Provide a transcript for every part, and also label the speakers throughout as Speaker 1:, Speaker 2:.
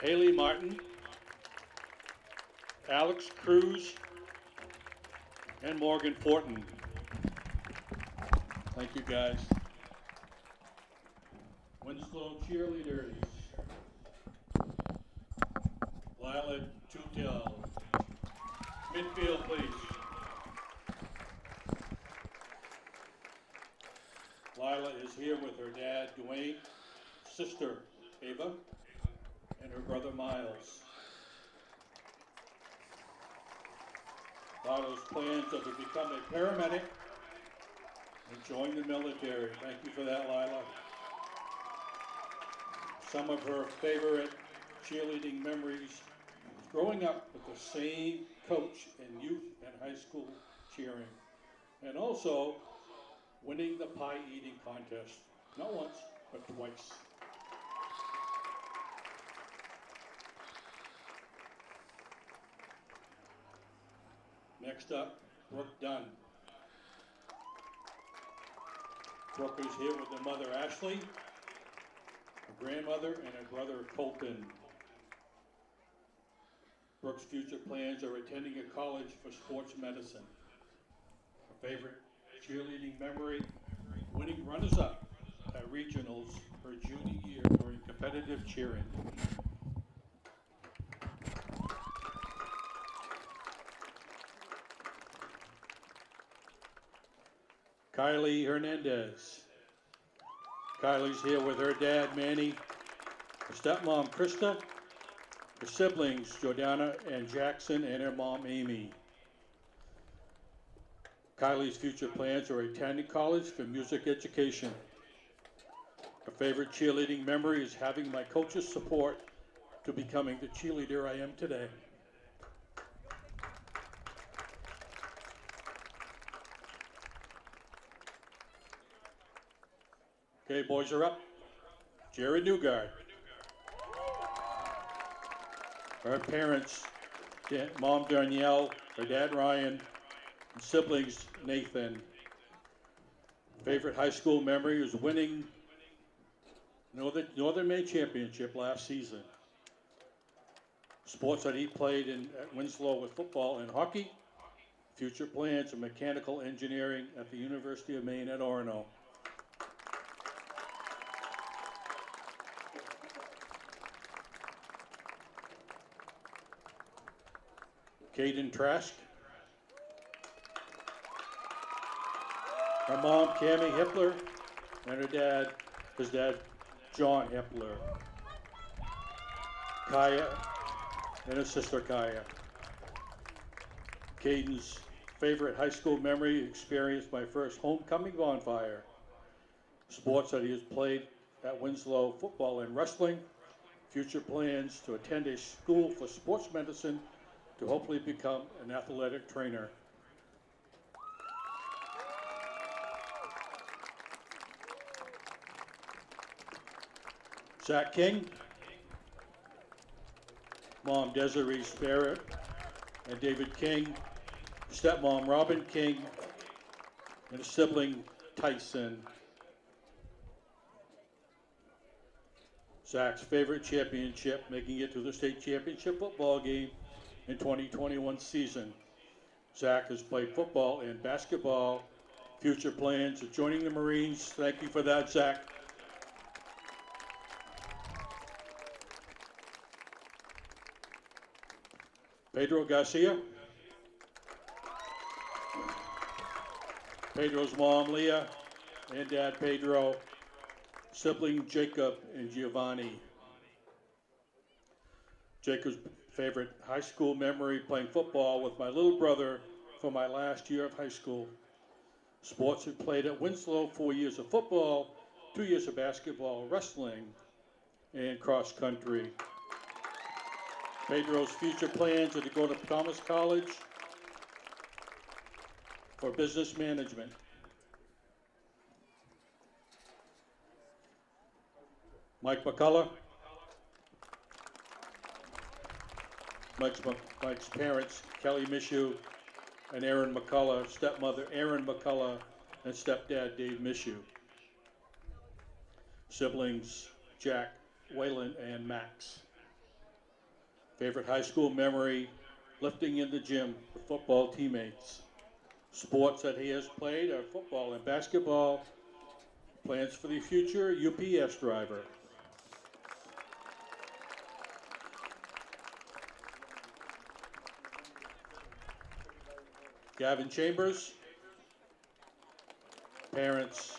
Speaker 1: Haley Martin, Alex Cruz, and Morgan Fortin. Thank you, guys. Winslow cheerleaders. Lila Tutel. Midfield, please. Lila is here with her dad, Dwayne, sister, Ava, and her brother, Miles. Lila's plans are to become a paramedic and join the military. Thank you for that, Lila. Some of her favorite cheerleading memories: growing up with the same coach in youth and high school cheering, and also winning the pie eating contest, not once, but twice. Next up, Brooke Dunn. Brooke is here with her mother, Ashley, her grandmother, and her brother, Colton. Brooke's future plans are attending a college for sports medicine. Her favorite cheerleading memory: winning runners-up at regionals her junior year during competitive cheering. Kylie Hernandez. Kylie's here with her dad, Manny, her stepmom, Krista, her siblings, Jordana and Jackson, and her mom, Amy. Kylie's future plans are attending college for music education. Her favorite cheerleading memory is having my coach's support to becoming the cheerleader I am today. Okay, boys are up. Jared Newgard. Her parents, Mom Danielle, her dad Ryan, and siblings Nathan. Favorite high school memory is winning Northern Maine Championship last season. Sports that he played at Winslow with football and hockey. Future plans are mechanical engineering at the University of Maine at Orono. Caden Trask. Her mom, Cammie Hippler, and his dad, John Hippler. Kaya and his sister Kaya. Caden's favorite high school memory: experienced my first homecoming bonfire. Sports that he has played at Winslow: football and wrestling. Future plans to attend a school for sports medicine to hopefully become an athletic trainer. Zach King, Mom Desiree Sparrett and David King, stepmom Robin King, and a sibling Tyson. Zach's favorite championship: making it to the state championship football game in 2021 season. Zach has played football and basketball. Future plans of joining the Marines. Thank you for that, Zach. Pedro Garcia. Pedro's mom, Leah, and dad, Pedro. Sibling Jacob and Giovanni. Jacob's favorite high school memory: playing football with my little brother for my last year of high school. Sports he played at Winslow: 4 years of football, 2 years of basketball, wrestling, and cross country. Pedro's future plans are to go to Thomas College for business management. Mike McCullough. Mike's parents, Kelly Mishu and Aaron McCullough, stepmother Aaron McCullough, and stepdad Dave Mishu. Siblings Jack, Waylon, and Max. Favorite high school memory, lifting in the gym with football teammates. Sports that he has played are football and basketball. Plans for the future, UPS driver. Gavin Chambers. Parents,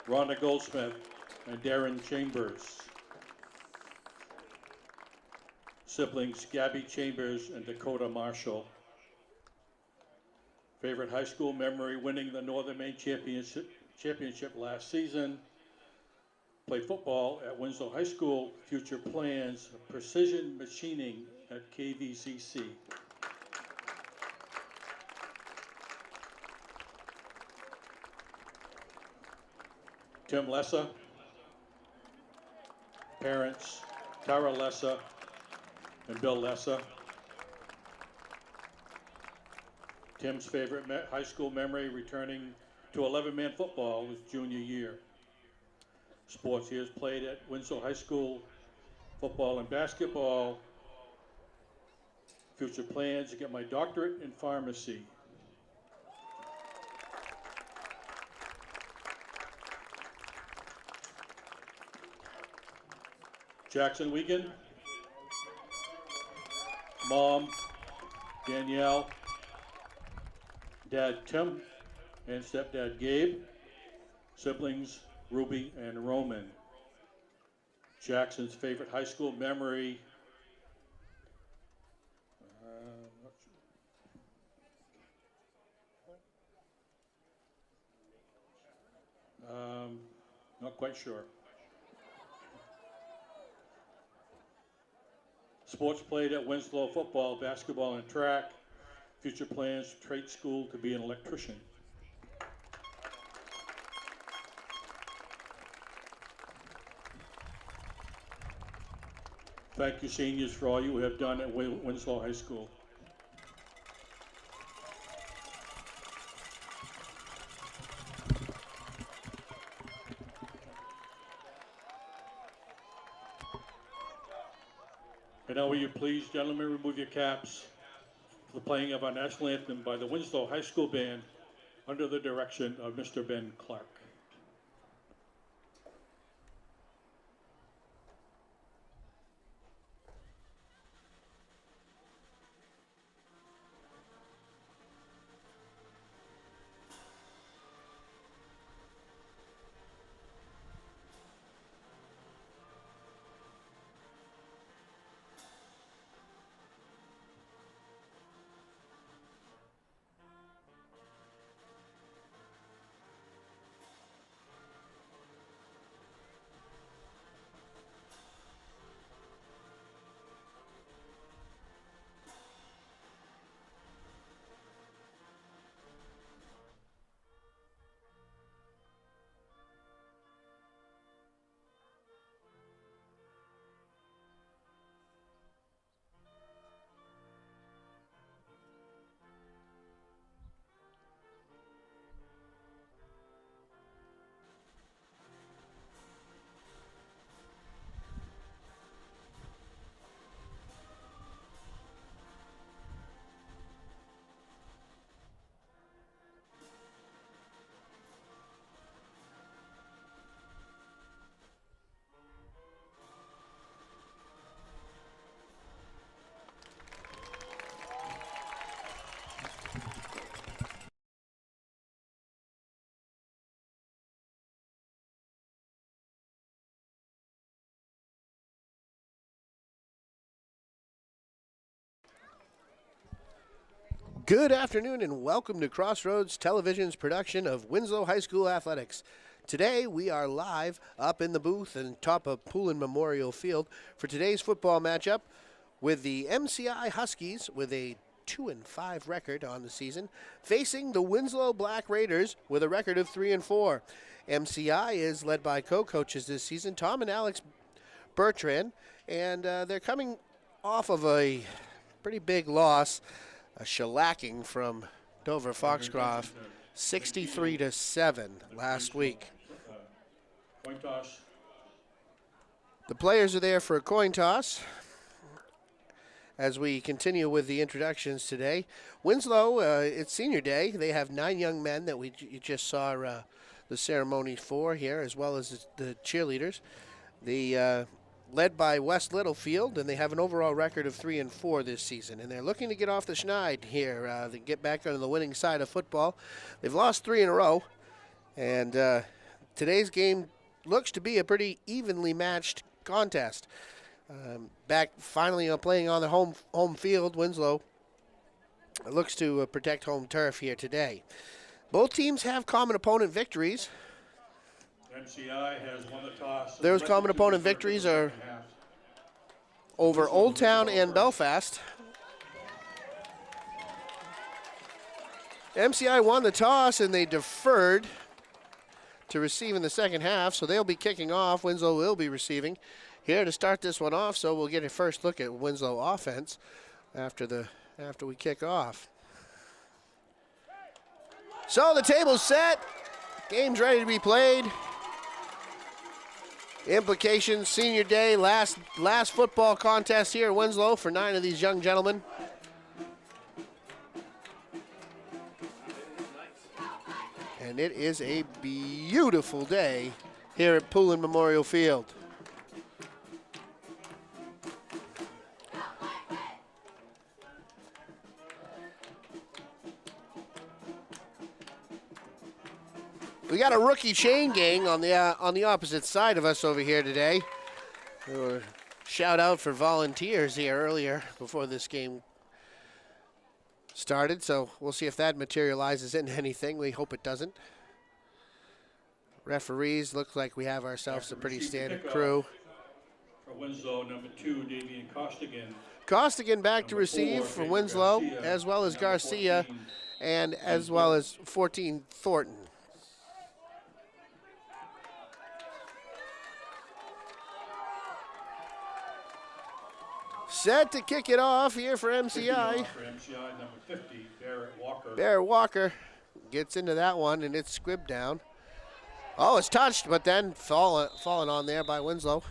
Speaker 1: Rhonda Goldsmith and Darren Chambers. Siblings, Gabby Chambers and Dakota Marshall. Favorite high school memory, winning the Northern Maine Championship last season. Played football at Winslow High School. Future plans, precision machining at KVCC. Tim Lessa. Parents, Tara Lessa and Bill Lessa. Tim's favorite high school memory, returning to 11-man football his junior year. Sports he has played at Winslow High School, football and basketball. Future plans to get my doctorate in pharmacy. Jackson Wiegand. Mom, Danielle. Dad, Tim, and stepdad, Gabe. Siblings, Ruby and Roman. Jackson's favorite high school memory. Not quite sure. Sports played at Winslow, football, basketball, and track. Future plans, trade school to be an electrician. Thank you, seniors, for all you have done at Winslow High School. And now will you please, gentlemen, remove your caps for the playing of our national anthem by the Winslow High School Band under the direction of Mr. Ben Clark.
Speaker 2: Good afternoon and welcome to Crossroads Television's production of Winslow High School Athletics. Today we are live up in the booth and top of Poulin Memorial Field for today's football matchup with the MCI Huskies with a 2-5 record on the season, facing the Winslow Black Raiders with a record of 3-4. MCI is led by co-coaches this season, Tom and Alex Bertrand, and they're coming off of a pretty big loss, a shellacking from Dover Foxcroft, 63-7 last week.
Speaker 1: Coin toss.
Speaker 2: The players are there for a coin toss as we continue with the introductions today. Winslow, it's senior day. They have 9 young men that you just saw the ceremony for here, as well as the cheerleaders. The led by West Littlefield, and they have an overall record of 3-4 this season. And they're looking to get off the schneid here, to get back on the winning side of football. They've lost 3 in a row, and today's game looks to be a pretty evenly matched contest. Back finally playing on the home field, Winslow looks to protect home turf here today. Both teams have common opponent victories.
Speaker 1: MCI has won the toss.
Speaker 2: Those common opponent victories are over Old Town and Belfast. MCI won the toss and they deferred to receive in the second half, so they'll be kicking off. Winslow will be receiving here to start this one off, so we'll get a first look at Winslow offense after we kick off. So the table's set. Game's ready to be played. Implications, senior day, last football contest here at Winslow for 9 of these young gentlemen. And it is a beautiful day here at Poulin Memorial Field. We got a rookie chain gang on the opposite side of us over here today. Shout out for volunteers here earlier before this game started, so we'll see if that materializes into anything. We hope it doesn't. Referees, looks like we have ourselves a pretty standard crew.
Speaker 1: For Winslow, number 2, Damian Costigan.
Speaker 2: Costigan back to receive for Winslow, as well as Garcia, and as well as 14 Thornton. Set to kick it off here for MCI.
Speaker 1: For MCI, number 50, Barrett Walker.
Speaker 2: Barrett Walker gets into that one, and it's squibbed down. Oh, it's touched, but then fallen on there by Winslow.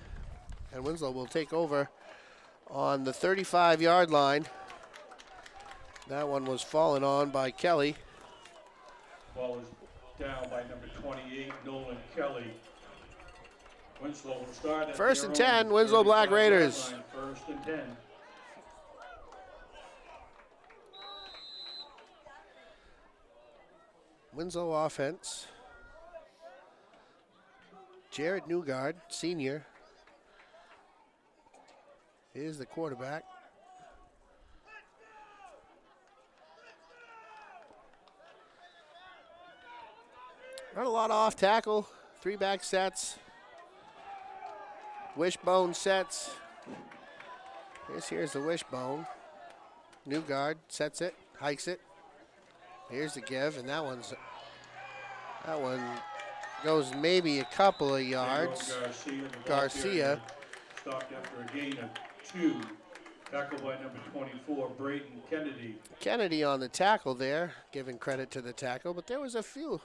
Speaker 2: And Winslow will take over on the 35-yard line. That one was fallen on by Kelly.
Speaker 1: Ball is down by number 28, Nolan Kelly. Winslow will start at
Speaker 2: First and 10, Winslow Black Raiders.
Speaker 1: First and 10.
Speaker 2: Winslow offense. Jared Newgard, senior, is the quarterback. Not a lot of off tackle, 3-back sets. Wishbone sets. Here's the wishbone. Newgard sets it, hikes it. Here's the give, and that one goes maybe a couple of yards. Garcia.
Speaker 1: Stopped after a gain of 2. Tackled by number 24, Brayton Kennedy.
Speaker 2: Kennedy on the tackle there, giving credit to the tackle, but there was a few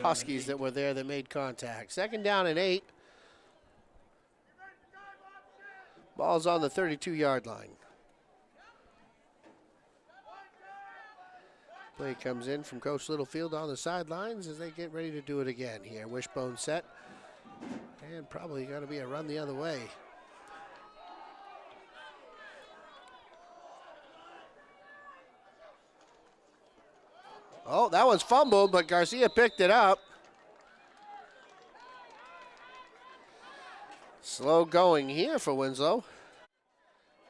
Speaker 2: Huskies that were there that made contact. Second down and 8. Ball's on the 32-yard line. Play comes in from Coach Littlefield on the sidelines as they get ready to do it again here. Wishbone set. And probably going to be a run the other way. Oh, that one's fumbled, but Garcia picked it up. Slow going here for Winslow.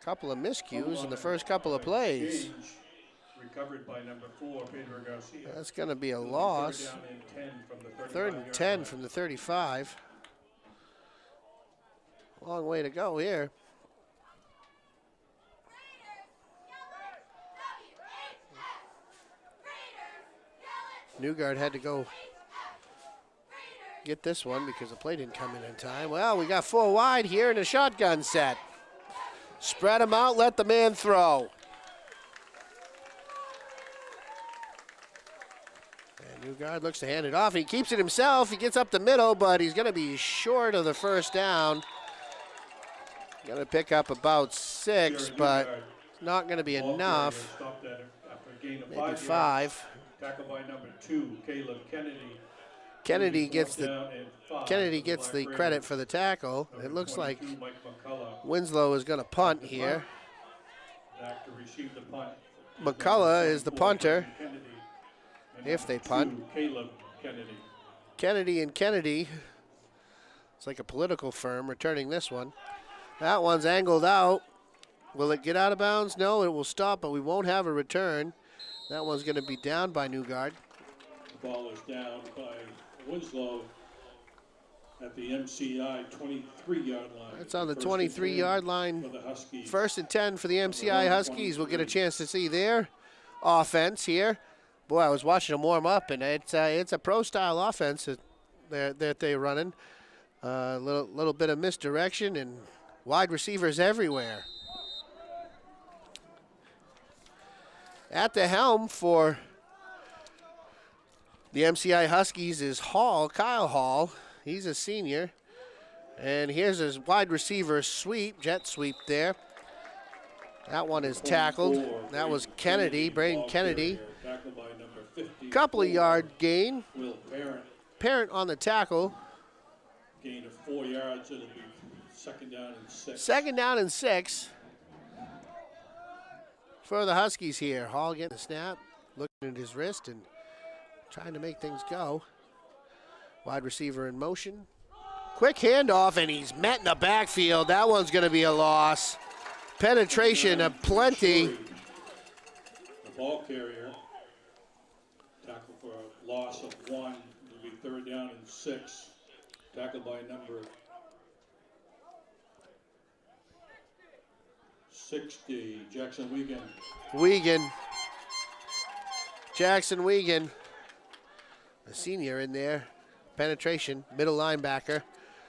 Speaker 2: Couple of miscues in the first couple of plays.
Speaker 1: Recovered by number 4, Pedro Garcia.
Speaker 2: That's going to be a loss. Third and 10 from the 35. Long way to go here. Newgard had to go get this one because the play didn't come in time. Well, we got 4 wide here in a shotgun set. Spread them out, let the man throw. And Newgard looks to hand it off. He keeps it himself. He gets up the middle, but he's going to be short of the first down. Going to pick up about 6, but not going to be
Speaker 1: Ball
Speaker 2: enough.
Speaker 1: carrier stopped at it after a gain of
Speaker 2: Maybe
Speaker 1: 5 yards.
Speaker 2: 5.
Speaker 1: Tackle by number 2, Caleb Kennedy.
Speaker 2: Kennedy
Speaker 1: Fourth
Speaker 2: gets
Speaker 1: down and 5
Speaker 2: Kennedy
Speaker 1: for
Speaker 2: gets
Speaker 1: Black
Speaker 2: the credit
Speaker 1: Raiders.
Speaker 2: for the tackle.
Speaker 1: Number
Speaker 2: It looks like
Speaker 1: 22, Mike McCullough.
Speaker 2: Winslow is going to punt
Speaker 1: The
Speaker 2: here.
Speaker 1: punt. Back to receive the punt.
Speaker 2: McCullough is the
Speaker 1: 24,
Speaker 2: punter.
Speaker 1: Brendan Kennedy. And
Speaker 2: If they
Speaker 1: number
Speaker 2: punt.
Speaker 1: 2, Caleb Kennedy.
Speaker 2: Kennedy and Kennedy. It's like a political firm returning this one. That one's angled out. Will it get out of bounds? No, it will stop, but we won't have a return. That one's going to be down by Newgard.
Speaker 1: The ball is down by Winslow at the MCI 23-yard line.
Speaker 2: That's on the
Speaker 1: First and
Speaker 2: 23-yard
Speaker 1: 10
Speaker 2: line.
Speaker 1: for the Huskies.
Speaker 2: First and 10 for the MCI Huskies. We'll get a chance to see their offense here. Boy, I was watching them warm up, and it's a pro-style offense that they're running. A little bit of misdirection and wide receivers everywhere. At the helm for the MCI Huskies is Kyle Hall. He's a senior. And here's his wide receiver sweep, jet sweep there. That one is tackled. That was Kennedy, Braden Kennedy. Couple of yard gain.
Speaker 1: Will
Speaker 2: Parent on the tackle.
Speaker 1: Gain of 4 yards. It'll be second down and 6.
Speaker 2: Second down and 6 for the Huskies here. Hall getting the snap, looking at his wrist and trying to make things go. Wide receiver in motion. Quick handoff, and he's met in the backfield. That one's going to be a loss. Penetration of plenty.
Speaker 1: The ball carrier. Tackle for a loss of 1. It'll be third down and 6. Tackled by number 60, Jackson Wiegand.
Speaker 2: Jackson Wiegand, the senior in there. Penetration, middle linebacker.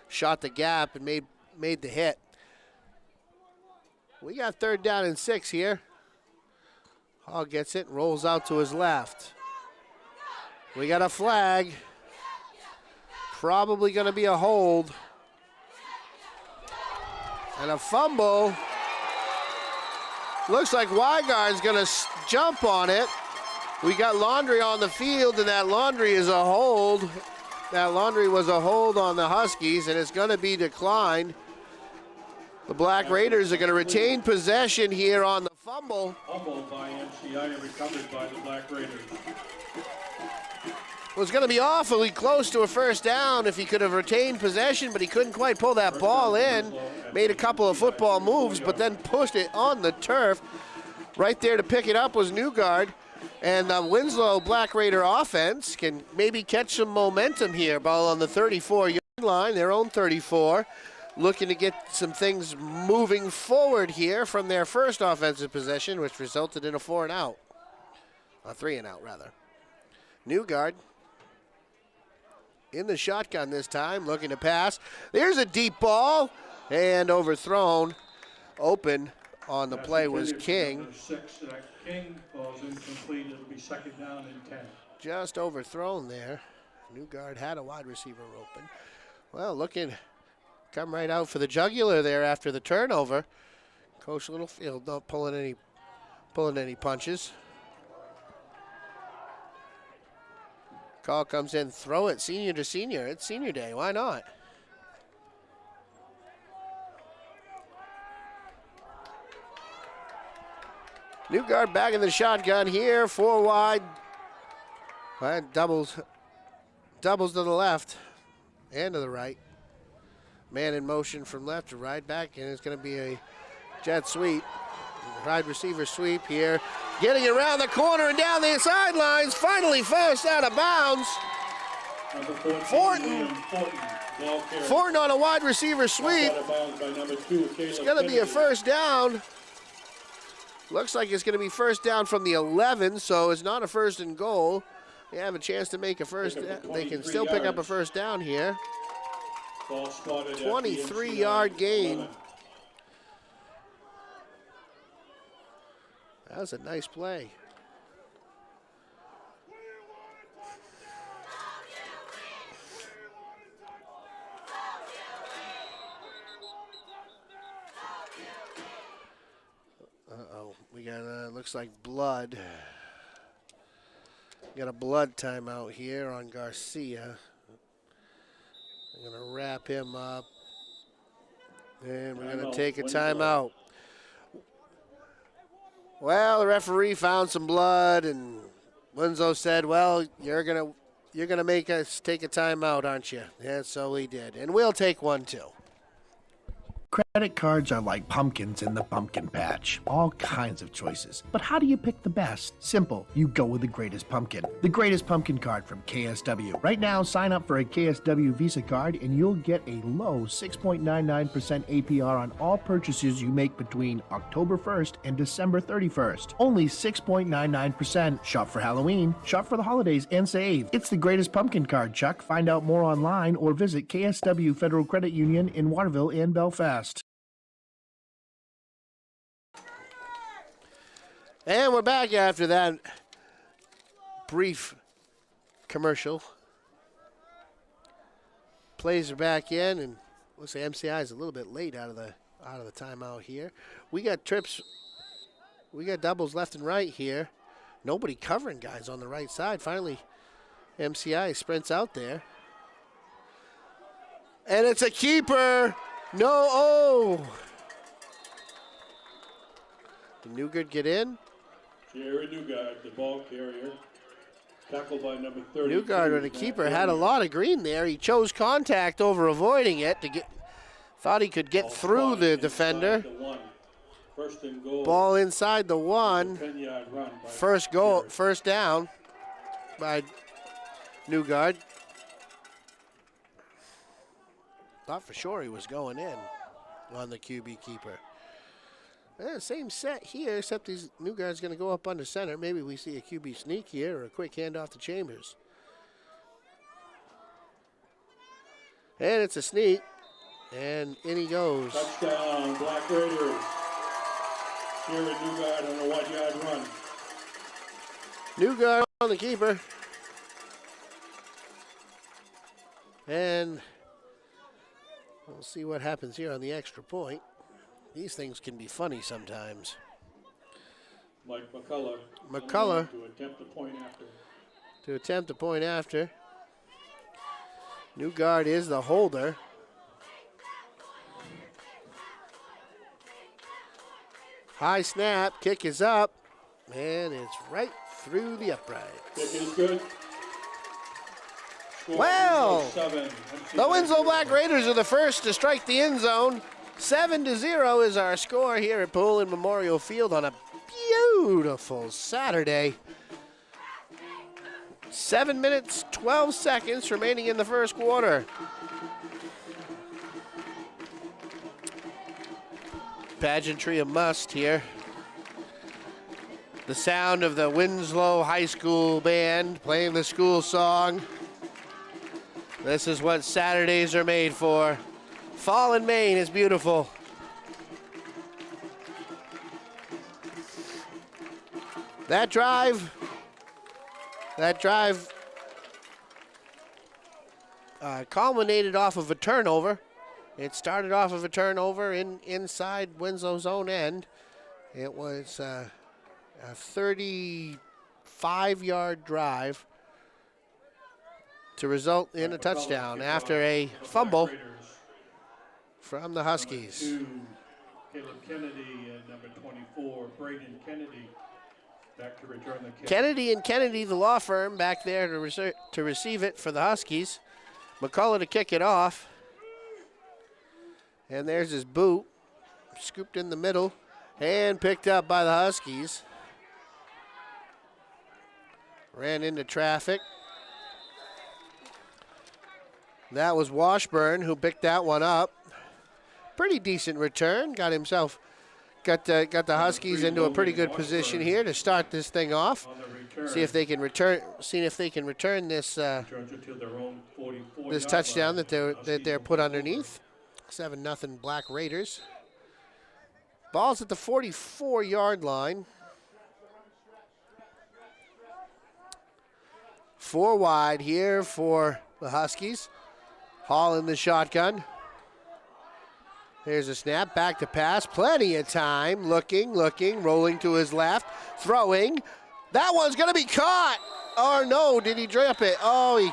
Speaker 2: Shot the gap and made the hit. We got third down and 6 here. Hall gets it, rolls out to his left. We got a flag. Probably going to be a hold. And a fumble. Looks like Weigard's going to jump on it. We got Laundry on the field, and that Laundry is a hold. That Laundry was a hold on the Huskies, and it's going to be declined. The Black Raiders are going to retain possession here on the fumble.
Speaker 1: Fumbled by MCI and recovered by the Black Raiders.
Speaker 2: Was going to be awfully close to a first down if he could have retained possession, but he couldn't quite pull that ball in. Made a couple of football moves, but then pushed it on the turf. Right there to pick it up was Newgard. And the Winslow Black Raider offense can maybe catch some momentum here. Ball on the 34-yard line, their own 34. Looking to get some things moving forward here from their first offensive possession, which resulted in a 4 and out. A 3 and out, rather. Newgard in the shotgun this time, looking to pass. There's a deep ball, and overthrown. Open on the play was King.
Speaker 1: 6, King falls incomplete. It'll be second down and 10.
Speaker 2: Just overthrown there. Newgard had a wide receiver open. Well, looking, come right out for the jugular there after the turnover. Coach Littlefield not pulling any punches. Call comes in, throw it, senior to senior. It's senior day, why not? Newgard back in the shotgun here, 4 wide. Doubles to the left and to the right. Man in motion from left to right back, and it's going to be a jet sweep. Wide receiver sweep here. Getting around the corner and down the sidelines. Finally forced out of bounds. Fortin on a wide receiver sweep. It's going to be a first down. Looks like it's going to be first down from the 11, so it's not a first and goal. They have a chance to make a first. They can still pick up a first down here. 23-yard gain. That was a nice play. Uh-oh. got looks like blood. Got a blood timeout here on Garcia. I'm going to wrap him up. And we're going to take a timeout. Well, the referee found some blood, and Winslow said, well, you're gonna make us take a timeout, aren't you? Yeah, so he did. And we'll take one too.
Speaker 3: Credit cards are like pumpkins in the pumpkin patch. All kinds of choices. But how do you pick the best? Simple. You go with the greatest pumpkin. The greatest pumpkin card from KSW. Right now, sign up for a KSW Visa card and you'll get a low 6.99% APR on all purchases you make between October 1st and December 31st. Only 6.99%. Shop for Halloween, shop for the holidays, and save. It's the greatest pumpkin card, Chuck. Find out more online or visit KSW Federal Credit Union in Waterville and Belfast.
Speaker 2: And we're back after that brief commercial. Plays are back in, and looks like MCI is a little bit late out of the timeout here. We got trips, we got doubles left and right here. Nobody covering guys on the right side. Finally, MCI sprints out there. And it's a keeper. No, oh. Did Newgard get in?
Speaker 1: Jared Newgard, the ball carrier, tackled by number 30.
Speaker 2: Newgard, when the keeper had a lot of green there, he chose contact over avoiding it to get. Thought he could get through the defender.
Speaker 1: First and goal.
Speaker 2: Ball inside the one.
Speaker 1: 10-yard run.
Speaker 2: First goal, first down by Newgard. Thought for sure he was going in on the QB keeper. Yeah, same set here, except these Newgard's going to go up under center. Maybe we see a QB sneak here or a quick handoff to Chambers. And it's a sneak. And in he goes.
Speaker 1: Touchdown, Black Raiders. Jared Newgard on a 1-yard run.
Speaker 2: Newgard on the keeper. And we'll see what happens here on the extra point. These things can be funny sometimes.
Speaker 1: Mike McCullough.
Speaker 2: McCullough
Speaker 1: to attempt the point after.
Speaker 2: To attempt the point after. Newgard is the holder. High snap, kick is up, and it's right through the uprights.
Speaker 1: Kick is good. Score
Speaker 2: Well,
Speaker 1: 7.
Speaker 2: the Winslow Black Raiders are the first to strike the end zone. 7-0 is our score here at Poland Memorial Field on a beautiful Saturday. 7 minutes, 12 seconds remaining in the first quarter. Pageantry a must here. The sound of the Winslow High School band playing the school song. This is what Saturdays are made for. Fall in Maine is beautiful. That drive culminated off of a turnover. It started off of a turnover inside Winslow's own end. It was a 35-yard drive to result in a touchdown after a fumble from the Huskies.
Speaker 1: Caleb Kennedy and number 24, Braden Kennedy, back to return the kick.
Speaker 2: Kennedy and Kennedy, the law firm, back there to receive it for the Huskies. McCullough to kick it off. And there's his boot, scooped in the middle and picked up by the Huskies. Ran into traffic. That was Washburn who picked that one up. Pretty decent return. Got the Huskies into a pretty good position here to start this thing off. See if they can return this this touchdown that they're put underneath. 7-0 Black Raiders. Ball's at the 44-yard line. 4 wide here for the Huskies. Hall in the shotgun. There's a snap, back to pass, plenty of time, looking, rolling to his left, throwing. That one's gonna be caught. Or no, did he drop it? Oh, he,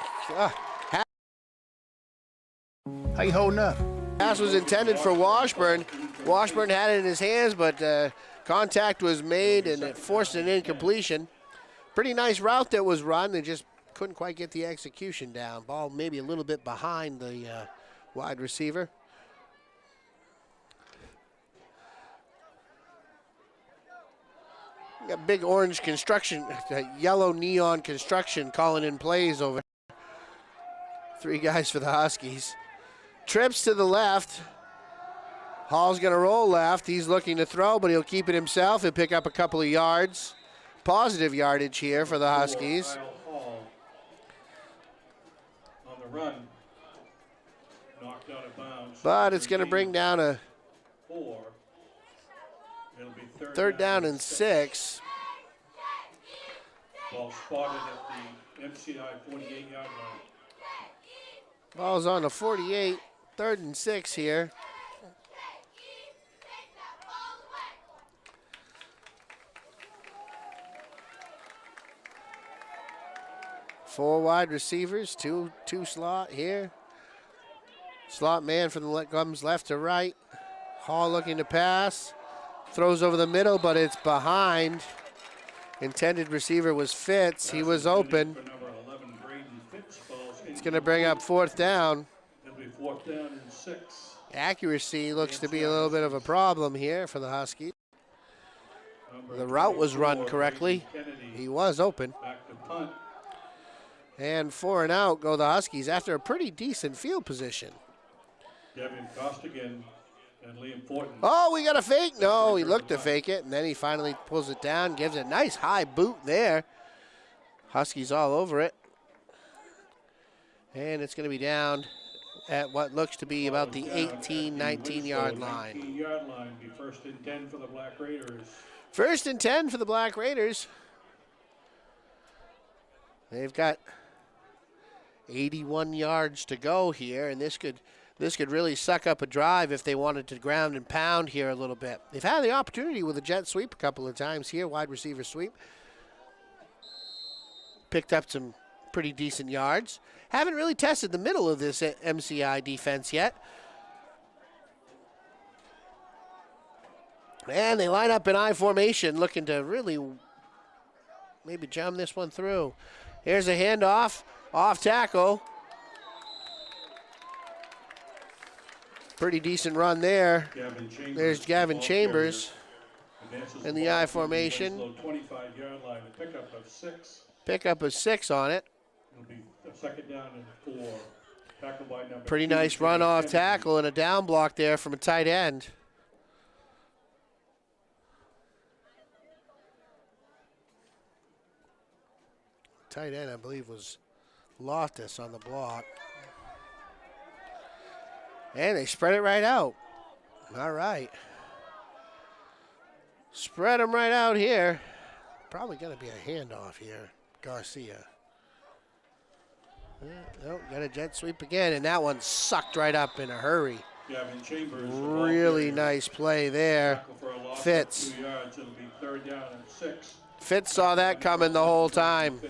Speaker 3: How you holding up?
Speaker 2: pass was intended for Washburn. Washburn had it in his hands, but contact was made and it forced an incompletion. Pretty nice route that was run. They just couldn't quite get the execution down. Ball maybe a little bit behind the wide receiver. Got big orange construction, yellow neon construction calling in plays over. 3 guys for the Huskies. Trips to the left. Hall's going to roll left. He's looking to throw, but he'll keep it himself. He'll pick up a couple of yards. Positive yardage here for the Huskies.
Speaker 1: Hall on the run. Knocked out of bounds.
Speaker 2: But it's going to bring down a
Speaker 1: 4. It'll be
Speaker 2: third down and 6.
Speaker 1: Ball spotted at the MCI 48-yard line.
Speaker 2: Ball's on the 48. 3rd and 6 here. Four wide receivers, two slot here. Slot man from the comes left to right. Hall looking to pass. Throws over the middle, but it's behind. Intended receiver was Fitz. He was open. It's going to bring up 4th down.
Speaker 1: It'll be 4th down and 6.
Speaker 2: Accuracy looks to be a little bit of a problem here for the Huskies. The route was run correctly. He was open.
Speaker 1: Back to punt.
Speaker 2: And 4 and out go the Huskies after a pretty decent field position.
Speaker 1: Devin Costigan and Liam Fortin.
Speaker 2: Oh, we got a fake? No, he looked to fake it, and then he finally pulls it down, gives a nice high boot there. Huskies all over it. And it's going to be down at what looks to be about the 18, 19-yard line.
Speaker 1: 19-yard line, be 1st and 10 for the Black Raiders.
Speaker 2: 1st and 10 for the Black Raiders. They've got 81 yards to go here, and this could really suck up a drive if they wanted to ground and pound here a little bit. They've had the opportunity with a jet sweep a couple of times here, wide receiver sweep. Picked up some pretty decent yards. Haven't really tested the middle of this MCI defense yet. And they line up in I formation, looking to really maybe jam this one through. Here's a handoff, off tackle. Pretty decent run there. There's Gavin Chambers in the I formation.
Speaker 1: 25-yard line, a pickup of 6.
Speaker 2: Pickup of 6 on it.
Speaker 1: It'll be a 2nd down and 4. Tackle by number
Speaker 2: Pretty
Speaker 1: 2,
Speaker 2: nice run off tackle and a down block there from a tight end. Tight end, I believe, was Loftus on the block. And they spread it right out. All right. Spread them right out here. Probably going to be a handoff here. Garcia. No, got a jet sweep again, and that one sucked right up in a hurry.
Speaker 1: Gavin Chambers.
Speaker 2: Really nice play there. Fitz.
Speaker 1: 2 yards. It'll be 3rd down and 6.
Speaker 2: Fitz saw that coming the whole time.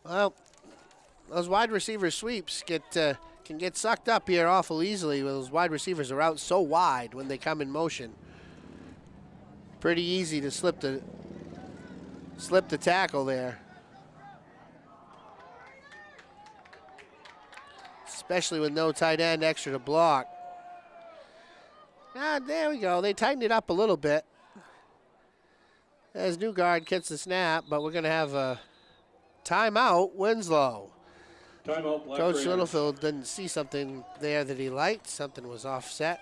Speaker 2: Well, those wide receiver sweeps can get sucked up here awful easily. Those wide receivers are out so wide when they come in motion. Pretty easy to slip the tackle there. Especially with no tight end extra to block. Ah, there we go. They tightened it up a little bit. As Newgard gets the snap, but we're going to have a timeout, Winslow.
Speaker 1: Timeout, Black
Speaker 2: Coach
Speaker 1: Raiders.
Speaker 2: Littlefield didn't see something there that he liked. Something was offset.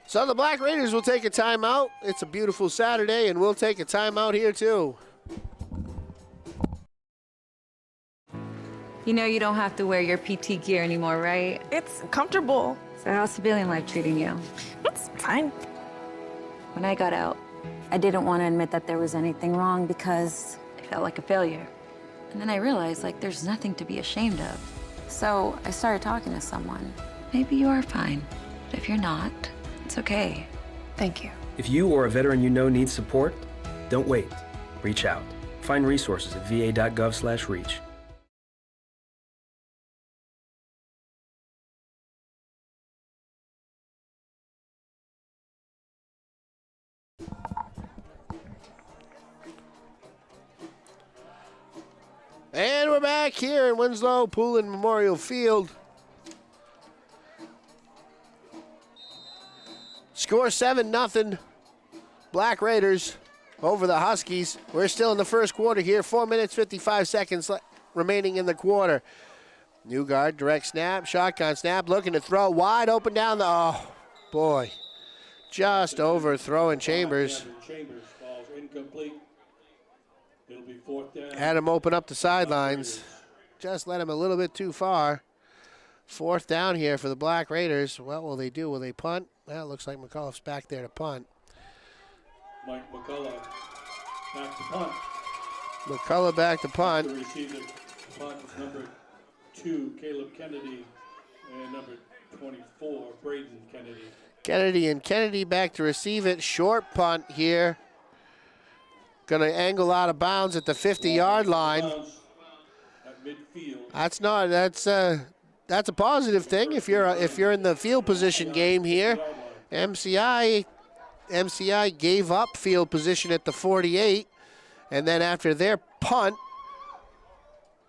Speaker 2: So the Black Raiders will take a timeout. It's a beautiful Saturday, and we'll take a timeout here too.
Speaker 4: You know you don't have to wear your PT gear anymore, right?
Speaker 5: It's comfortable.
Speaker 4: So how's civilian life treating you?
Speaker 5: It's fine.
Speaker 4: When I got out, I didn't want to admit that there was anything wrong because I felt like a failure. And then I realized, there's nothing to be ashamed of. So I started talking to someone. maybe you are fine. But if you're not, it's okay.
Speaker 5: Thank you.
Speaker 6: If you or a veteran you know needs support, don't wait. Reach out. Find resources at va.gov/reach.
Speaker 2: And we're back here in Winslow, Poulin Memorial Field. Score 7-0. Black Raiders over the Huskies. We're still in the first quarter here. 4 minutes, 55 seconds remaining in the quarter. Newgard, direct snap, shotgun snap, looking to throw wide open down the, oh, boy. Just overthrowing Chambers.
Speaker 1: Chambers falls incomplete. It'll be fourth down.
Speaker 2: Had him open up the sidelines. Just let him a little bit too far. Fourth down here for the Black Raiders. What will they do? Will they punt? Well, it looks like McCullough's back there to punt.
Speaker 1: Mike McCullough back to punt.
Speaker 2: McCullough back to punt.
Speaker 1: To receive the punt is number 2, Caleb Kennedy, and number 24, Braden Kennedy.
Speaker 2: Kennedy back to receive it. Short punt here. Going to angle out of bounds at the 50-yard line.
Speaker 1: At midfield.
Speaker 2: That's a positive thing if you're in the field position game here. MCI gave up field position at the 48, and then after their punt,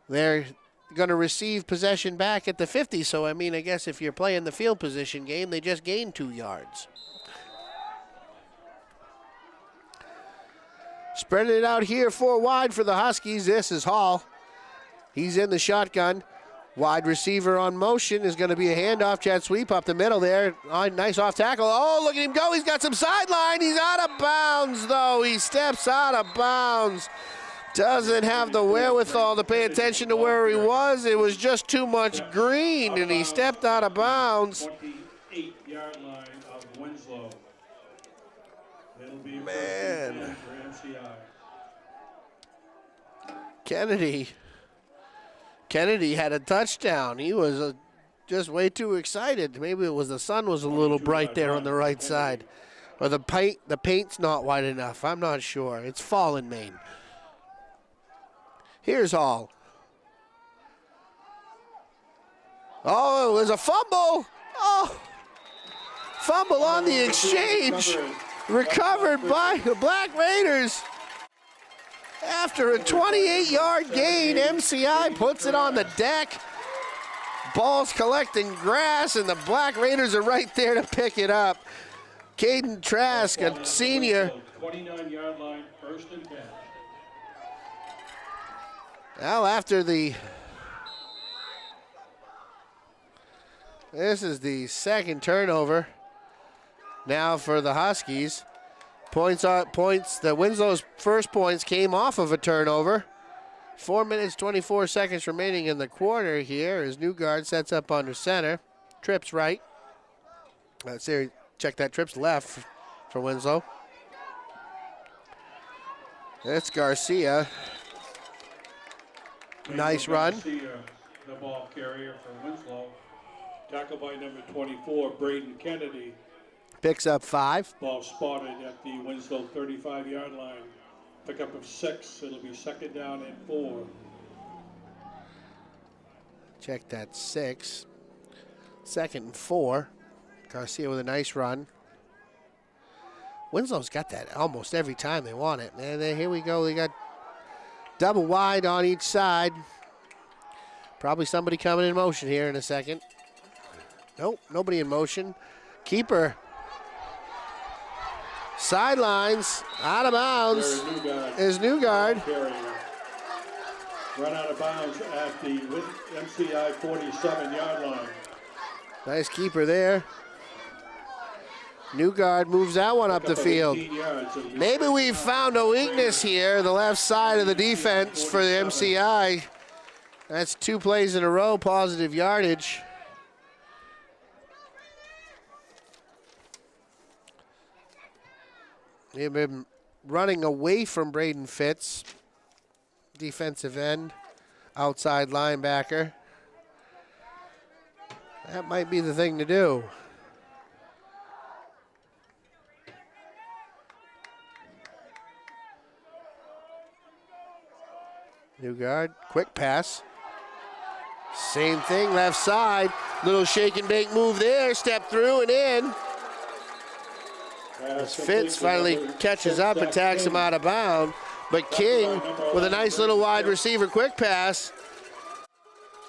Speaker 2: they're going to receive possession back at the 50. So I mean, I guess if you're playing the field position game, they just gained 2 yards. Spreading it out here 4 wide for the Huskies. This is Hall. He's in the shotgun. Wide receiver on motion is going to be a handoff, jet sweep up the middle there. Nice off tackle. Oh, look at him go. He's got some sideline. He's out of bounds, though. He steps out of bounds. Doesn't have the wherewithal to pay attention to where he was. It was just too much green, and he stepped out of bounds.
Speaker 1: 28-yard line of Winslow. It'll be
Speaker 2: Man.
Speaker 1: for MCI.
Speaker 2: Kennedy had a touchdown. He was just way too excited. Maybe it was the sun was a little bright there on the right side. Or the paint's not wide enough. I'm not sure. It's fall in Maine. Here's Hall. Oh, it was a fumble. Oh, fumble on the exchange. Recovered by the Black Raiders. After a 28-yard gain, MCI puts it on the deck. Ball's collecting grass, and the Black Raiders are right there to pick it up. Caden Trask, a senior.
Speaker 1: 29-yard line, first and 10.
Speaker 2: Well, this is the second turnover now for the Huskies. Points. The Winslow's first points came off of a turnover. 4 minutes, 24 seconds remaining in the quarter here as Newgard sets up under center. Trips right. Check that, trips left for Winslow. It's Garcia. Nice run.
Speaker 1: Garcia, the ball carrier for Winslow. Tackled by number 24, Braden Kennedy.
Speaker 2: Picks up 5.
Speaker 1: Ball spotted at the Winslow 35-yard line. Pickup of 6. It'll be second down and 4.
Speaker 2: Check that, 6. Second and 4. Garcia with a nice run. Winslow's got that almost every time they want it. And then here we go. They got double wide on each side. Probably somebody coming in motion here in a second. Nope, nobody in motion. Keeper. Sidelines, out of bounds is Newgard.
Speaker 1: Run out of bounds at the MCI 47-yard line.
Speaker 2: Nice keeper there. Newgard moves that one up the field. Maybe we found a weakness here, the left side of the defense for the MCI. That's 2 plays in a row, positive yardage. They've been running away from Braden Fitz, defensive end, outside linebacker. That might be the thing to do. New guard, quick pass. Same thing, left side. Little shake and bake move there. Step through and in. As Fitz finally catches up and tacks him out of bounds. But King with a nice little wide receiver quick pass.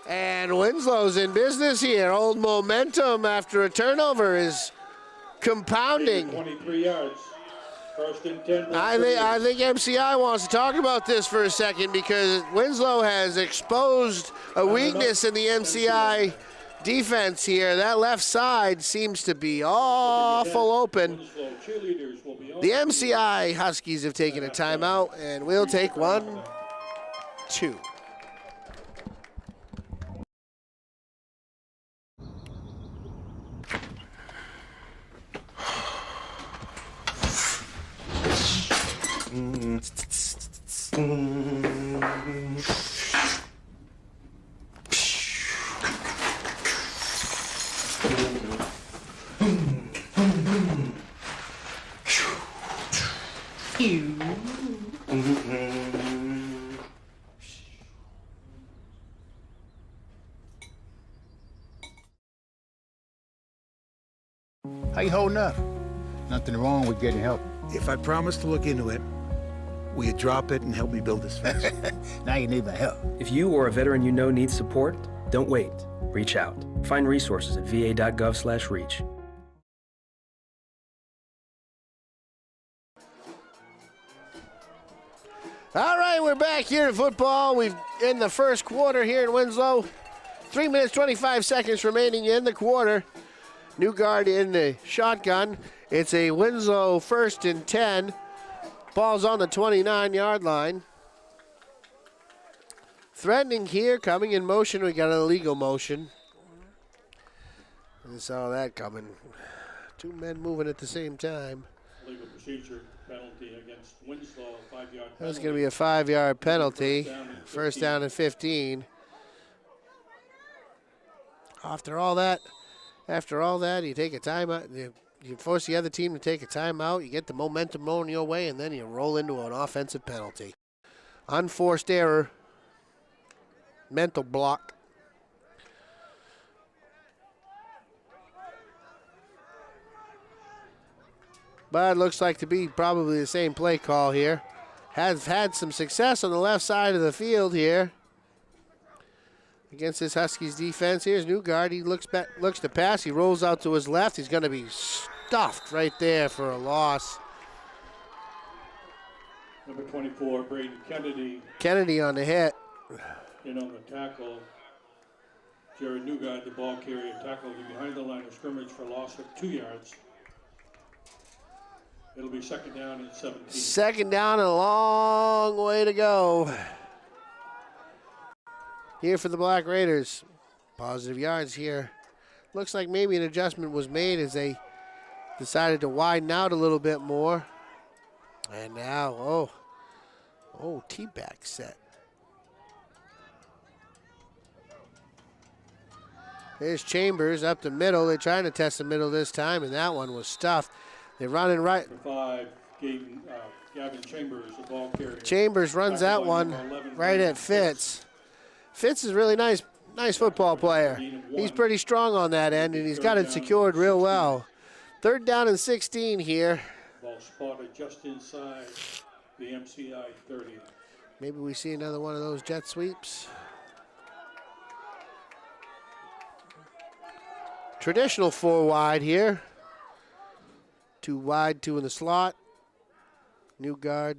Speaker 2: And Winslow's in business here. Old momentum after a turnover is compounding.
Speaker 1: 23 yards. First and 10.
Speaker 2: I think MCI wants to talk about this for a second because Winslow has exposed a weakness in the MCI defense here. That left side seems to be awful open. The MCI Huskies have taken a timeout, and we'll take 1, 2.
Speaker 7: How you holding up? Nothing wrong with getting help.
Speaker 3: If I promise to look into it, will you drop it and help me build this fence?
Speaker 7: Now you need my help.
Speaker 6: If you or a veteran you know needs support, don't wait. Reach out. Find resources at va.gov/reach.
Speaker 2: All right, we're back here in football. We've in the first quarter here in Winslow. 3 minutes, 25 seconds remaining in the quarter. New guard in the shotgun. It's a Winslow 1st and 10. Ball's on the 29-yard line. Threatening here, coming in motion. We got an illegal motion. I saw that coming. Two men moving at the same time.
Speaker 1: Legal procedure penalty against Winslow, 5-yard penalty.
Speaker 2: That's going to be a 5-yard penalty. First down and 15. After all that, you take a timeout. You force the other team to take a timeout. You get the momentum going your way, and then you roll into an offensive penalty. Unforced error. Mental block. But it looks like to be probably the same play call here. Has had some success on the left side of the field here against this Huskies defense. Here's Newgard. He looks to pass. He rolls out to his left. He's going to be stuffed right there for a loss.
Speaker 1: Number 24, Braden Kennedy.
Speaker 2: Kennedy on the hit.
Speaker 1: In on the tackle. Jared Newgard, the ball carrier, tackled him behind the line of scrimmage for a loss of 2 yards. It'll be second down and 17.
Speaker 2: Second down and a long way to go. Here for the Black Raiders. Positive yards here. Looks like maybe an adjustment was made as they decided to widen out a little bit more. And now, T-back set. There's Chambers up the middle. They're trying to test the middle this time, and that one was stuffed. They're running right.
Speaker 1: 5, Gavin Chambers, the ball carrier.
Speaker 2: Chambers runs that one right at Fitz. Fitz is a really nice football player. He's pretty strong on that end, and he's got it secured real well. Third down and 16 here.
Speaker 1: Ball spotted just inside the MCI 30.
Speaker 2: Maybe we see another one of those jet sweeps. Traditional 4 wide here. 2 wide, 2 in the slot. New guard.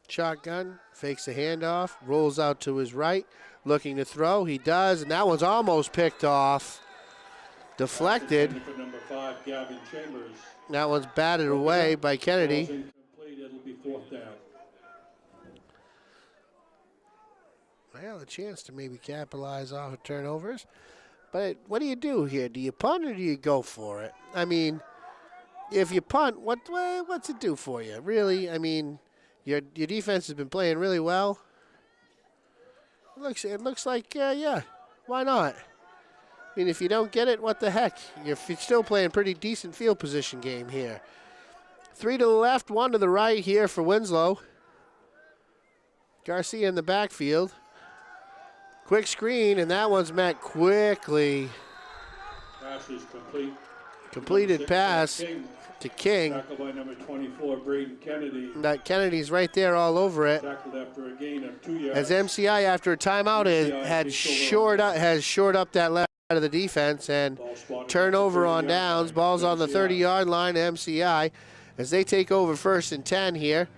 Speaker 2: Shotgun. Fakes the handoff. Rolls out to his right. Looking to throw. He does. And that one's almost picked off. Deflected.
Speaker 1: For number 5, Gavin Chambers.
Speaker 2: That one's batted away by Kennedy.
Speaker 1: It'll be 4th down.
Speaker 2: Well, a chance to maybe capitalize off of turnovers. But what do you do here? Do you punt or do you go for it? I mean, if you punt, what's it do for you? Really? I mean, your defense has been playing really well. It looks like, yeah, why not? I mean, if you don't get it, what the heck? You're still playing pretty decent field position game here. 3 to the left, 1 to the right here for Winslow. Garcia in the backfield. Quick screen, and that one's met quickly.
Speaker 1: Pass is complete.
Speaker 2: Completed pass to King.
Speaker 1: Tackled by number 24, Braden Kennedy.
Speaker 2: That Kennedy's right there all over it.
Speaker 1: Tackled after a gain of 2 yards.
Speaker 2: As MCI, after a timeout, has shored up that left side of the defense, and turnover on downs. Ball's on the 30-yard line, MCI, as they take over 1st and 10 here.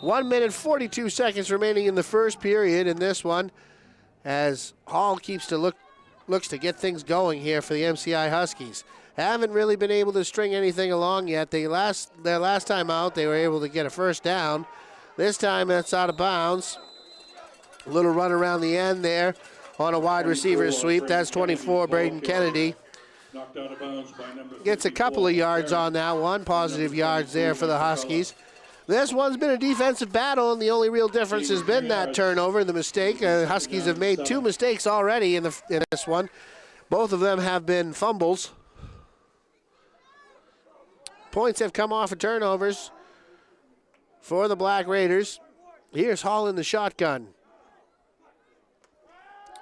Speaker 2: 1 minute, 42 seconds remaining in the first period in this one, as Hall looks to get things going here for the MCI Huskies. Haven't really been able to string anything along yet. Their last time out, they were able to get a first down. This time it's out of bounds. A little run around the end there on a wide receiver sweep. That's 24, Braden Kennedy.
Speaker 1: Knocked out of bounds by number
Speaker 2: Gets a couple of yards on that one. Positive yards there for the Huskies. This one's been a defensive battle, and the only real difference has been that turnover, the mistake. Huskies have made 2 mistakes already in this one. Both of them have been fumbles. Points have come off of turnovers for the Black Raiders. Here's Hall in the shotgun.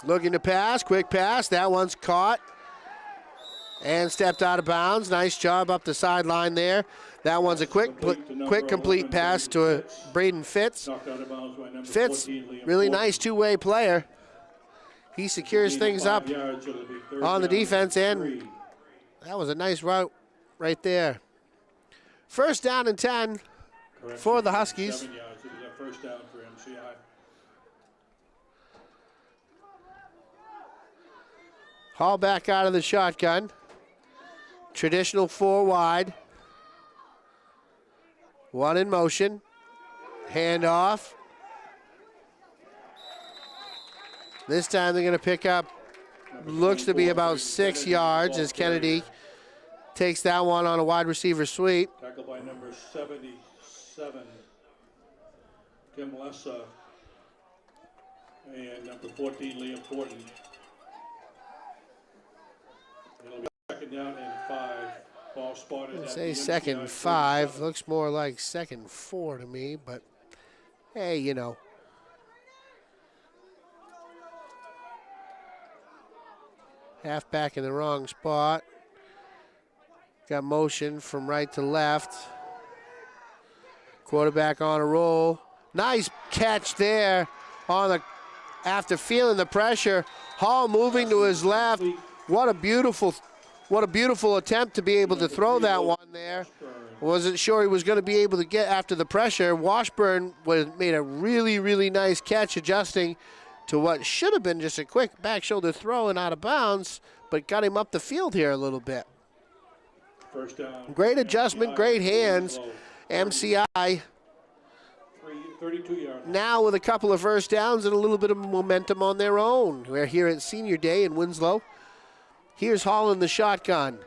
Speaker 2: Looking to pass, quick pass. That one's caught and stepped out of bounds. Nice job up the sideline there. That one's a quick complete pass to Braden Fitz. Fitz, really nice two-way player. He secures things up on the defense, and that was a nice route right there. 1st down and 10 for the Huskies.
Speaker 1: 7 yards. It was a first down for MCI.
Speaker 2: Hall back out of the shotgun. Traditional 4 wide. 1 in motion. Handoff. This time they're going to pick up, looks to be about 6 yards as Kennedy takes that one on a wide receiver sweep.
Speaker 1: Tackled by number 77, Tim Lessa, and number 14, Liam Fortin. It'll be 2nd down and 5. Ball spotted.
Speaker 2: I'd say 2nd and 5. Looks more like 2nd and 4 to me, but hey, you know. Halfback in the wrong spot. Got motion from right to left. Quarterback on a roll. Nice catch there after feeling the pressure. Hall moving to his left. What a beautiful attempt to be able to throw that one there. Wasn't sure he was going to be able to get after the pressure. Washburn made a really, really nice catch, adjusting to what should have been just a quick back shoulder throw and out of bounds, but got him up the field here a little bit.
Speaker 1: First down.
Speaker 2: Great adjustment, great hands. MCI
Speaker 1: 32 yards.
Speaker 2: now with a couple of first downs and a little bit of momentum on their own. We're here at Senior Day in Winslow. Here's Hall in the shotgun.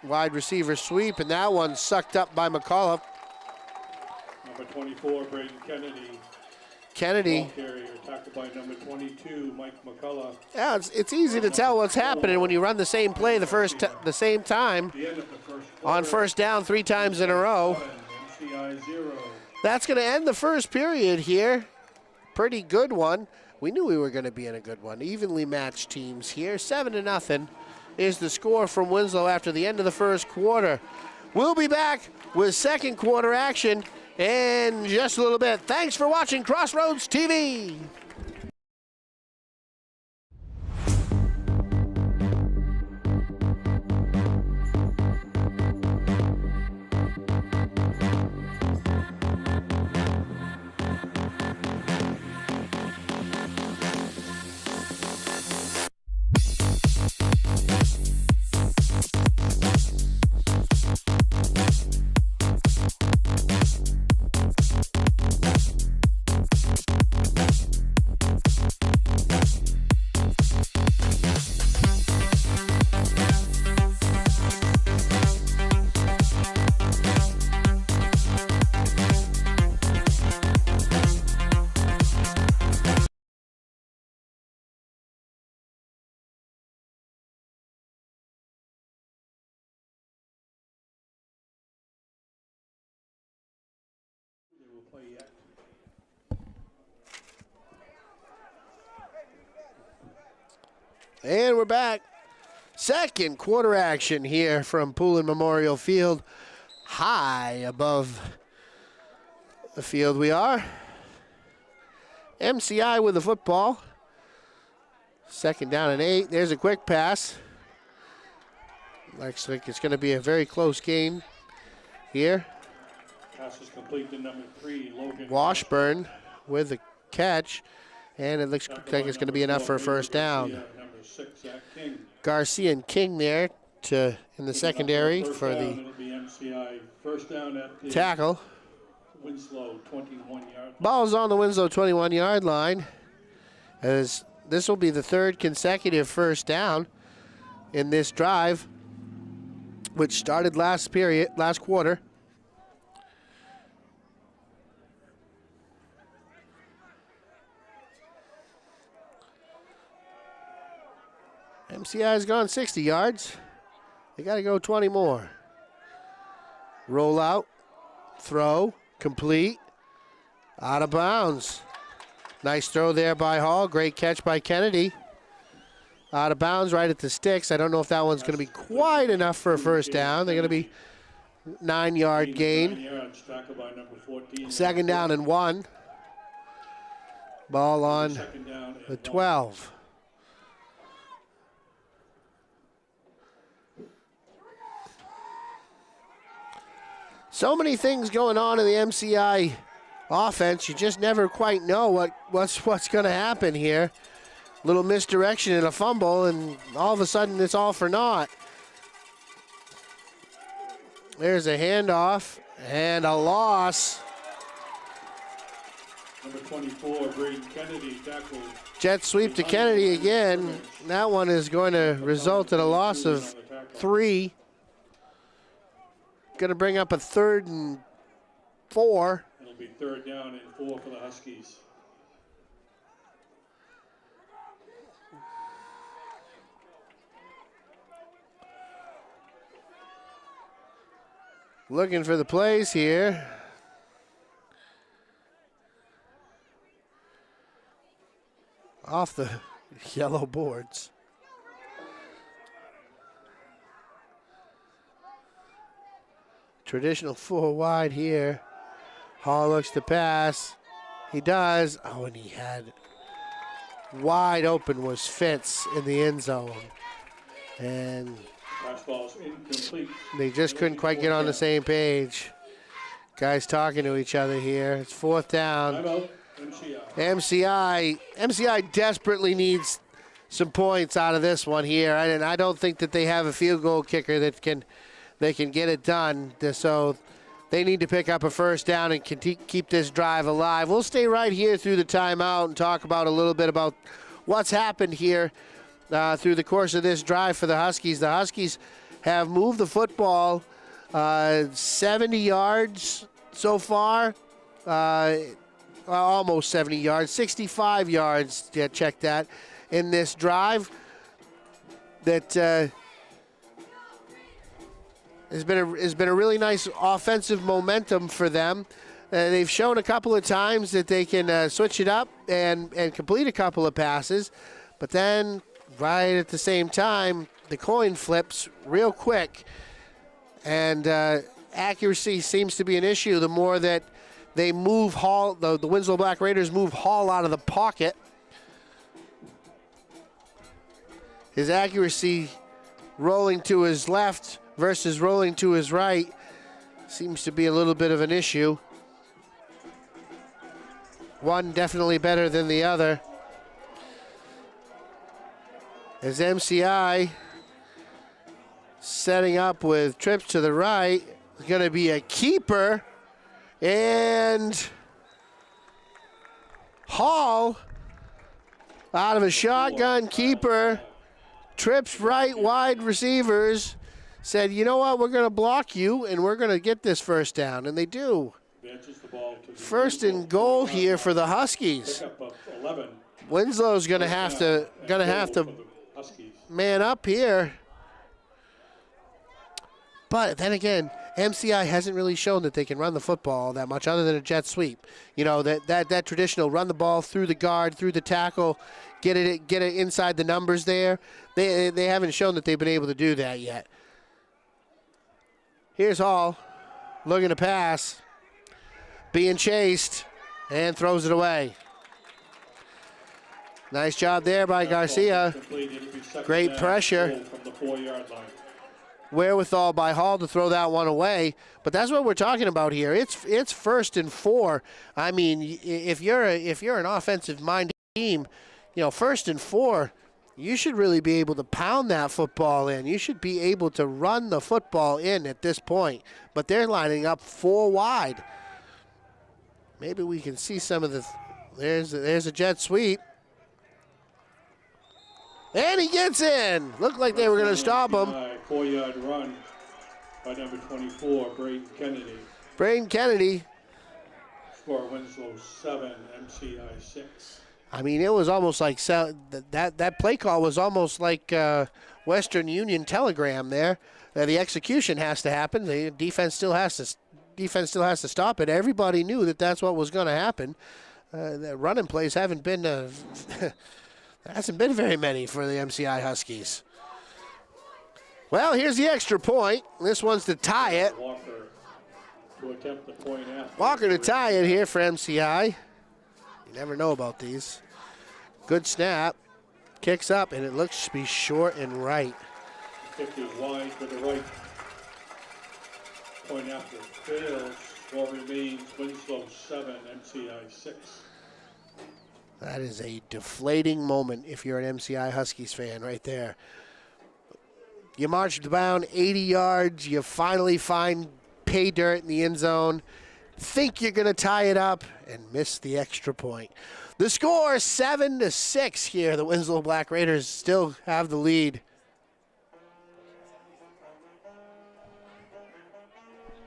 Speaker 2: Wide receiver sweep, and that one sucked up by McCullough.
Speaker 1: Number 24, Braden Kennedy.
Speaker 2: Kennedy.
Speaker 1: Ball carrier, tackled by number 22, Mike McCullough.
Speaker 2: Yeah, it's easy to tell what's happening when you run the same play the same time
Speaker 1: The end of the first
Speaker 2: on first down 3 times in a row.
Speaker 1: MCI 0.
Speaker 2: That's going to end the first period here. Pretty good one. We knew we were going to be in a good one. Evenly matched teams here. 7-0 is the score from Winslow after the end of the first quarter. We'll be back with second quarter action in just a little bit. Thanks for watching Crossroads TV.
Speaker 1: to play yet.
Speaker 2: And we're back. Second quarter action here from Poulin Memorial Field. High above the field we are. MCI with the football. Second down and 8. There's a quick pass. Looks like it's going to be a very close game here.
Speaker 1: Pass is complete to number 3, Logan
Speaker 2: Washburn with the catch. And it looks like it's going to be enough for a first down.
Speaker 1: Number 6, Zach King.
Speaker 2: Garcia and King there in the secondary for the
Speaker 1: It'll be MCI first down at the
Speaker 2: tackle.
Speaker 1: Winslow 21-yard.
Speaker 2: Ball's on the Winslow 21-yard line, as this will be the third consecutive first down in this drive, which started last quarter. MCI has gone 60 yards. They got to go 20 more. Roll out, throw, complete, out of bounds. Nice throw there by Hall. Great catch by Kennedy. Out of bounds right at the sticks. I don't know if that one's going to be quite enough for a first down. They're going to be 9-yard gain. Second down and 1. Ball on the 12. So many things going on in the MCI offense. You just never quite know what's going to happen here. Little misdirection and a fumble, and all of a sudden it's all for naught. There's a handoff and a loss.
Speaker 1: Number 24, Braden Kennedy tackled.
Speaker 2: Jet sweep to Kennedy again. That one is going to result in a loss of 3. Going to bring up a 3rd and 4.
Speaker 1: It'll be 3rd down and 4 for the Huskies.
Speaker 2: Looking for the plays here. Off the yellow boards. Traditional 4 wide here. Hall looks to pass. He does. Oh, and he had wide open was Fitz in the end zone. And
Speaker 1: Fastball's incomplete.
Speaker 2: they just couldn't quite get on the same page. Guys talking to each other here. It's 4th down.
Speaker 1: Timeout, MCI.
Speaker 2: MCI desperately needs some points out of this one here. And I don't think that they have a field goal kicker that they can get it done. So they need to pick up a first down and keep this drive alive. We'll stay right here through the timeout and talk about a little bit about what's happened here through the course of this drive for the Huskies. The Huskies have moved the football 70 yards so far. Almost 70 yards, 65 yards, check that, in this drive. That has been a really nice offensive momentum for them. They've shown a couple of times that they can switch it up and complete a couple of passes, but then right at the same time, the coin flips real quick, and accuracy seems to be an issue. The more that they move Hall, the Winslow Black Raiders move Hall out of the pocket, his accuracy rolling to his left versus rolling to his right seems to be a little bit of an issue. One definitely better than the other. As MCI setting up with trips to the right, is going to be a keeper, and Hall out of a shotgun keeper, trips right wide receivers, said, you know what, we're going to block you, and we're going to get this first down, and they do. First and goal here for the Huskies. Winslow's going to have to man up here. But then again, MCI hasn't really shown that they can run the football that much other than a jet sweep. You know, that traditional run the ball through the guard, through the tackle, get it inside the numbers there. They haven't shown that they've been able to do that yet. Here's Hall looking to pass, being chased, and throws it away. Nice job there by Garcia. Great pressure.
Speaker 1: From the 4-yard line.
Speaker 2: Wherewithal by Hall to throw that one away. But that's what we're talking about here. It's 1st and 4. I mean, if you're an offensive-minded team, you know, 1st and 4, you should really be able to pound that football in. You should be able to run the football in at this point. But they're lining up 4 wide. Maybe we can see some of the. There's a jet sweep. And he gets in. Looked like they were going to stop him.
Speaker 1: 4-yard run by number 24, Braden Kennedy.
Speaker 2: Braden Kennedy.
Speaker 1: Score Winslow 7, MCI 6.
Speaker 2: I mean, it was almost like that play call was almost like Western Union telegram there. The execution has to happen. The defense still has to stop it. Everybody knew that that's what was going to happen. The running plays haven't been there hasn't been very many for the MCI Huskies. Well, here's the extra point. This one's to tie it.
Speaker 1: Walker to attempt the point after.
Speaker 2: Walker to tie it here for MCI. You never know about these. Good snap. Kicks up, and it looks to be short and right.
Speaker 1: Kick is wide to the right. Point after fails. Score remains Winslow 7, MCI 6.
Speaker 2: That is a deflating moment if you're an MCI Huskies fan right there. You marched down 80 yards. You finally find pay dirt in the end zone. Think you're going to tie it up and miss the extra point. The score 7-6 here. The Winslow Black Raiders still have the lead.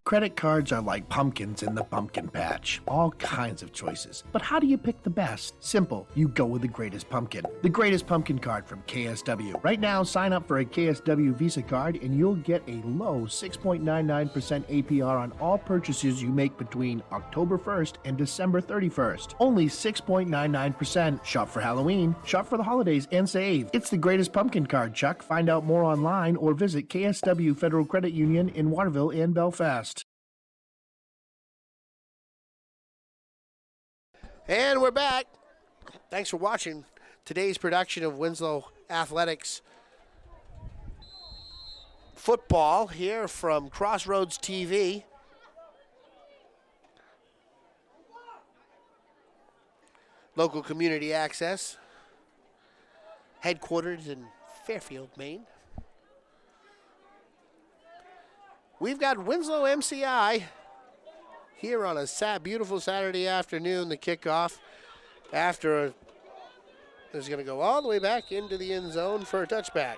Speaker 3: Credit cards are like pumpkins in the pumpkin patch. All kinds of choices. But how do you pick the best? Simple. You go with the greatest pumpkin. The greatest pumpkin card from KSW. Right now, sign up for a KSW Visa card and you'll get a low 6.99% APR on all purchases you make between October 1st and December 31st. Only 6.99%. Shop for Halloween, shop for the holidays, and save. It's the greatest pumpkin card, Chuck. Find out more online or visit KSW Federal Credit Union in Waterville and Belfast.
Speaker 2: And we're back. Thanks for watching today's production of Winslow Athletics football here from Crossroads TV. Local community access. Headquartered in Fairfield, Maine. We've got Winslow MCI here on a beautiful Saturday afternoon. The kickoff after is going to go all the way back into the end zone for a touchback.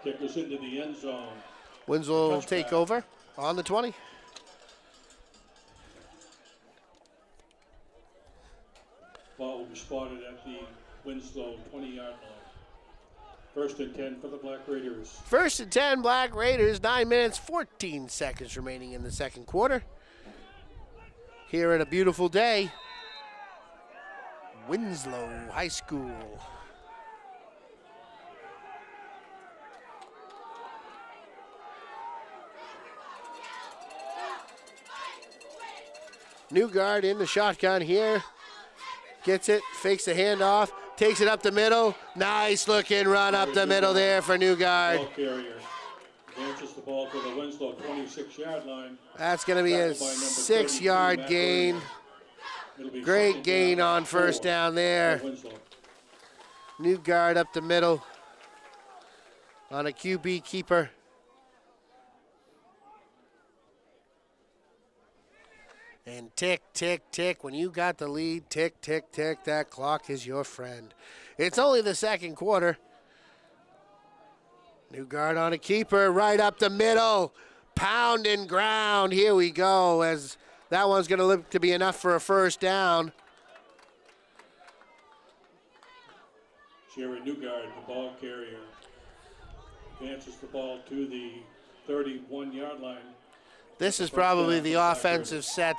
Speaker 1: Kick us into the end zone.
Speaker 2: Winslow will take over on the 20.
Speaker 1: Ball will be spotted at the Winslow 20-yard line. 1st and 10 for the Black Raiders.
Speaker 2: 1st and 10, Black Raiders. 9 minutes, 14 seconds remaining in the second quarter. Here at a beautiful day, Winslow High School. New guard in the shotgun here. Gets it, fakes the handoff, takes it up the middle. Nice looking run up the middle there for New guard.
Speaker 1: Ball carrier advances the ball to the Winslow 26-yard line.
Speaker 2: That's going to be a 6-yard gain. Great gain on first down there. New guard up the middle on a QB keeper. And tick, tick, tick. When you got the lead, tick, tick, tick. That clock is your friend. It's only the second quarter. New guard on a keeper, right up the middle. Pound and ground. Here we go, as that one's going to look to be enough for a first down.
Speaker 1: Jared Newgard, the ball carrier, advances the ball to the 31-yard line.
Speaker 2: This is probably the offensive set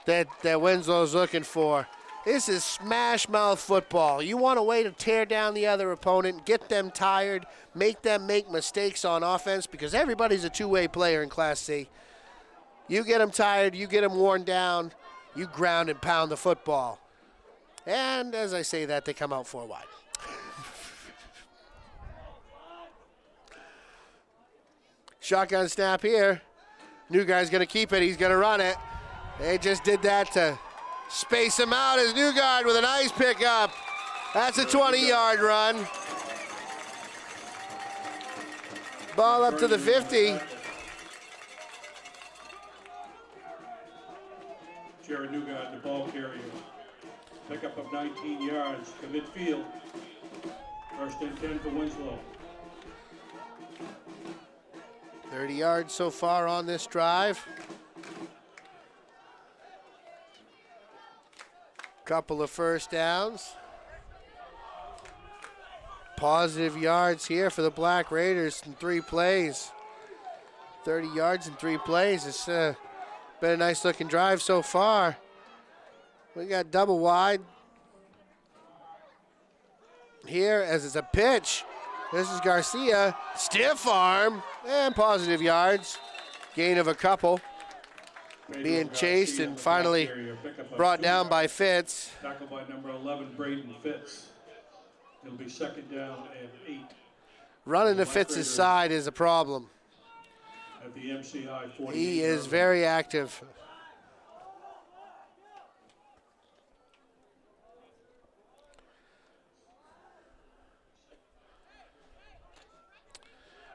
Speaker 2: that Winslow's looking for. This is smash mouth football. You want a way to tear down the other opponent, get them tired, make them make mistakes on offense, because everybody's a two-way player in Class C. You get them tired, you get them worn down, you ground and pound the football. And as I say that, they come out 4 wide. Shotgun snap here. New guy's going to keep it. He's going to run it. They just did that to space him out as Newgard with a nice pickup. That's a 20-yard run. Ball up to the 50.
Speaker 1: Jared Newgard, the ball carrier. Pickup of 19 yards to midfield. First and 10 for Winslow.
Speaker 2: 30 yards so far on this drive. Couple of first downs. Positive yards here for the Black Raiders in 3 plays. 30 yards in 3 plays. It's been a nice looking drive so far. We got double wide here as it's a pitch. This is Garcia, stiff arm, and positive yards. Gain of a couple. Being chased and finally brought down by Fitz.
Speaker 1: Tackled by number 11, Braden Fitz. It'll be second down and 8.
Speaker 2: Running to Fitz's side is a problem.
Speaker 1: At the MCI 40.
Speaker 2: He is very active.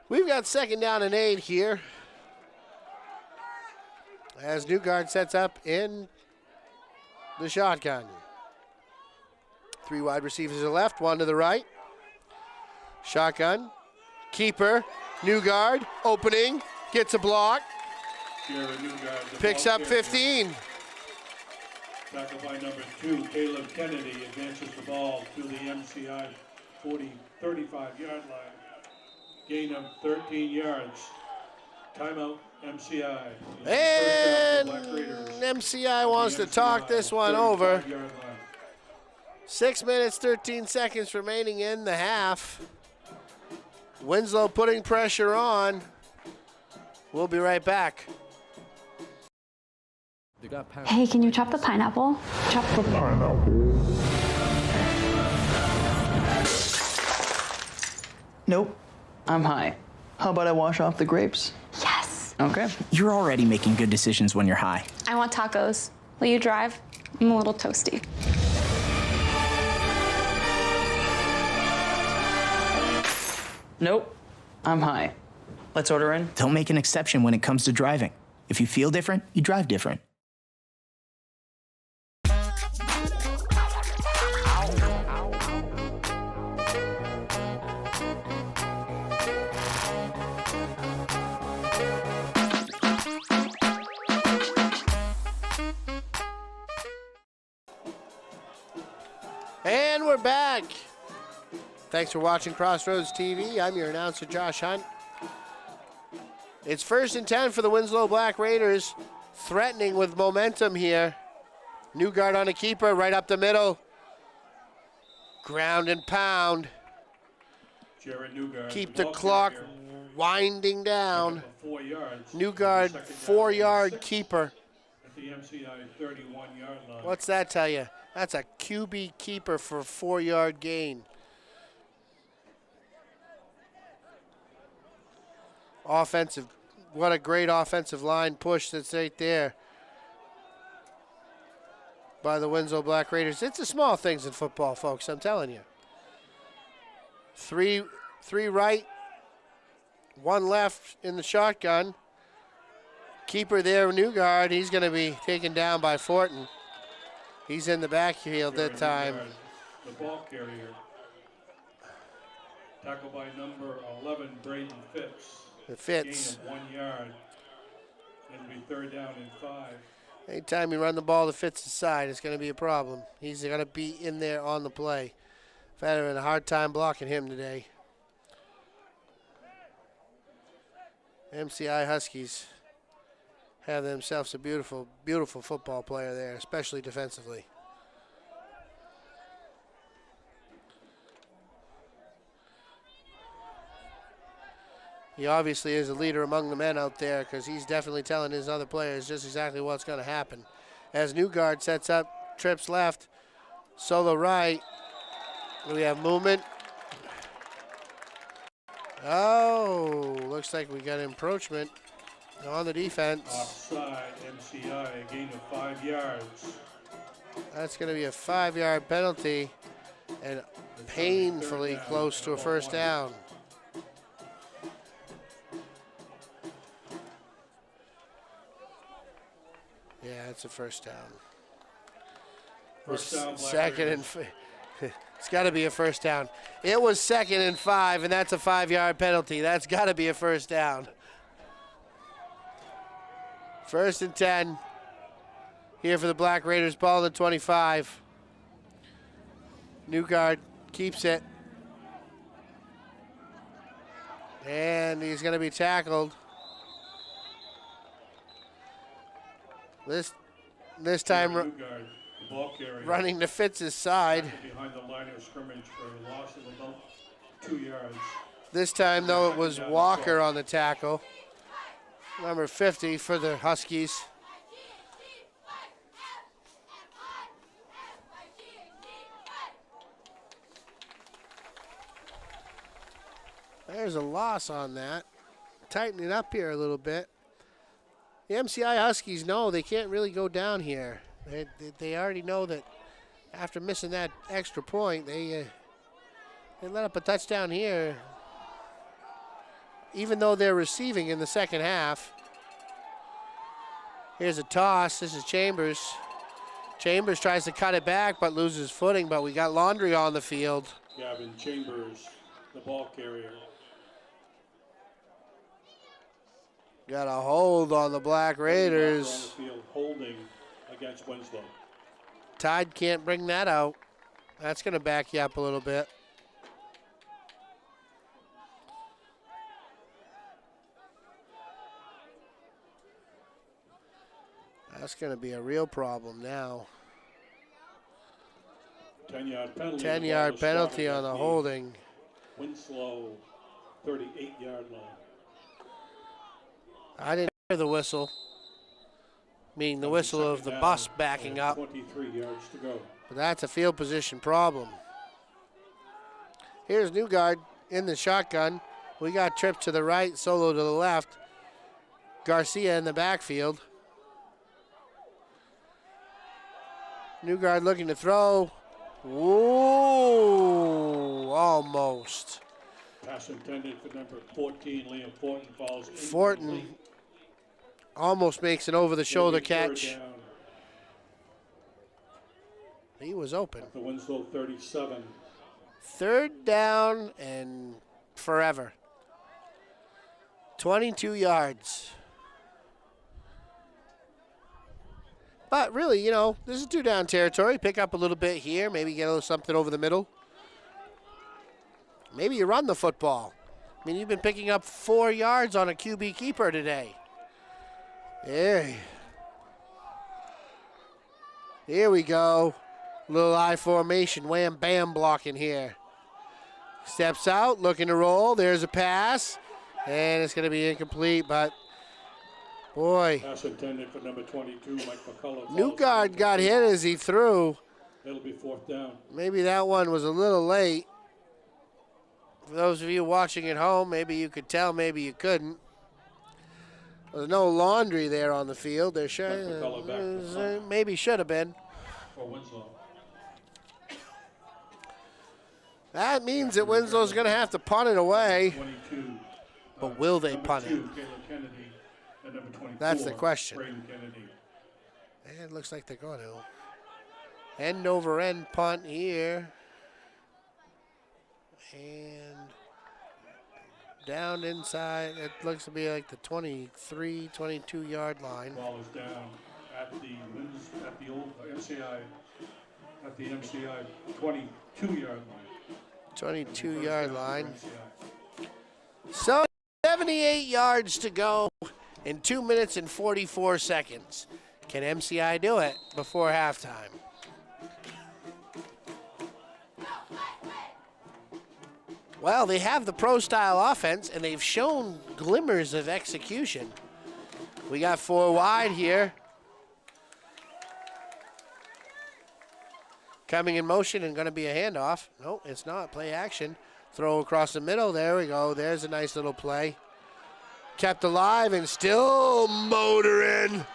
Speaker 2: We've got second down and 8 here. As Newgard sets up in the shotgun. 3 wide receivers to the left, 1 to the right. Shotgun, keeper, Newgard, opening, gets a block. Picks up 15.
Speaker 1: Tackled by number 2, Caleb Kennedy, advances the ball to the MCI 35-yard line. Gain of 13 yards. Timeout, MCI.
Speaker 2: And MCI wants to talk this one over. 6 minutes, 13 seconds remaining in the half. Winslow putting pressure on. We'll be right back.
Speaker 8: Hey, can you chop the pineapple? Chop the pineapple.
Speaker 9: Nope, I'm high. How about I wash off the grapes?
Speaker 8: Yes.
Speaker 9: Okay.
Speaker 10: You're already making good decisions when you're high.
Speaker 8: I want tacos. Will you drive? I'm a little toasty.
Speaker 9: Nope, I'm high. Let's order in.
Speaker 10: Don't make an exception when it comes to driving. If you feel different, you drive different.
Speaker 2: And we're back. Thanks for watching Crossroads TV. I'm your announcer, Josh Hunt. It's 1st and 10 for the Winslow Black Raiders, threatening with momentum here. Newgard on a keeper, right up the middle. Ground and pound.
Speaker 1: Jared Newgard,
Speaker 2: Keep the clock winding down. Newgard, 4-yard keeper.
Speaker 1: At the MCI 31-yard line.
Speaker 2: What's that tell you? That's a QB keeper for a 4-yard gain. Offensive, what a great offensive line push that's right there by the Winslow Black Raiders. It's the small things in football, folks, I'm telling you. Three right, 1 left in the shotgun. Keeper there, Newgard, he's going to be taken down by Fortin. He's in the backfield that time.
Speaker 1: The ball carrier. Tackled by number 11, Braden Fitz.
Speaker 2: It fits.
Speaker 1: Gain of 1 yard. It'll be 3rd down and 5.
Speaker 2: Anytime you run the ball to Fitz's side, it's going to be a problem. He's going to be in there on the play. I've had a hard time blocking him today. MCI Huskies have themselves a beautiful, beautiful football player there, especially defensively. He obviously is a leader among the men out there because he's definitely telling his other players just exactly what's going to happen. As Newgard sets up, trips left, solo right. We have movement. Oh, looks like we got encroachment on the defense.
Speaker 1: Offside, MCI, a gain of 5 yards.
Speaker 2: That's going to be a 5-yard penalty and painfully close to a first down. Yeah, it's a first down.
Speaker 1: First down,
Speaker 2: second and it's got to be a first down. It was 2nd and 5, and that's a 5-yard penalty. That's got to be a first down. 1st and 10 here for the Black Raiders. Ball at 25. Newgard keeps it. And he's going to be tackled. This time
Speaker 1: Newgard, the ball carrier,
Speaker 2: running to Fitz's side.
Speaker 1: behind the line of scrimmage for a loss of about 2 yards.
Speaker 2: This time, though, it was Walker on the tackle. Number 50 for the Huskies. There's a loss on that. Tightening up here a little bit. The MCI Huskies know they can't really go down here. They already know that after missing that extra point, they let up a touchdown here. Even though they're receiving in the second half. Here's a toss. This is Chambers. Chambers tries to cut it back but loses footing, but we got Laundry on the field.
Speaker 1: Gavin Chambers, the ball carrier.
Speaker 2: Got a hold on the Black Raiders.
Speaker 1: On the field holding against Winslow.
Speaker 2: Tide can't bring that out. That's going to back you up a little bit. That's going to be a real problem now.
Speaker 1: 10-yard penalty.
Speaker 2: 10-yard penalty on the holding.
Speaker 1: Winslow, 38-yard line.
Speaker 2: I didn't hear the whistle. Meaning the whistle of the bus backing up.
Speaker 1: 23 yards to go.
Speaker 2: But that's a field position problem. Here's Newgard in the shotgun. We got Tripp to the right, Solo to the left. Garcia in the backfield. Newgard looking to throw. Whoa, almost.
Speaker 1: Pass intended for number 14, Liam Fortin falls.
Speaker 2: Fortin almost makes an over-the-shoulder catch. He was open.
Speaker 1: At the Winslow 37.
Speaker 2: 3rd down and forever. 22 yards. But really, you know, this is 2-down territory. Pick up a little bit here. Maybe get a little something over the middle. Maybe you run the football. I mean, you've been picking up 4 yards on a QB keeper today. Here we go. Little I formation, wham bam blocking here. Steps out, looking to roll. There's a pass, and it's going to be incomplete, but boy.
Speaker 1: Pass intended for number 22, Mike McCullough.
Speaker 2: Newgard got hit as he threw.
Speaker 1: It'll be 4th down.
Speaker 2: Maybe that one was a little late. For those of you watching at home, maybe you could tell, maybe you couldn't. There's no Laundry there on the field. There maybe should have been.
Speaker 1: For Winslow.
Speaker 2: That means that Winslow's going to have to punt it away.
Speaker 1: 22.
Speaker 2: But will they punt it?
Speaker 1: Caleb Kennedy, and number 24,
Speaker 2: that's the question.
Speaker 1: Braden Kennedy.
Speaker 2: And it looks like they're going to. End over end punt here. And down inside, it looks to be like the 23, 22-yard line.
Speaker 1: Ball is down at the old MCI, at the MCI 22-yard line.
Speaker 2: 22-yard line. So 78 yards to go in 2 minutes and 44 seconds. Can MCI do it before halftime? Well, they have the pro-style offense, and they've shown glimmers of execution. We got 4 wide here. Coming in motion and going to be a handoff. No, it's not. Play action. Throw across the middle. There we go. There's a nice little play. Kept alive and still motoring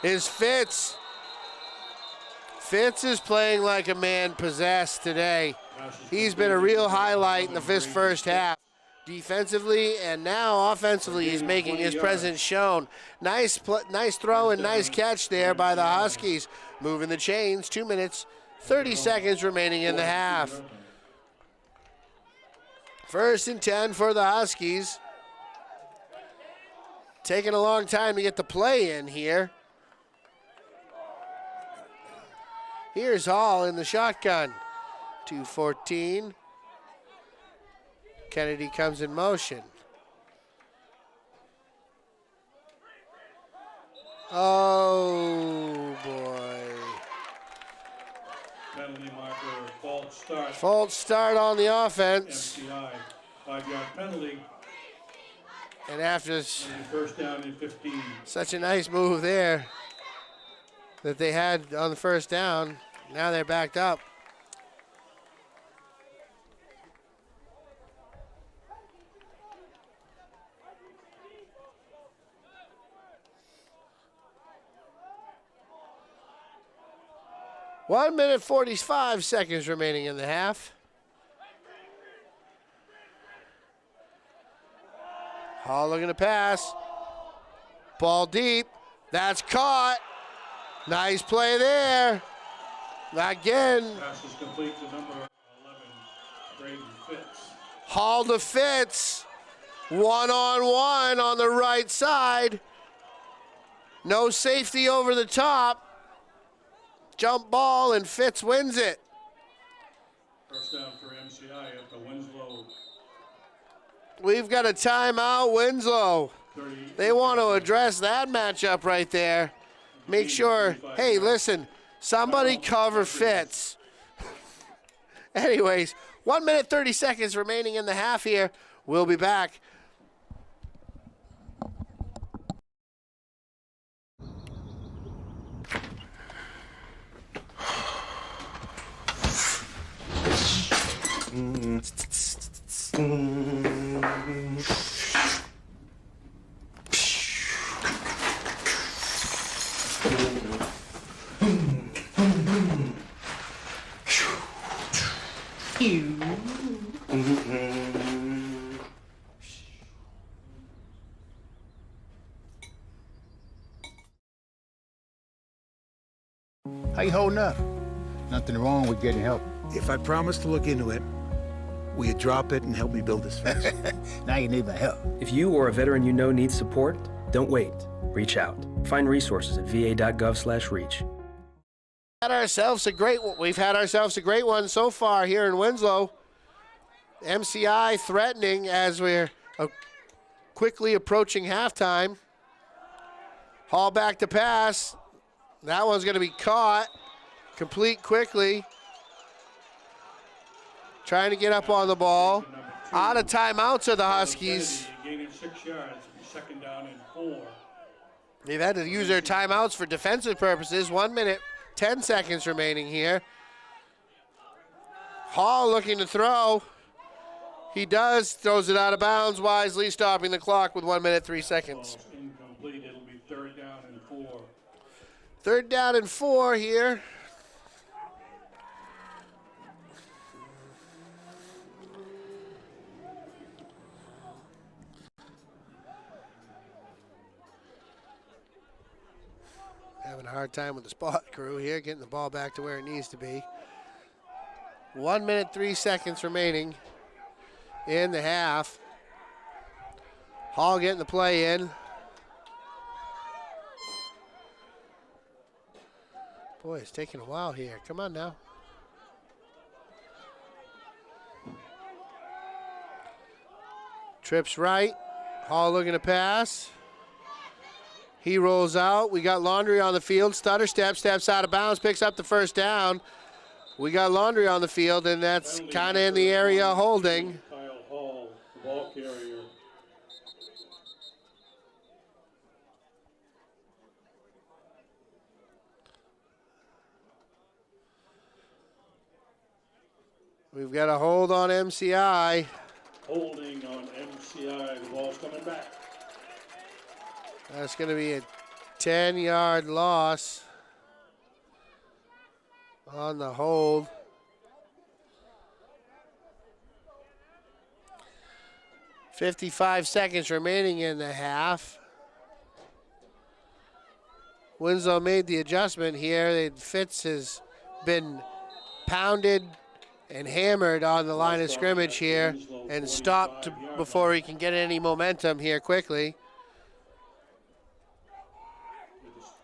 Speaker 2: is Fitz. Fitz is playing like a man possessed today. He's been a real highlight in the first half. Defensively and now offensively, he's making his presence shown. Nice throw and nice catch there by the Huskies. Moving the chains, 2 minutes, 30 seconds remaining in the half. 1st and 10 for the Huskies. Taking a long time to get the play in here. Here's Hall in the shotgun. 2-14. Kennedy comes in motion. Oh, boy.
Speaker 1: Penalty marker, false start.
Speaker 2: False start on the offense.
Speaker 1: MCI, 5-yard penalty.
Speaker 2: And after
Speaker 1: 1st down and 15.
Speaker 2: such a nice move there that they had on the 1st down, now they're backed up. One minute, 45 seconds remaining in the half. Hall looking to pass. Ball deep. That's caught. Nice play there. Again.
Speaker 1: Pass is complete to number 11, Braden Fitz.
Speaker 2: Hall to Fitz. One-on-one on the right side. No safety over the top. Jump ball, and Fitz wins it.
Speaker 1: 1st down for MCI at the Winslow.
Speaker 2: We've got a timeout, Winslow. They want to address that matchup right there. Make sure, hey, listen, somebody cover Fitz. Anyways, 1 minute, 30 seconds remaining in the half here. We'll be back.
Speaker 7: How you holding up? Nothing wrong with getting help.
Speaker 3: If I promise to look into it, will you drop it and help me build this fence?
Speaker 7: Now you need my help.
Speaker 6: If you or a veteran you know needs support, don't wait. Reach out. Find resources at va.gov/reach.
Speaker 2: We've had ourselves a great one so far here in Winslow. MCI threatening as we're quickly approaching halftime. Hall back to pass. That one's going to be caught. Complete quickly. Trying to get up on the ball. Out of timeouts are the Huskies.
Speaker 1: Gaining 6 yards, 2nd down and 4.
Speaker 2: They've had to use their timeouts for defensive purposes. 1 minute, 10 seconds remaining here. Hall looking to throw. He does, throws it out of bounds, wisely stopping the clock with 1 minute, 3 seconds.
Speaker 1: Incomplete, it'll be 3rd down and 4.
Speaker 2: 3rd down and 4 here. Having a hard time with the spot crew here, getting the ball back to where it needs to be. 1 minute, 3 seconds remaining in the half. Hall getting the play in. Boy, it's taking a while here. Come on now. Trips right. Hall looking to pass. He rolls out. We got Laundry on the field. Stutter steps out of bounds, picks up the first down. We got Laundry on the field, and that's kind of in the area holding.
Speaker 1: Kyle Hall, the ball carrier.
Speaker 2: We've got a hold on MCI.
Speaker 1: Holding on MCI. The ball's coming back.
Speaker 2: That's going to be a 10-yard loss on the hold. .55 seconds remaining in the half. Winslow made the adjustment here. Fitz has been pounded and hammered on the line of scrimmage here and stopped before he can get any momentum here quickly.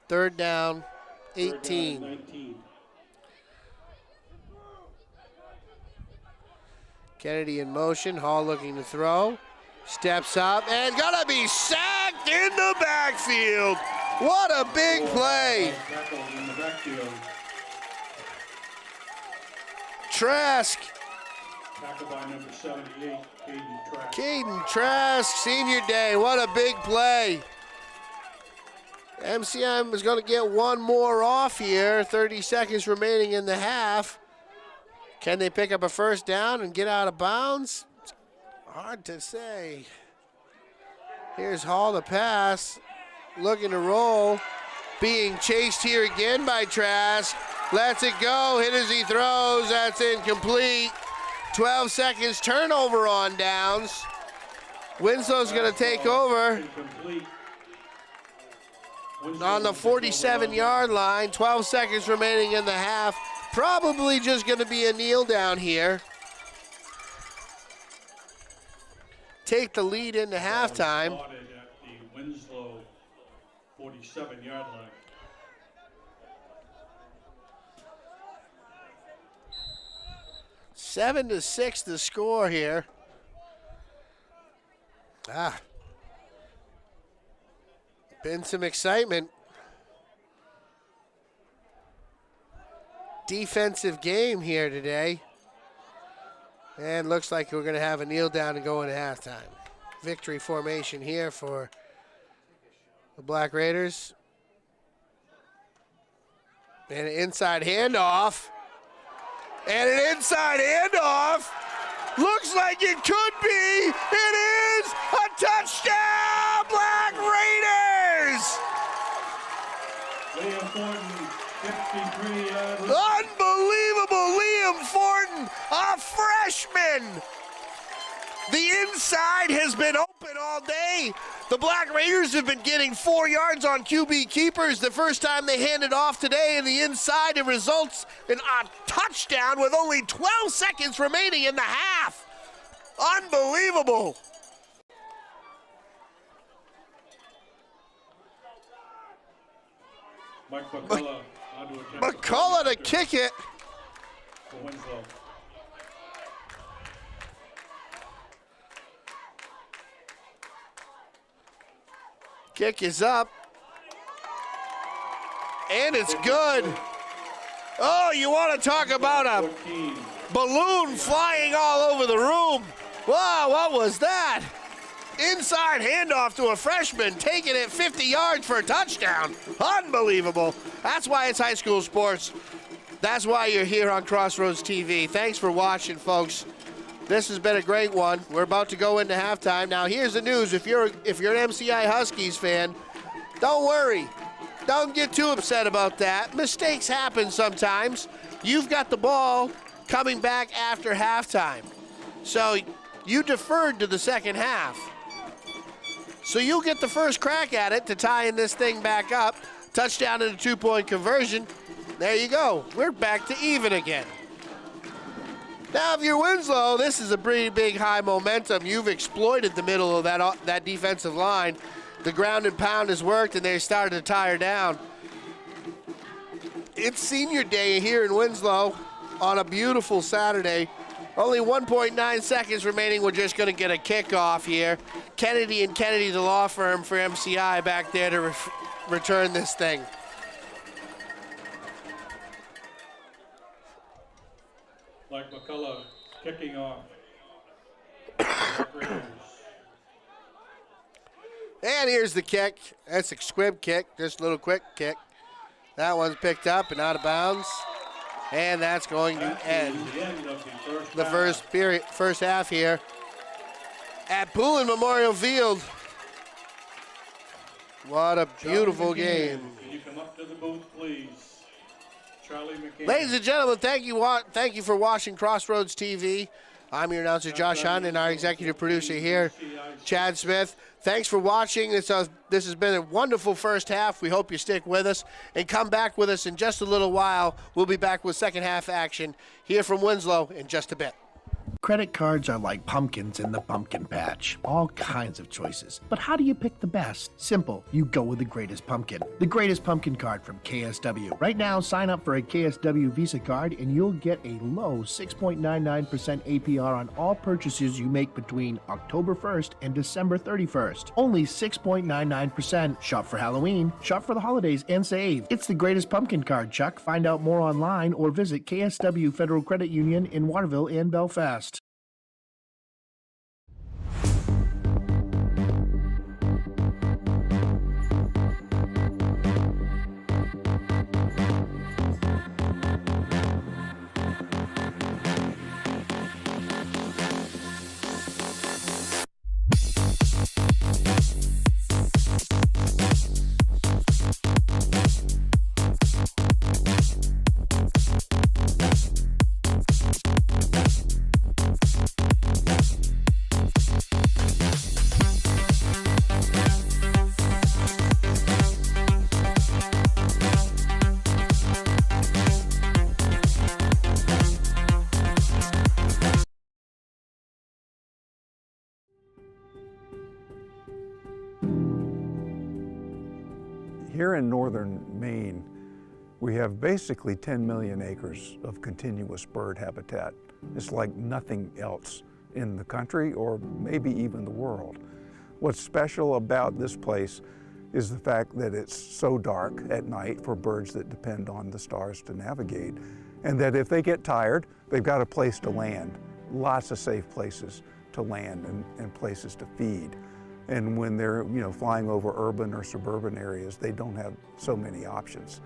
Speaker 2: Third down, 18. Kennedy in motion, Hall looking to throw. Steps up and gonna be sacked in the backfield. What a big play. Trask.
Speaker 1: Tackled by number 78, Caden Trask.
Speaker 2: Caden Trask, senior day. What a big play. MCM is going to get one more off here. 30 seconds remaining in the half. Can they pick up a first down and get out of bounds? It's hard to say. Here's Hall to pass. Looking to roll. Being chased here again by Trask. Lets it go. Hit as he throws. That's incomplete. 12 seconds. Turnover on downs. Winslow's going to take over. On the 47-yard line, 12 seconds remaining in the half. Probably just going to be a kneel down here. Take the lead into halftime.
Speaker 1: At the Winslow 47-yard line.
Speaker 2: Seven to 6 the score here. Been some excitement. Defensive game here today. And looks like we're going to have a kneel down and go into halftime. Victory formation here for the Black Raiders. And an inside handoff. And an inside handoff. Looks like it could be. It is a touchdown, Black Raiders!
Speaker 1: Liam Thornton, 53-yard.
Speaker 2: Unbelievable, Liam Thornton, a freshman. The inside has been open all day. The Black Raiders have been getting 4 yards on QB keepers the first time they handed off today, and the inside, it results in a touchdown with only 12 seconds remaining in the half. Unbelievable.
Speaker 1: Mike McCullough on to attempt
Speaker 2: McCullough to kick it.
Speaker 1: for Winslow.
Speaker 2: Kick is up. And it's good. Oh, you want to talk about a
Speaker 1: 14.
Speaker 2: balloon flying all over the room. Wow, what was that? Inside handoff to a freshman, taking it 50 yards for a touchdown. Unbelievable. That's why it's high school sports. That's why you're here on Crossroads TV. Thanks for watching, folks. This has been a great one. We're about to go into halftime. Now, here's the news. If you're an MCI Huskies fan, don't worry. Don't get too upset about that. Mistakes happen sometimes. You've got the ball coming back after halftime. So you deferred to the second half. So you'll get the first crack at it to tie in this thing back up. Touchdown and a 2-point conversion. There you go. We're back to even again. Now, if you're Winslow, this is a pretty big high momentum. You've exploited the middle of that defensive line. The ground and pound has worked, and they started to tire down. It's senior day here in Winslow on a beautiful Saturday. Only 1.9 seconds remaining. We're just going to get a kickoff here. Kennedy and Kennedy, the law firm for MCI, back there to return this thing.
Speaker 1: Mike McCullough kicking off.
Speaker 2: And here's the kick. That's a squib kick, just a little quick kick. That one's picked up and out of bounds. And that's going to end the first half here at Poulin Memorial Field. What a beautiful game.
Speaker 1: Can you come up to the booth, please? Charlie McCann.
Speaker 2: Ladies and gentlemen, thank you for watching Crossroads TV. I'm your announcer, Josh Hunt, and our executive producer here, Chad Smith. Thanks for watching. This has been a wonderful first half. We hope you stick with us and come back with us in just a little while. We'll be back with second half action here from Winslow in just a bit.
Speaker 3: Credit cards are like pumpkins in the pumpkin patch. All kinds of choices. But how do you pick the best? Simple. You go with the greatest pumpkin. The greatest pumpkin card from KSW. Right now, sign up for a KSW Visa card and you'll get a low 6.99% APR on all purchases you make between October 1st and December 31st. Only 6.99%. Shop for Halloween, shop for the holidays, and save. It's the greatest pumpkin card, Chuck. Find out more online or visit KSW Federal Credit Union in Waterville and Belfast.
Speaker 11: Here in northern Maine, we have basically 10 million acres of continuous bird habitat. It's like nothing else in the country or maybe even the world. What's special about this place is the fact that it's so dark at night for birds that depend on the stars to navigate, and that if they get tired, they've got a place to land, lots of safe places to land and places to feed. And when they're flying over urban or suburban areas, they don't have so many options.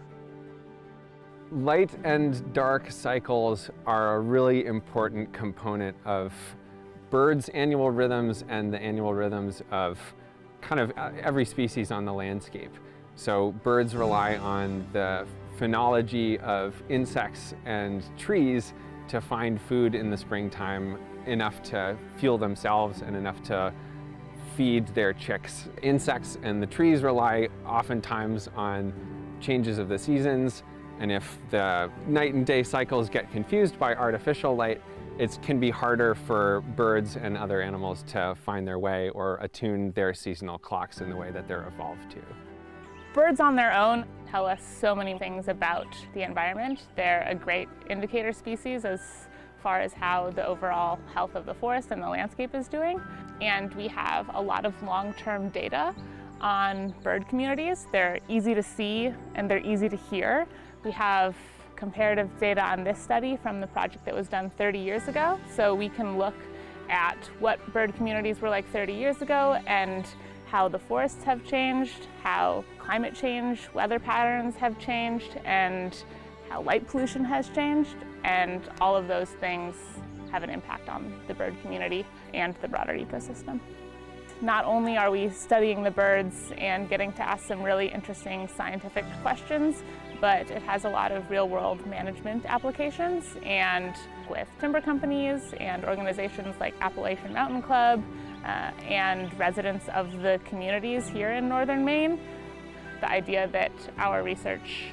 Speaker 12: Light and dark cycles are a really important component of birds' annual rhythms and the annual rhythms of kind of every species on the landscape. So birds rely on the phenology of insects and trees to find food in the springtime, enough to fuel themselves and enough to feed their chicks. Insects and the trees rely oftentimes on changes of the seasons, and if the night and day cycles get confused by artificial light, it can be harder for birds and other animals to find their way or attune their seasonal clocks in the way that they're evolved to.
Speaker 13: Birds on their own tell us so many things about the environment. They're a great indicator species as far as how the overall health of the forest and the landscape is doing. And we have a lot of long-term data on bird communities. They're easy to see and they're easy to hear. We have comparative data on this study from the project that was done 30 years ago. So we can look at what bird communities were like 30 years ago and how the forests have changed, how climate change, weather patterns have changed, and how light pollution has changed. And all of those things have an impact on the bird community and the broader ecosystem. Not only are we studying the birds and getting to ask some really interesting scientific questions, but it has a lot of real-world management applications. And with timber companies and organizations like Appalachian Mountain Club and residents of the communities here in northern Maine, the idea that our research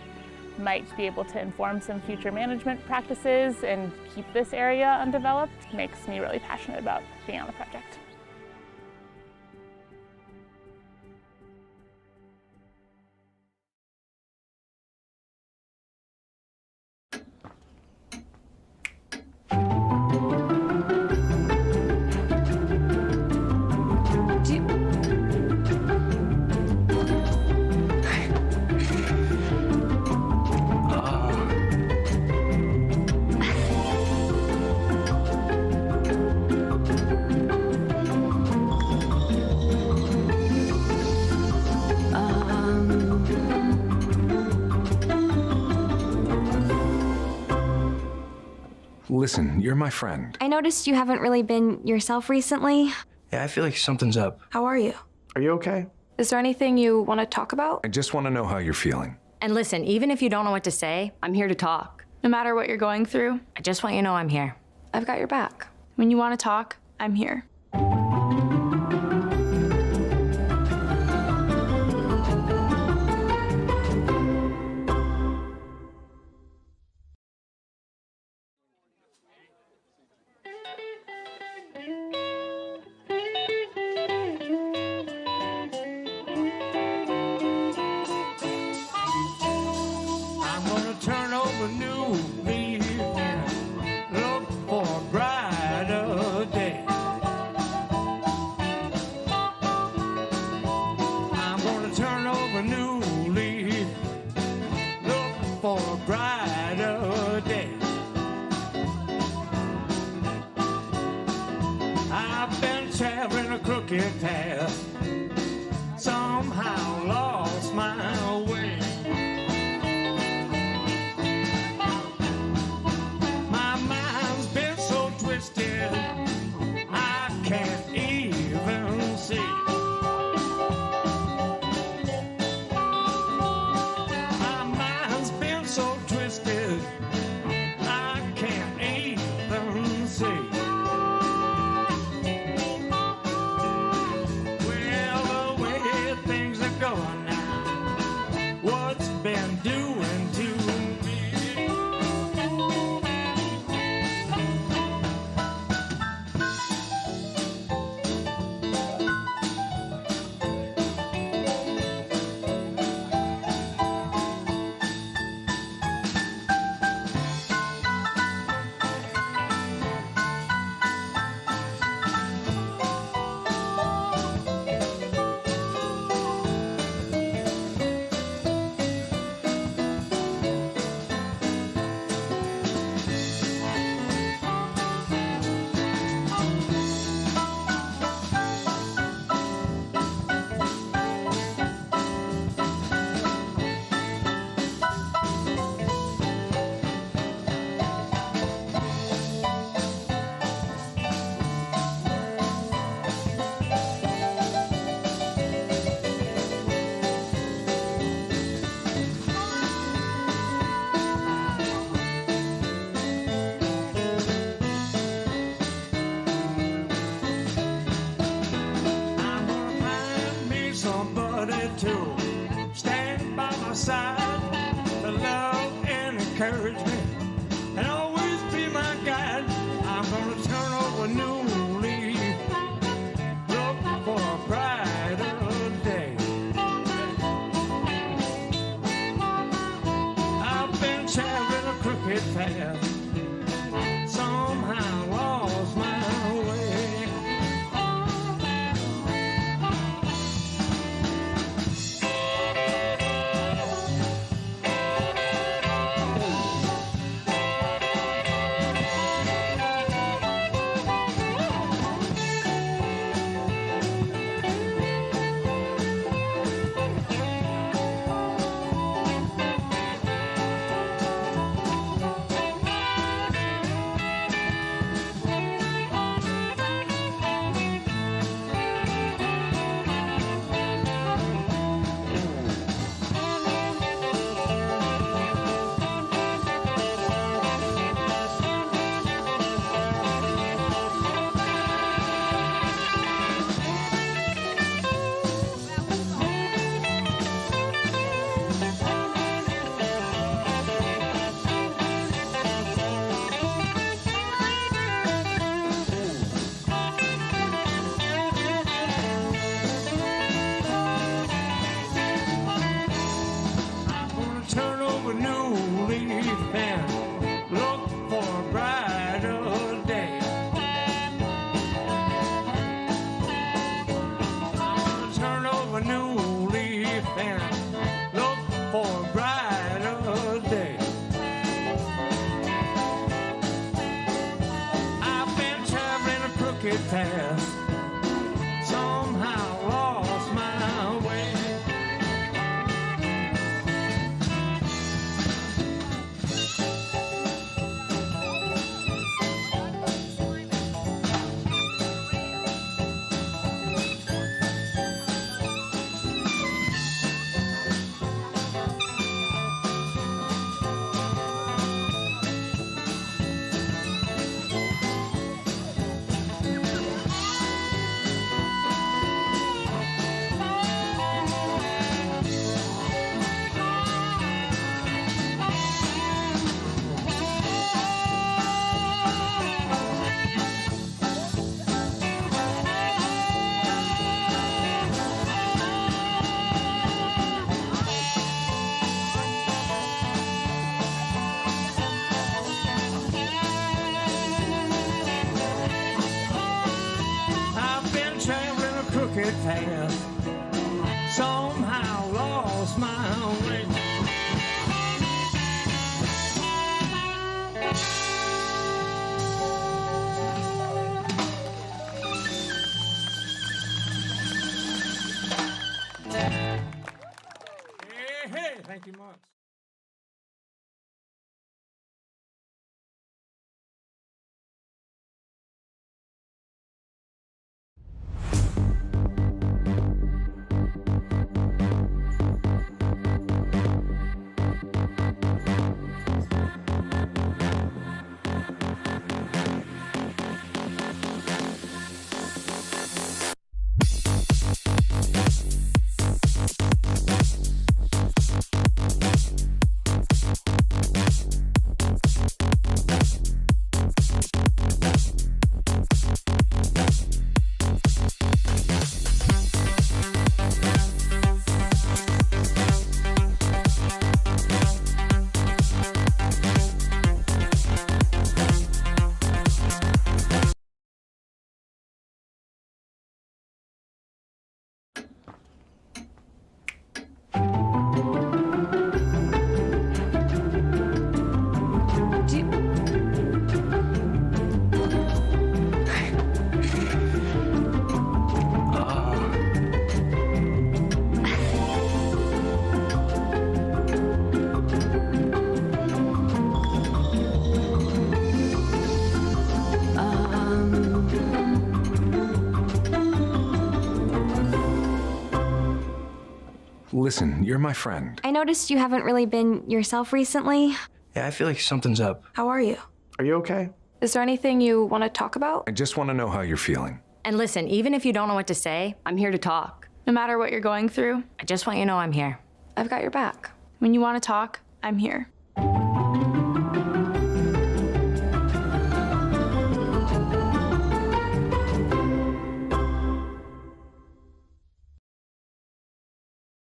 Speaker 13: might be able to inform some future management practices and keep this area undeveloped makes me really passionate about being on the project.
Speaker 14: Listen, you're my friend.
Speaker 8: I noticed you haven't really been yourself recently.
Speaker 9: Yeah, I feel like something's up.
Speaker 8: How are you?
Speaker 9: Are you okay?
Speaker 8: Is there anything you want to talk about?
Speaker 14: I just want to know how you're feeling.
Speaker 4: And listen, even if you don't know what to say, I'm here to talk.
Speaker 5: No matter what you're going through,
Speaker 4: I just want you to know I'm here.
Speaker 8: I've got your back.
Speaker 5: when you want to talk, I'm here.
Speaker 15: Crooked path, somehow lost my way. My mind's been so twisted, I can't even see. My mind's been so twisted, I can't even see. Been doing to me. To stand by my side, to love and encourage me, and always be my guide. I'm gonna turn over a new leaf, look for a brighter day. I've been traveling a crooked path, somehow lost my way. Path, somehow lost my way. it fast. Somehow lost my way. Hey, thank you much.
Speaker 14: Listen, you're my friend.
Speaker 8: I noticed you haven't really been yourself recently.
Speaker 6: Yeah, I feel like something's up.
Speaker 5: How are you?
Speaker 6: Are you okay?
Speaker 5: Is there anything you want to talk about?
Speaker 14: I just want to know how you're feeling.
Speaker 4: And listen, even if you don't know what to say, I'm here to talk.
Speaker 5: No matter what you're going through,
Speaker 4: I just want you to know I'm here.
Speaker 5: I've got your back. When you want to talk, I'm here.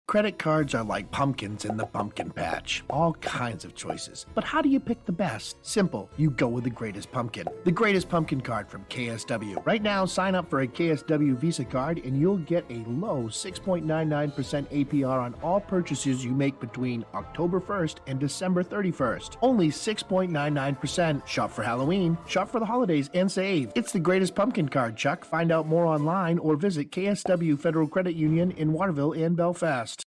Speaker 3: Credit cards are like pumpkins in the pumpkin patch. All kinds of choices. But how do you pick the best? Simple. You go with the greatest pumpkin. The greatest pumpkin card from KSW. Right now, sign up for a KSW Visa card and you'll get a low 6.99% APR on all purchases you make between October 1st and December 31st. Only 6.99%. Shop for Halloween, shop for the holidays, and save. It's the greatest pumpkin card, Chuck. Find out more online or visit KSW Federal Credit Union in Waterville and Belfast.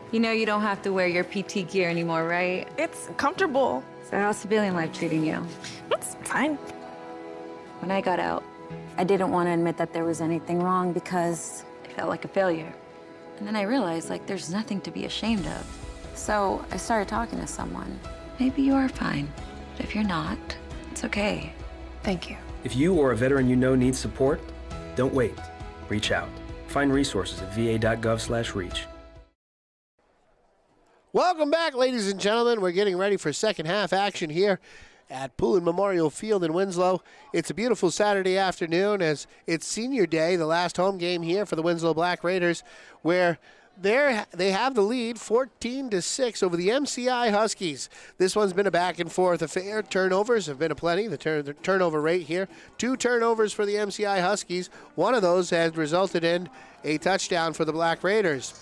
Speaker 4: You know you don't have to wear your PT gear anymore, right?
Speaker 5: It's comfortable.
Speaker 4: So how's civilian life treating you?
Speaker 5: It's fine.
Speaker 4: When I got out, I didn't want to admit that there was anything wrong because I felt like a failure. And then I realized, like, there's nothing to be ashamed of. So I started talking to someone. Maybe you are fine, but if you're not, it's okay.
Speaker 5: Thank you.
Speaker 6: If you or a veteran you know needs support, don't wait. Reach out. Find resources at va.gov/reach.
Speaker 2: Welcome back, ladies and gentlemen. We're getting ready for second half action here at Poulin Memorial Field in Winslow. It's a beautiful Saturday afternoon as it's senior day, the last home game here for the Winslow Black Raiders, where they have the lead 14-6 over the MCI Huskies. This one's been a back and forth affair. Turnovers have been aplenty. The turnover rate here, 2 turnovers for the MCI Huskies. One of those has resulted in a touchdown for the Black Raiders.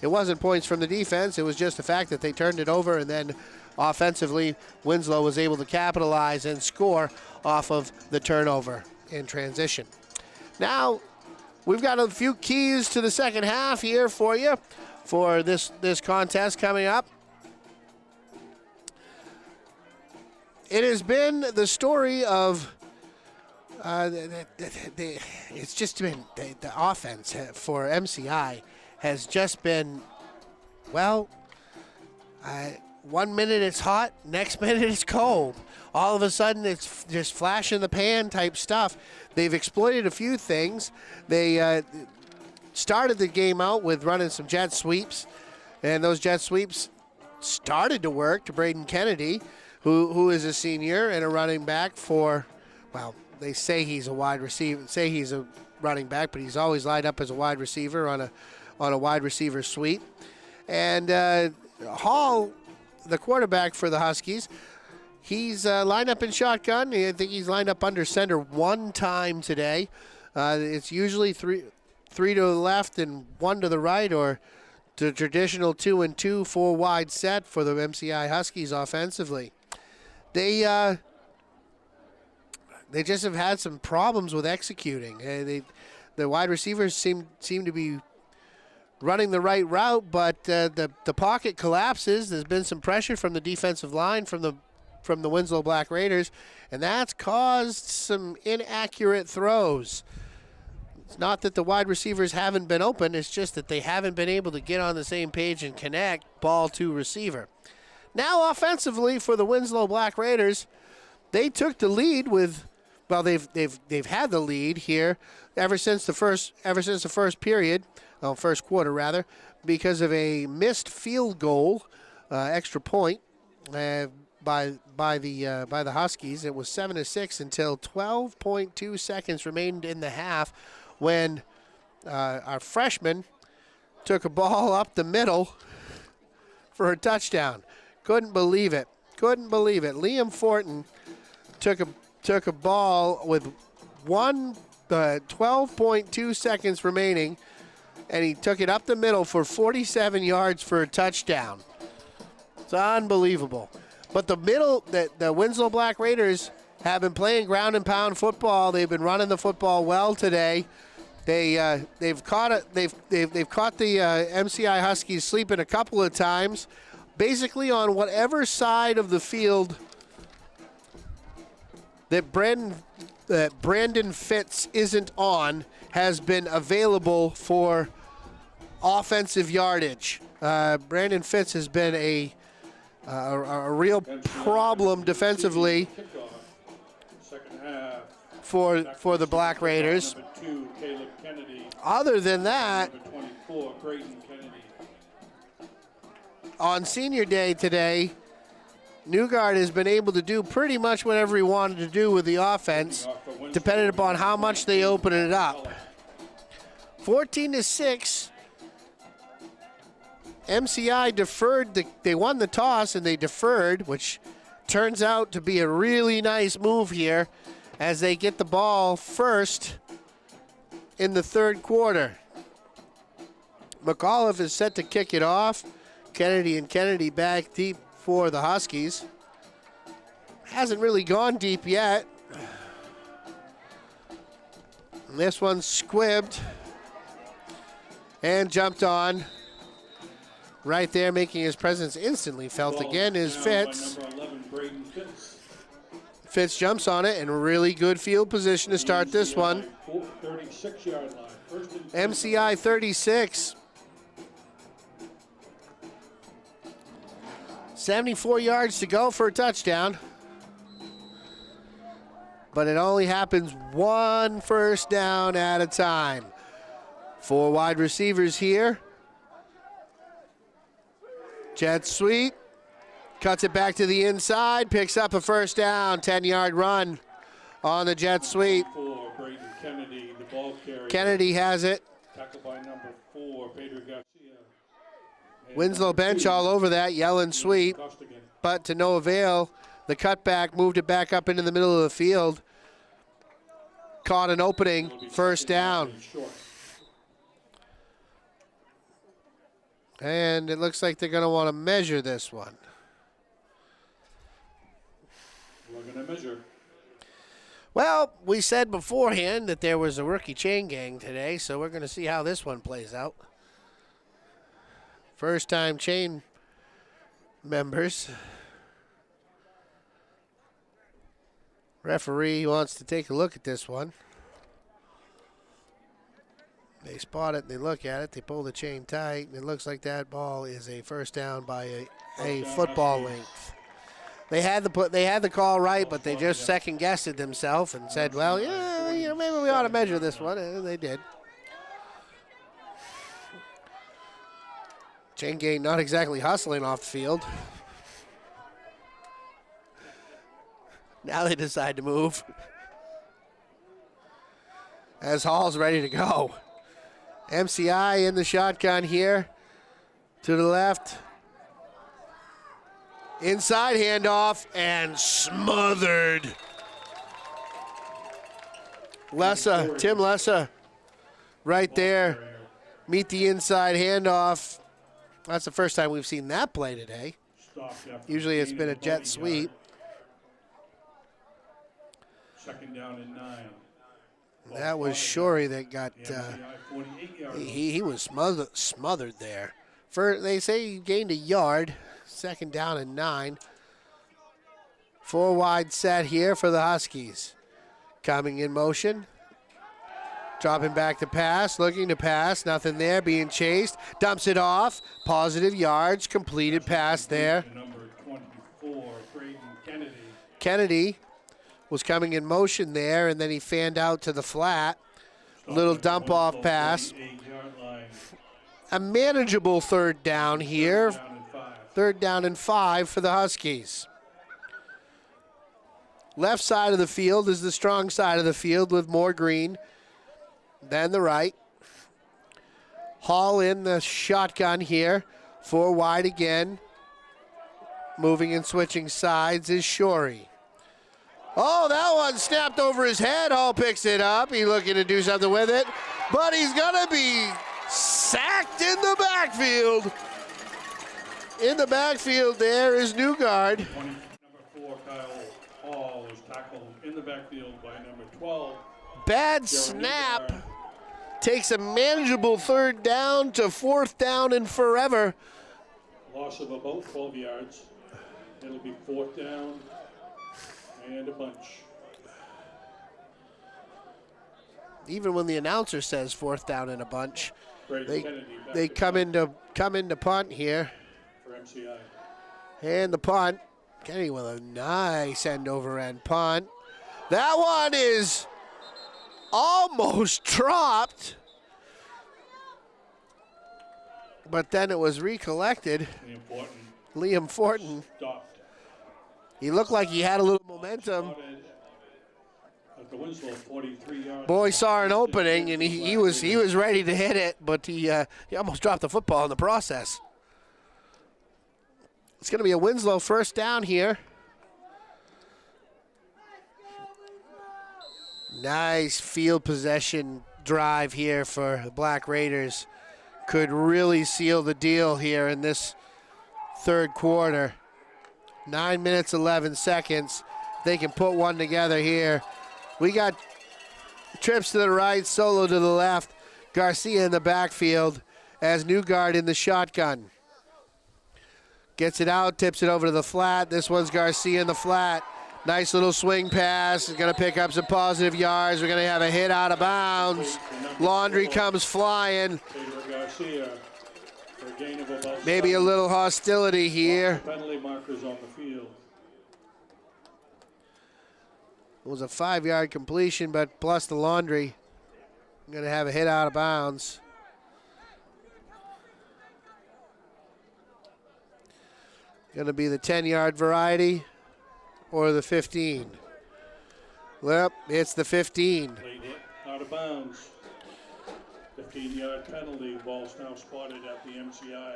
Speaker 2: It wasn't points from the defense. It was just the fact that they turned it over, and then offensively, Winslow was able to capitalize and score off of the turnover in transition. Now, we've got a few keys to the second half here for you for this contest coming up. It has been the story of it's just been the offense for MCI has just been, well, 1 minute it's hot, next minute it's cold. All of a sudden it's just flash in the pan type stuff. They've exploited a few things. They started the game out with running some jet sweeps, and those jet sweeps started to work to Braden Kennedy, who is a senior and a running back for, well, they say he's a wide receiver, say he's a running back, but he's always lined up as a wide receiver on a wide receiver sweep. And Hall, the quarterback for the Huskies, He's lined up in shotgun. I think he's lined up under center one time today. It's usually three to the left and one to the right, or the traditional 2-and-2 4-wide set for the MCI Huskies offensively. They just have had some problems with executing. The wide receivers seem to be running the right route, but the pocket collapses. There's been some pressure from the defensive line from the Winslow Black Raiders, and that's caused some inaccurate throws. It's not that the wide receivers haven't been open, it's just that they haven't been able to get on the same page and connect ball to receiver. Now offensively for the Winslow Black Raiders, they took the lead with, well, they've had the lead here ever since the first period, first quarter rather, because of a missed field goal, extra point by the Huskies. It was 7-6 until 12.2 seconds remained in the half when our freshman took a ball up the middle for a touchdown. Couldn't believe it. Liam Fortin took a ball with 12.2 seconds remaining, and he took it up the middle for 47 yards for a touchdown. It's unbelievable. But the Winslow Black Raiders have been playing ground and pound football. They've been running the football well today. They've caught the MCI Huskies sleeping a couple of times, basically on whatever side of the field that Brandon Fitz isn't on has been available for offensive yardage. Brandon Fitz has been a real problem defensively for the Black Raiders. Other than that, on senior day today, Newgard has been able to do pretty much whatever he wanted to do with the offense, depending upon how much they open it up. 14-6. MCI deferred. They won the toss and they deferred, which turns out to be a really nice move here as they get the ball first in the third quarter. McAuliffe is set to kick it off. Kennedy back deep for the Huskies. Hasn't really gone deep yet. And this one squibbed and jumped on. Right there, making his presence instantly felt again, is Fitz. Fitz jumps on it, and really good field position to start this one.
Speaker 1: 36-yard line.
Speaker 2: MCI 36. 74 yards to go for a touchdown. But it only happens one first down at a time. 4 wide receivers here. Jet sweep. Cuts it back to the inside. Picks up a first down. 10-yard run on the jet sweep.
Speaker 1: Kennedy, the ball carrier.
Speaker 2: Kennedy has it.
Speaker 1: Tackled by number 4, Pedro Garcia.
Speaker 2: Winslow bench all over that, yelling sweep, but to no avail. The cutback moved it back up into the middle of the field. Caught an opening, first down. And it looks like they're going to want to measure this one.
Speaker 1: We're going to measure.
Speaker 2: Well, we said beforehand that there was a rookie chain gang today, so we're going to see how this one plays out. First-time chain members. Referee wants to take a look at this one. They spot it, they look at it, they pull the chain tight, and it looks like that ball is a first down by a football length. They had the call right, but they just second-guessed it themselves and said, well, yeah, maybe we ought to measure this one, and they did. Chain gang not exactly hustling off the field. Now they decide to move. As Hall's ready to go. MCI in the shotgun here. To the left. Inside handoff and smothered. Tim Lessa, right there. Meet the inside handoff. That's the first time we've seen that play today. Usually it's been a jet sweep.
Speaker 1: Second down and 9.
Speaker 2: That was Shorey that got, he was smothered there. They say he gained a yard. Second down and 9. 4 wide set here for the Huskies. Coming in motion. Dropping back to pass, looking to pass, nothing there, being chased. Dumps it off, positive yards, completed pass there.
Speaker 1: Number 24, Braden Kennedy.
Speaker 2: Kennedy was coming in motion there, and then he fanned out to the flat. Little dump off pass. A manageable third down here. Third down and 5 for the Huskies. Left side of the field is the strong side of the field with more green than the right. Hall in the shotgun here. 4 wide again. Moving and switching sides is Shorey. Oh, that one snapped over his head. Hall picks it up. He's looking to do something with it, but he's going to be sacked in the backfield. In the backfield there is Newgard.
Speaker 1: Number 4, Kyle Hall, was tackled in the backfield by number 12.
Speaker 2: Bad snap. Takes a manageable third down to 4th down and forever.
Speaker 1: Loss of about 12 yards. It'll be 4th down and a bunch.
Speaker 2: Even when the announcer says 4th down and a bunch,
Speaker 1: Kennedy
Speaker 2: they come into punt here.
Speaker 1: For MCI.
Speaker 2: And the punt. Kenny with a nice end over end punt. That one is almost dropped. But then it was recollected. Liam Fortin.
Speaker 1: Stopped.
Speaker 2: He looked like he had a little momentum.
Speaker 1: At the Winslow 43-yard.
Speaker 2: Boy saw an opening and he was ready to hit it, but he almost dropped the football in the process. It's going to be a Winslow first down here. Nice field possession drive here for the Black Raiders. Could really seal the deal here in this third quarter. 9 minutes, 11 seconds. They can put one together here. We got trips to the right, Solo to the left. Garcia in the backfield as Newgard in the shotgun. Gets it out, tips it over to the flat. This one's Garcia in the flat. Nice little swing pass. Is going to pick up some positive yards. We're going to have a hit out of bounds. Laundry comes flying. Maybe a little hostility here.
Speaker 1: Penalty markers on the field.
Speaker 2: It was a 5-yard completion, but plus the Laundry. Going to have a hit out of bounds. Going to be the 10-yard variety or the 15. Well, it's the 15.
Speaker 1: Late hit, out of bounds. 15-yard penalty. Ball's now spotted at the MCI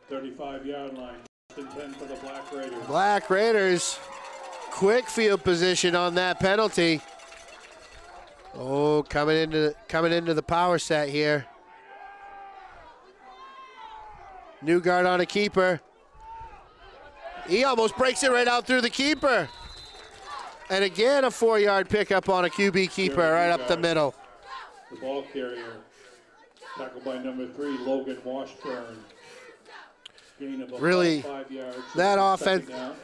Speaker 1: 35-yard line. 10 for the Black Raiders.
Speaker 2: Black Raiders, quick field position on that penalty. Oh, coming into the power set here. Newgard on a keeper. He almost breaks it right out through the keeper. And again, a 4-yard pickup on a QB keeper right up the middle.
Speaker 1: The ball carrier, tackled by number 3, Logan Washburn. Gain of about
Speaker 2: Really,
Speaker 1: 5 yards.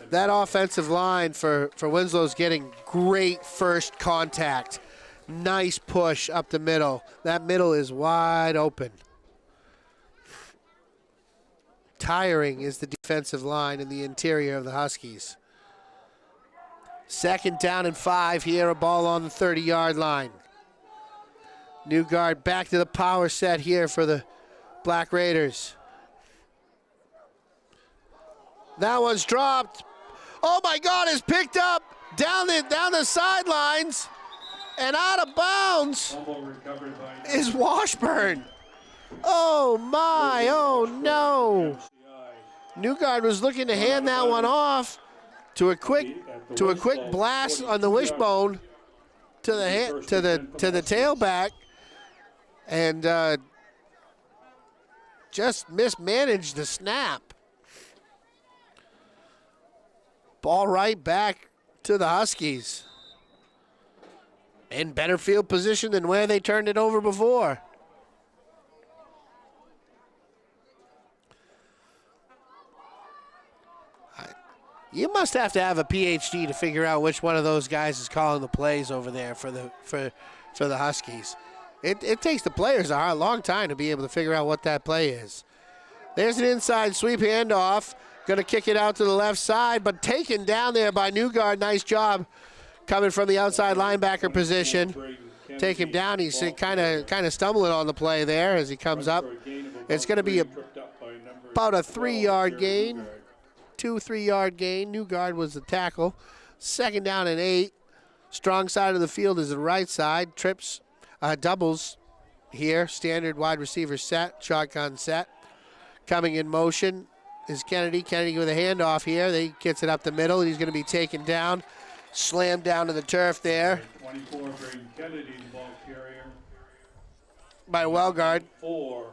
Speaker 2: that offensive line for Winslow's getting great first contact. Nice push up the middle. That middle is wide open. Tiring is the defensive line in the interior of the Huskies. 2nd down and 5 here, a ball on the 30-yard line. Newgard back to the power set here for the Black Raiders. That one's dropped. Oh my God, it's picked up down the sidelines and out of bounds is Washburn. Oh my, oh no. Newgard was looking to hand that one off to a quick blast on the wishbone to the tailback, and just mismanaged the snap. Ball right back to the Huskies. In better field position than where they turned it over before. You must have to have a PhD to figure out which one of those guys is calling the plays over there for the Huskies. It takes the players a long time to be able to figure out what that play is. There's an inside sweep handoff. Going to kick it out to the left side, but taken down there by Newgard. Nice job coming from the outside linebacker position. Take him down. He's kind of stumbling on the play there as he comes up. It's going to be about a 3-yard gain. 2-3-yard gain. Newgard was the tackle. 2nd down and 8. Strong side of the field is the right side. Trips, doubles here. Standard wide receiver set, shotgun set. Coming in motion is Kennedy. Kennedy with a handoff here. He gets it up the middle. He's going to be taken down. Slammed down to the turf there.
Speaker 1: 24, Braden Kennedy, the ball carrier.
Speaker 2: By Wellgard.
Speaker 1: 4.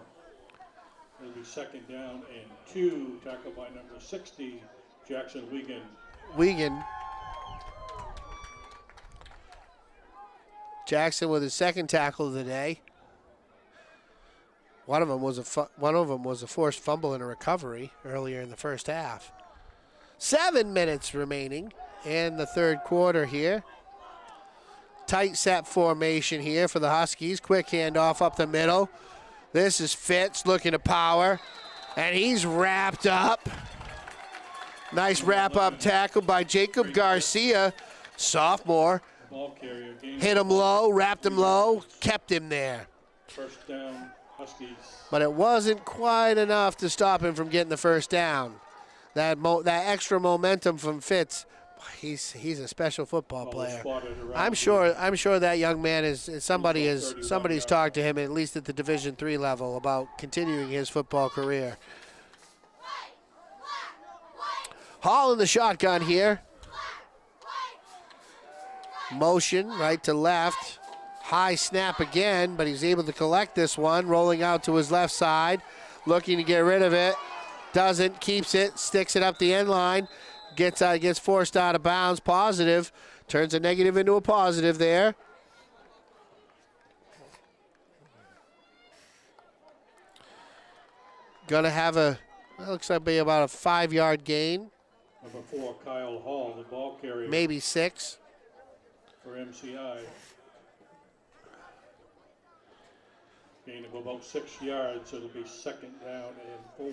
Speaker 1: It'll be 2nd down and 2. Tackled by number 60, Jackson Wiegand.
Speaker 2: Jackson with his 2nd tackle of the day. One of them was a forced fumble and a recovery earlier in the first half. 7 minutes remaining in the 3rd quarter here. Tight set formation here for the Huskies. Quick handoff up the middle. This is Fitz looking to power, and he's wrapped up. Nice wrap-up tackle by Jacob Garcia, sophomore. Hit him low, wrapped him low, kept him there.
Speaker 1: First down, Huskies.
Speaker 2: But it wasn't quite enough to stop him from getting the first down. That extra momentum from Fitz, he's a special football player. I'm sure that young man somebody's talked to him at least at the Division III level about continuing his football career. Hall in the shotgun here. Motion right to left. High snap again, but he's able to collect this one. Rolling out to his left side. Looking to get rid of it. Doesn't. Keeps it. Sticks it up the end line. Gets forced out of bounds. Positive. Turns a negative into a positive there. Gonna have looks like be about a 5-yard gain.
Speaker 1: Number 4, Kyle Hall, the ball carrier.
Speaker 2: Maybe 6.
Speaker 1: For MCI. Gain of about 6 yards, it'll be 2nd down and 4.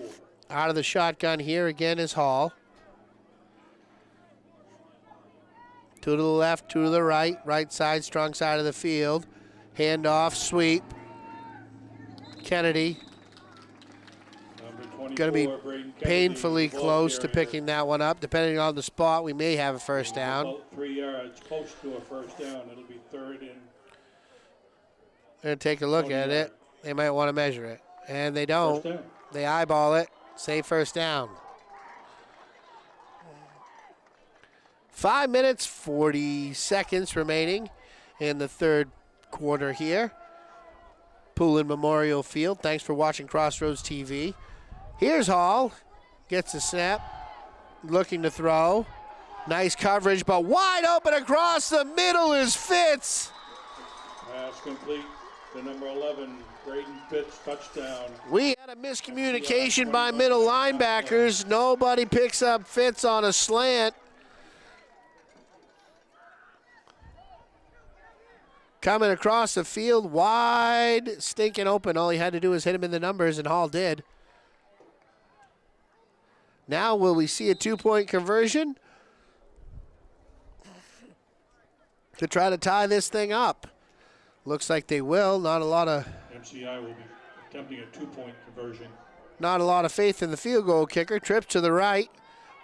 Speaker 2: Out of the shotgun here again is Hall. 2 to the left, 2 to the right. Right side, strong side of the field. Handoff, sweep. Kennedy. Going to be painfully close to picking that one up. Depending on the spot, we may have a first down.
Speaker 1: About 3 yards, close to a first down. It'll be 3rd and.
Speaker 2: Going to take a look at it. They might want to measure it. And they don't. They eyeball it. Say first down. 5 minutes, 40 seconds remaining in the 3rd quarter here. Poulin Memorial Field. Thanks for watching Crossroads TV. Here's Hall. Gets a snap. Looking to throw. Nice coverage, but wide open across the middle is Fitz.
Speaker 1: Pass complete. The number 11, Braden Fitz, touchdown.
Speaker 2: We had a miscommunication by middle linebackers. Nobody picks up Fitz on a slant. Coming across the field, wide, stinking open. All he had to do was hit him in the numbers, and Hall did. Now, will we see a 2-point conversion to try to tie this thing up? Looks like they will. Not a lot of
Speaker 1: MCI will be attempting a 2-point conversion.
Speaker 2: Not a lot of faith in the field goal kicker. Trips to the right.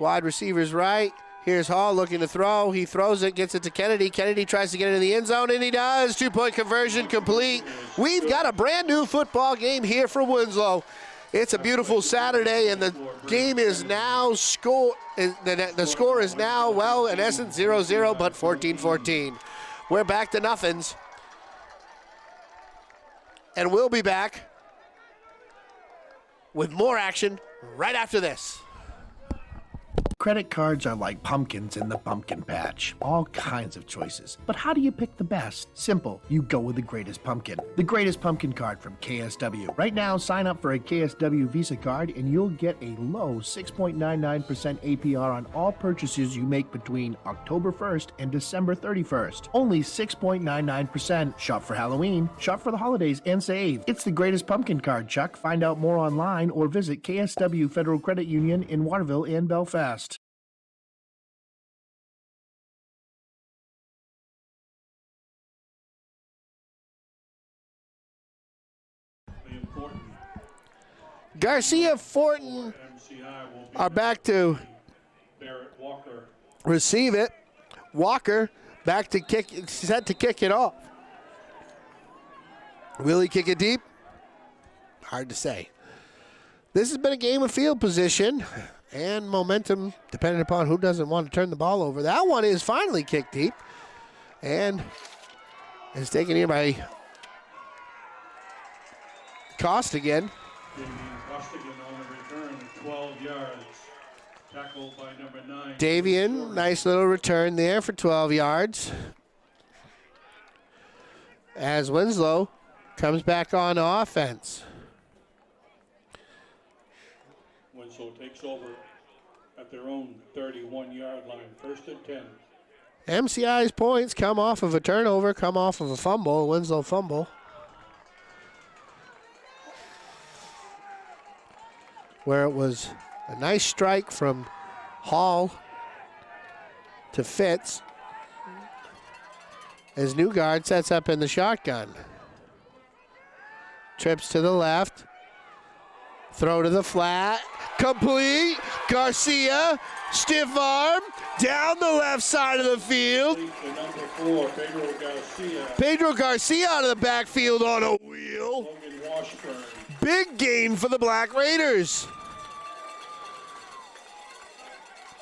Speaker 2: Wide receivers right. Here's Hall looking to throw. He throws it, gets it to Kennedy. Kennedy tries to get into the end zone, and he does. 2-point conversion complete. We've got a brand new football game here for Winslow. It's a beautiful Saturday, and the Game is now the score is now, well, in essence 0-0, but 14-14. We're back to nothings. And we'll be back with more action right after this.
Speaker 3: Credit cards are like pumpkins in the pumpkin patch. All kinds of choices. But how do you pick the best? Simple. You go with the greatest pumpkin. The greatest pumpkin card from KSW. Right now, sign up for a KSW Visa card and you'll get a low 6.99% APR on all purchases you make between October 1st and December 31st. Only 6.99%. Shop for Halloween, shop for the holidays, and save. It's the greatest pumpkin card, Chuck. Find out more online or visit KSW Federal Credit Union in Waterville and Belfast.
Speaker 2: Garcia Fortin are back to receive it. Walker back to kick, set to kick it off. Will he kick it deep? Hard to say. This has been a game of field position and momentum, depending upon who doesn't want to turn the ball over. That one is finally kicked deep and is taken here by Costigan.
Speaker 1: On the return, 12 yards. Tackled by number 9.
Speaker 2: Davian, nice little return there for 12 yards. As Winslow comes back on offense.
Speaker 1: Winslow takes over at their own 31-yard line. 1st and 10.
Speaker 2: MCI's points come off of a turnover, come off of a fumble, Winslow fumble. Where it was a nice strike from Hall to Fitz as Newgard sets up in the shotgun. Trips to the left, throw to the flat, complete, Garcia, stiff arm, down the left side of the field.
Speaker 1: Number 4, Pedro Garcia.
Speaker 2: Pedro Garcia out of the backfield on a wheel.
Speaker 1: Logan Washburn.
Speaker 2: Big gain for the Black Raiders.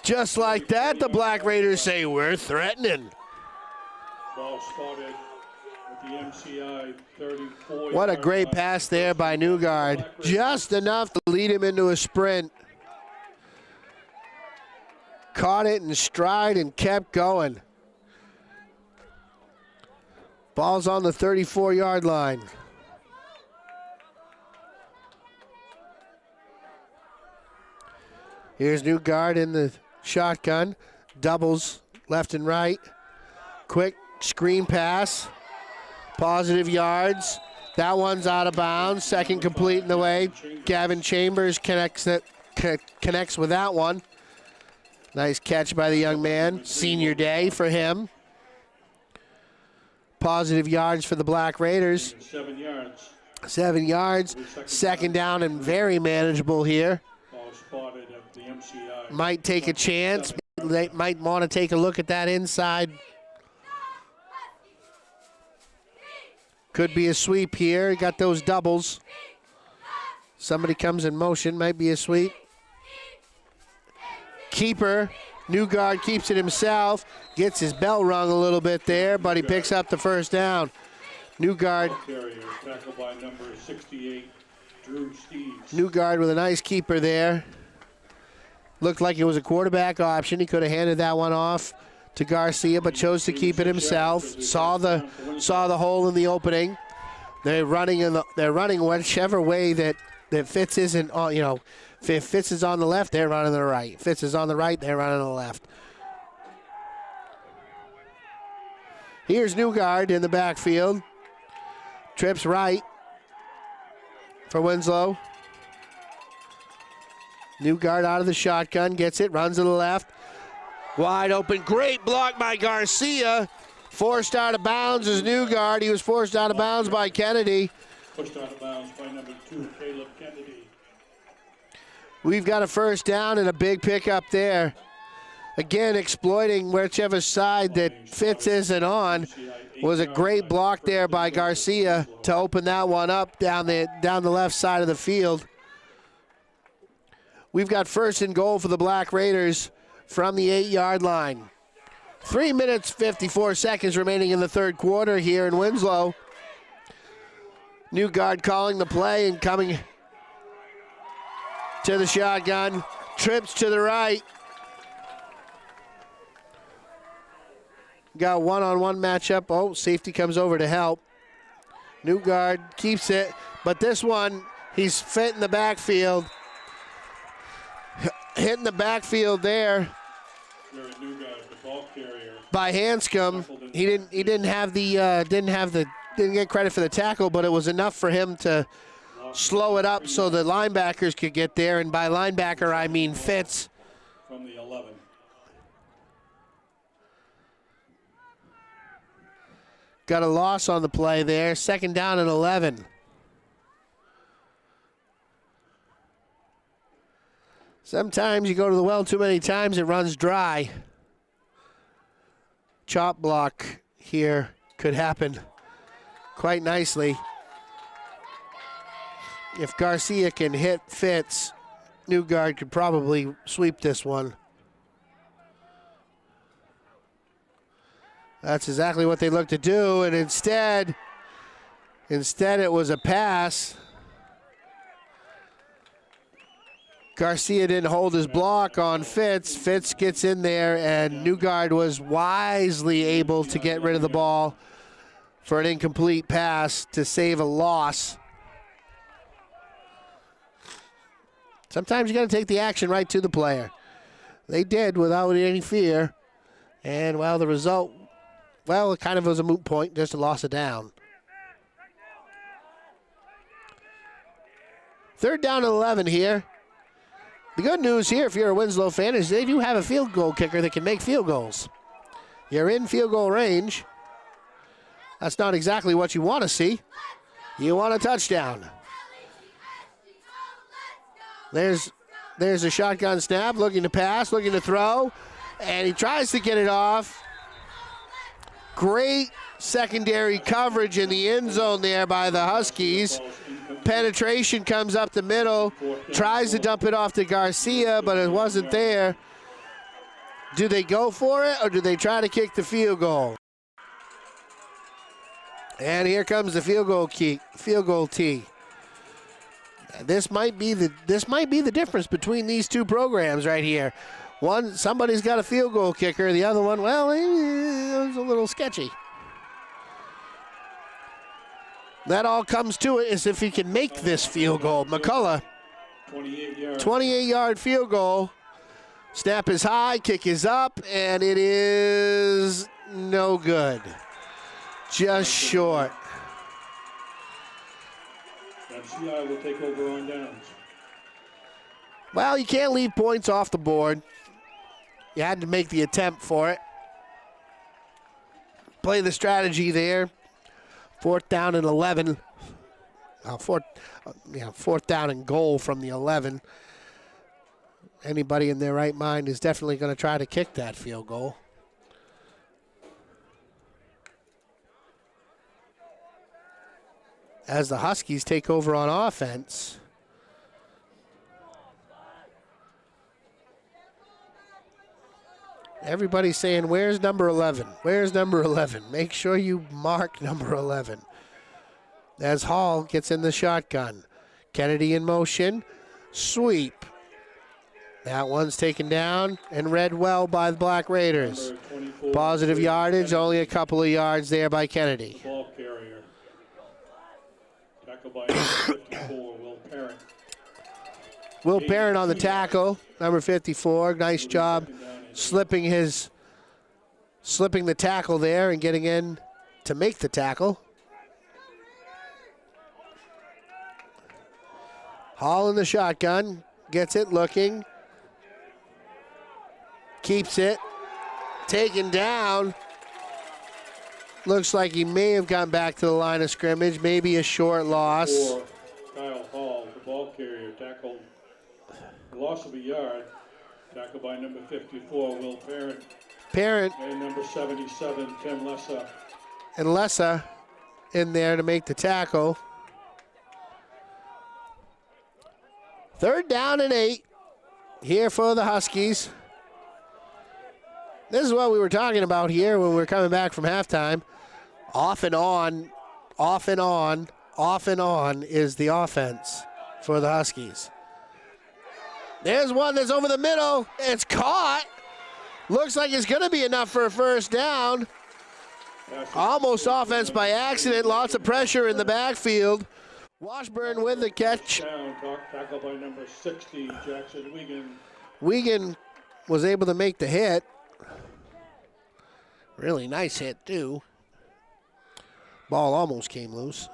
Speaker 2: Just like that, the Black Raiders say, we're threatening.
Speaker 1: Ball spotted with the MCI 34.
Speaker 2: What a great pass there by Newgard. Just enough to lead him into a sprint. Caught it in stride and kept going. Ball's on the 34-yard line. Here's Newgard in the shotgun. Doubles left and right. Quick screen pass. Positive yards. That one's out of bounds. Second complete in the way. Gavin Chambers connects with that one. Nice catch by the young man. Senior day for him. Positive yards for the Black Raiders.
Speaker 1: 7 yards.
Speaker 2: 7 yards. Second down and very manageable here.
Speaker 1: Ball spotted at the MCI.
Speaker 2: Might take a chance. They might want to take a look at that inside. Could be a sweep here. Got those doubles. Somebody comes in motion. Might be a sweep. Keeper. Newgard keeps it himself. Gets his bell rung a little bit there, but he picks up the first down. Newgard.
Speaker 1: Tackled by number 68, Drew Steves.
Speaker 2: Newgard with a nice keeper there. Looked like it was a quarterback option. He could have handed that one off to Garcia, but chose to keep it himself. Saw the hole in the opening. They're running whichever way that Fitz isn't on. You know, if Fitz is on the left, they're running to the right. Fitz is on the right, they're running to the left. Here's Newgard in the backfield. Trips right for Winslow. Newgard out of the shotgun, gets it, runs to the left. Wide open, great block by Garcia. Forced out of bounds is Newgard. He was forced out of bounds by Kennedy.
Speaker 1: Pushed out of bounds by number 2, Caleb Kennedy.
Speaker 2: We've got a first down and a big pickup there. Again, exploiting whichever side that Fitz isn't on. Was a great block there by Garcia to open that one up down the left side of the field. We've got 1st and goal for the Black Raiders from the 8-yard line. 3 minutes, 54 seconds remaining in the third quarter here in Winslow. Newgard calling the play and coming to the shotgun. Trips to the right. Got one-on-one matchup. Oh, safety comes over to help. Newgard keeps it, but this one, he's fit in the backfield. Hitting the backfield there by Hanscom. He didn't get credit for the tackle, but it was enough for him to slow it up so the linebackers could get there, and by linebacker I mean Fitz.
Speaker 1: From the 11.
Speaker 2: Got a loss on the play there. 2nd down and 11. Sometimes you go to the well too many times, it runs dry. Chop block here could happen quite nicely. If Garcia can hit Fitz, Newgard could probably sweep this one. That's exactly what they looked to do, and instead it was a pass. Garcia didn't hold his block on Fitz. Fitz gets in there, and Newgard was wisely able to get rid of the ball for an incomplete pass to save a loss. Sometimes you got to take the action right to the player. They did without any fear, and well, the result, well, it kind of was a moot point, just a loss of down. 3rd down and 11 here. The good news here, if you're a Winslow fan, is they do have a field goal kicker that can make field goals. You're in field goal range. That's not exactly what you want to see. You want a touchdown. There's a shotgun snap, looking to pass, looking to throw, and he tries to get it off. Great secondary coverage in the end zone there by the Huskies. Penetration comes up the middle, tries to dump it off to Garcia, but it wasn't there. Do they go for it, or do they try to kick the field goal? And here comes the field goal tee. This might be the difference between these two programs right here. One, somebody's got a field goal kicker. The other one, well, it was a little sketchy. That all comes to it is if he can make this field goal. McCullough, 28-yard field goal. Snap is high, kick is up, and it is no good. Just short.
Speaker 1: MCI will take over on downs.
Speaker 2: Well, you can't leave points off the board. You had to make the attempt for it. Play the strategy there. 4th down and 11. Fourth down and goal from the 11. Anybody in their right mind is definitely going to try to kick that field goal. As the Huskies take over on offense. Everybody's saying, where's number 11? Where's number 11? Make sure you mark number 11. As Hall gets in the shotgun. Kennedy in motion. Sweep. That one's taken down and read well by the Black Raiders. Positive yardage, only a couple of yards there by Kennedy.
Speaker 1: Ball carrier. Tackle by number 54, Will Parent.
Speaker 2: Will Parent on the tackle, number 54. Nice job slipping the tackle there and getting in to make the tackle. Hall in the shotgun, gets it, looking. Keeps it, taken down. Looks like he may have gone back to the line of scrimmage, maybe a short loss.
Speaker 1: Kyle Hall, the ball carrier, tackled, loss of a yard. Tackled by number 54, Will Parent.
Speaker 2: Parent.
Speaker 1: And number 77, Tim Lessa.
Speaker 2: And Lessa in there to make the tackle. 3rd down and 8. here for the Huskies. This is what we were talking about here when we were coming back from halftime. Off and on, off and on, off and on is the offense for the Huskies. There's one that's over the middle. It's caught. Looks like it's going to be enough for a first down. Almost offense by accident. Lots of pressure in the backfield. Washburn with the catch.
Speaker 1: Tackled by number 60, Jackson Wiegand.
Speaker 2: Wiegand was able to make the hit. Really nice hit, too. Ball almost came loose.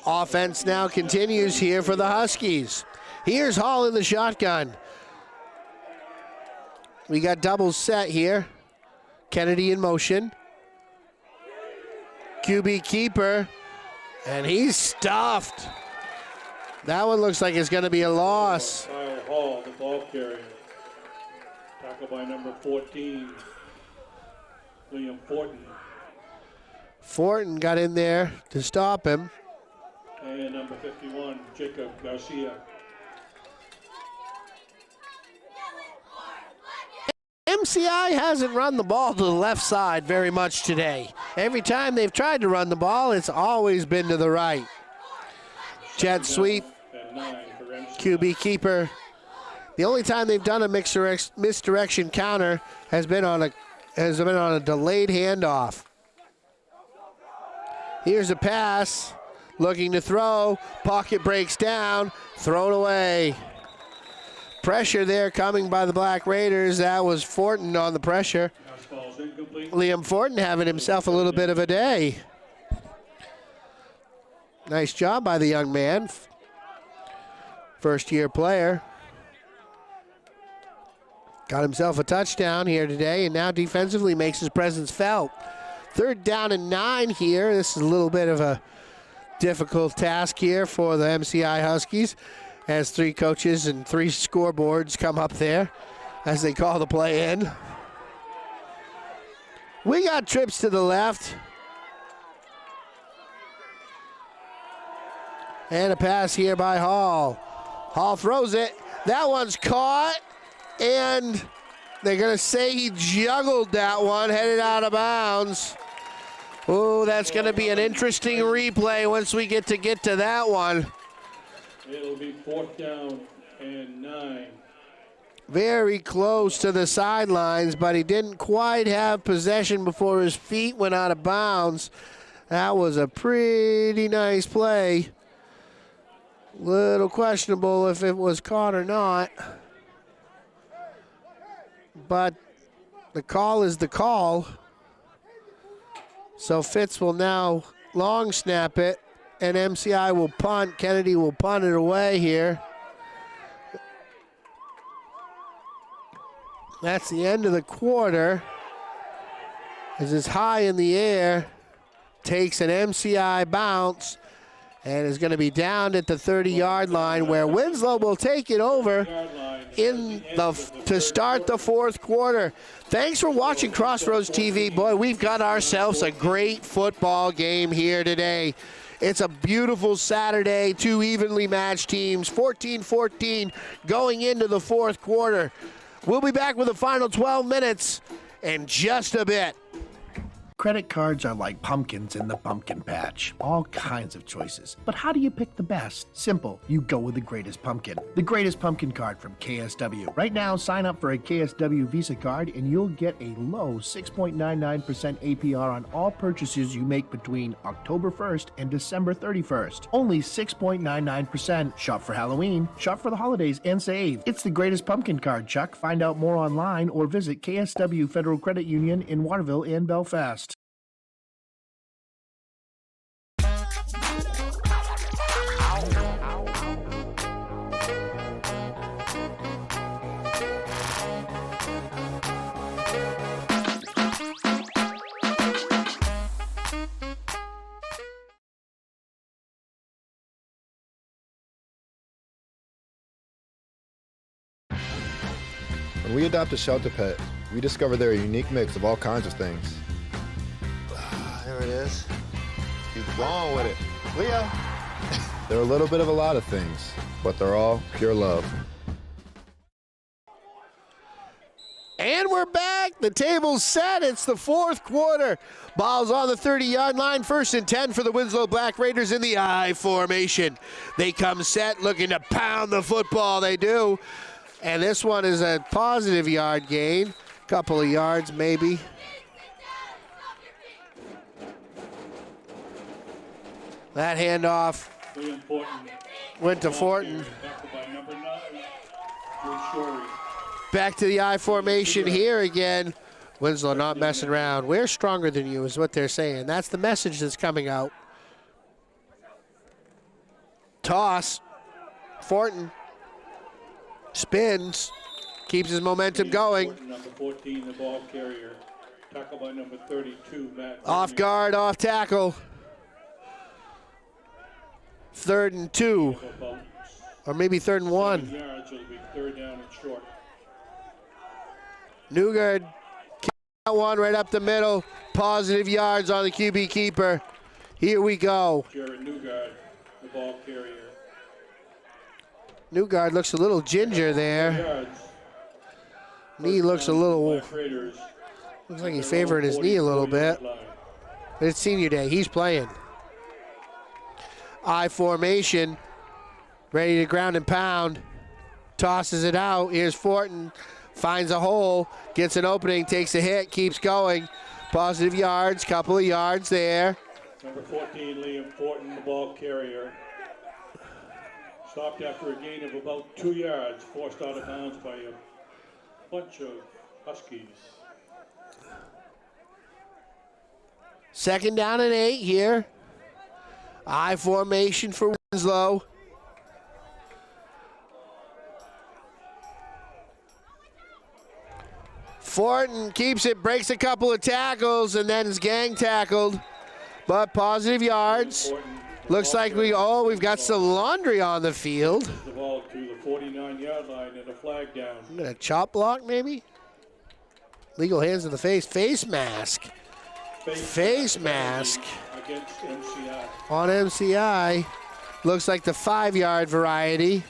Speaker 2: Offense now continues here for the Huskies. Here's Hall in the shotgun. We got doubles set here. Kennedy in motion. QB keeper. And he's stuffed. That one looks like it's going to be a loss.
Speaker 1: Kyle Hall, the ball carrier. Tackled by number 14, Liam Fortin.
Speaker 2: Fortin got in there to stop him.
Speaker 1: And number 51, Jacob Garcia.
Speaker 2: MCI hasn't run the ball to the left side very much today. Every time they've tried to run the ball, it's always been to the right. Jet sweep, QB keeper. The only time they've done a misdirection counter has been on a delayed handoff. Here's a pass, looking to throw, pocket breaks down, thrown away. Pressure there coming by the Black Raiders. That was Fortin on the pressure. Liam Fortin having himself a little bit of a day. Nice job by the young man. First-year player. Got himself a touchdown here today, and now defensively makes his presence felt. 3rd down and 9 here. This is a little bit of a difficult task here for the MCI Huskies, as 3 coaches and 3 scoreboards come up there as they call the play in. We got trips to the left. And a pass here by Hall. Hall throws it. That one's caught. And they're going to say he juggled that one, headed out of bounds. Oh, that's going to be an interesting replay once we get to that one.
Speaker 1: It'll be 4th down and 9.
Speaker 2: Very close to the sidelines, but he didn't quite have possession before his feet went out of bounds. That was a pretty nice play. Little questionable if it was caught or not. But the call is the call. So Fitz will now long snap it, and MCI will punt. Kennedy will punt it away here. That's the end of the quarter. As it's high in the air, takes an MCI bounce, and is going to be down at the 30-yard line, where Winslow will take it over to start the 4th quarter. Thanks for watching Crossroads TV. Boy, we've got ourselves a great football game here today. It's a beautiful Saturday, 2 evenly matched teams, 14-14 going into the 4th quarter. We'll be back with the final 12 minutes in just a bit.
Speaker 3: Credit cards are like pumpkins in the pumpkin patch. All kinds of choices. But how do you pick the best? Simple. You go with the greatest pumpkin. The greatest pumpkin card from KSW. Right now, sign up for a KSW Visa card and you'll get a low 6.99% APR on all purchases you make between October 1st and December 31st. Only 6.99%. Shop for Halloween, shop for the holidays, and save. It's the greatest pumpkin card, Chuck. Find out more online or visit KSW Federal Credit Union in Waterville and Belfast.
Speaker 16: When we adopt a shelter pet, we discover they're a unique mix of all kinds of things.
Speaker 2: There it is. Keep going with it. Leo.
Speaker 16: They're a little bit of a lot of things, but they're all pure love.
Speaker 2: The table's set. It's the fourth quarter. Ball's on the 30-yard line. 1st and 10 for the Winslow Black Raiders in the I formation. They come set, looking to pound the football. They do. And this one is a positive yard gain. Couple of yards, maybe. That handoff went to Fortin. Back to the I formation here again. Winslow not messing around. We're stronger than you is what they're saying. That's the message that's coming out. Toss. Fortin spins. Keeps his momentum going.
Speaker 1: Number 14, the ball carrier. Tackle by number 32, Matt.
Speaker 2: Off guard, off tackle. 3rd and 2. Or maybe 3rd and 1.
Speaker 1: 7 yards, it'll be 3rd down and short.
Speaker 2: Newgard, that one right up the middle. Positive yards on the QB keeper. Here we go.
Speaker 1: Jared Newgard, the ball carrier.
Speaker 2: Newgard looks a little ginger there. Knee looks a little, looks like he's favoring his knee a little bit. But it's senior day, he's playing. I formation, ready to ground and pound. Tosses it out, here's Fortin. Finds a hole, gets an opening, takes a hit, keeps going. Positive yards, couple of yards there.
Speaker 1: Number 14, Liam Fortin, the ball carrier. Stopped after a gain of about 2 yards, forced out of bounds by a bunch of Huskies.
Speaker 2: 2nd down and 8 here. I formation for Winslow. Fortin keeps it, breaks a couple of tackles, and then is gang tackled. But positive yards. Looks like we've got some laundry on the field.
Speaker 1: The ball to the 49-yard line and a flag down.
Speaker 2: I'm gonna chop block maybe. Legal hands in the face. Face mask. Face mask
Speaker 1: against MCI.
Speaker 2: On MCI. Looks like the 5-yard variety.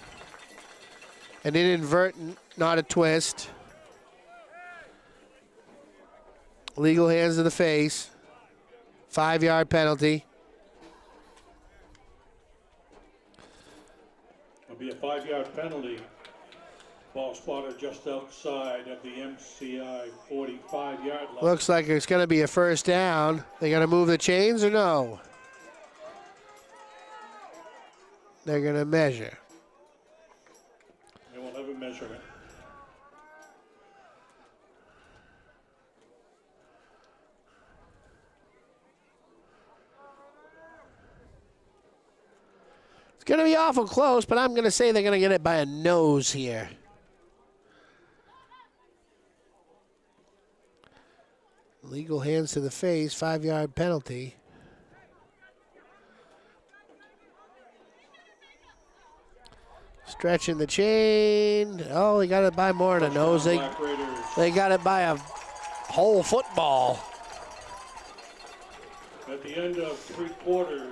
Speaker 2: An inadvertent, not a twist. Legal hands to the face. 5-yard penalty.
Speaker 1: It'll be a 5-yard penalty. Ball spotted just outside of the MCI 45-yard line.
Speaker 2: Looks like it's going to be a 1st down. They going to move the chains or no? They're going to measure.
Speaker 1: They will have a measurement.
Speaker 2: It's going to be awful close, but I'm going to say they're going to get it by a nose here. Legal hands to the face, 5-yard penalty. Stretching the chain. Oh, they got it by more than a nose. They got it by a whole football.
Speaker 1: At the end of 3 quarters,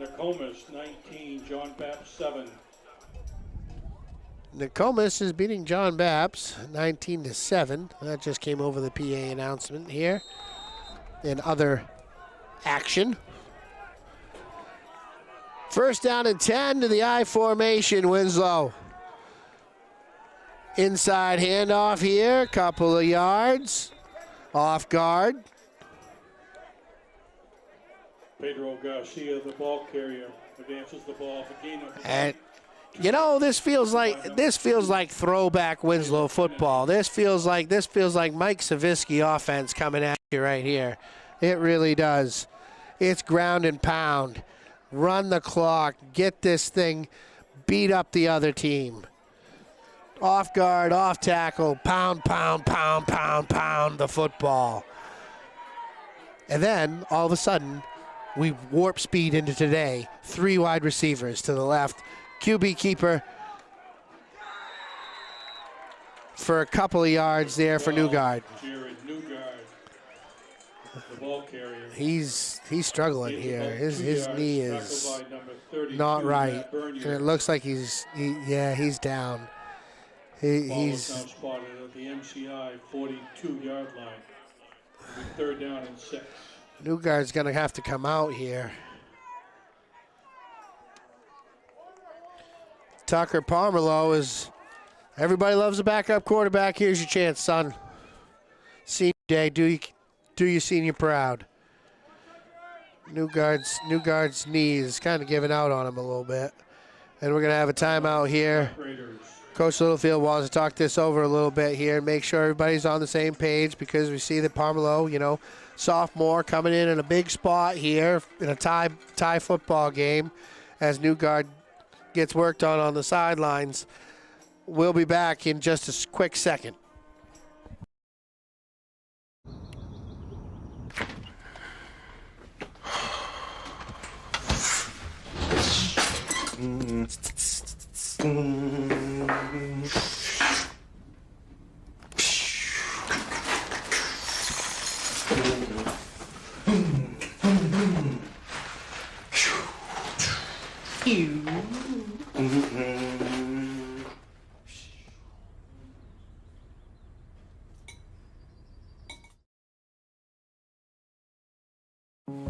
Speaker 1: Nokomis 19, John Bapp 7.
Speaker 2: Nokomis is beating John Bapps 19-7. That just came over the PA announcement here. In other action. 1st down and 10 to the I formation, Winslow. Inside handoff here, couple of yards. Off guard.
Speaker 1: Pedro Garcia, the ball carrier, advances the ball for gain of.
Speaker 2: And you know, this feels like throwback Winslow football. This feels like Mike Savitsky offense coming at you right here. It really does. It's ground and pound. Run the clock. Get this thing. Beat up the other team. Off guard, off tackle. Pound, pound, pound, pound, pound the football. And then all of a sudden, we warp speed into today. 3 wide receivers to the left. QB keeper for a couple of yards there for Newgard.
Speaker 1: Jared Newgard, the ball carrier.
Speaker 2: He's struggling here. His knee is not right, and it looks like he's down.
Speaker 1: Ball
Speaker 2: He's
Speaker 1: is now spotted at the MCI 42-yard line. It'll be 3rd down and 6.
Speaker 2: Newgard's going to have to come out here. Tucker Pomerleau is, everybody loves a backup quarterback. Here's your chance, son. Senior day, do your senior proud. Newgard's knees kind of giving out on him a little bit. And we're going to have a timeout here. Coach Littlefield wants to talk this over a little bit here and make sure everybody's on the same page, because we see that Pomerleau, sophomore, coming in a big spot here in a tie football game as Newgard gets worked on the sidelines. We'll be back in just a quick second.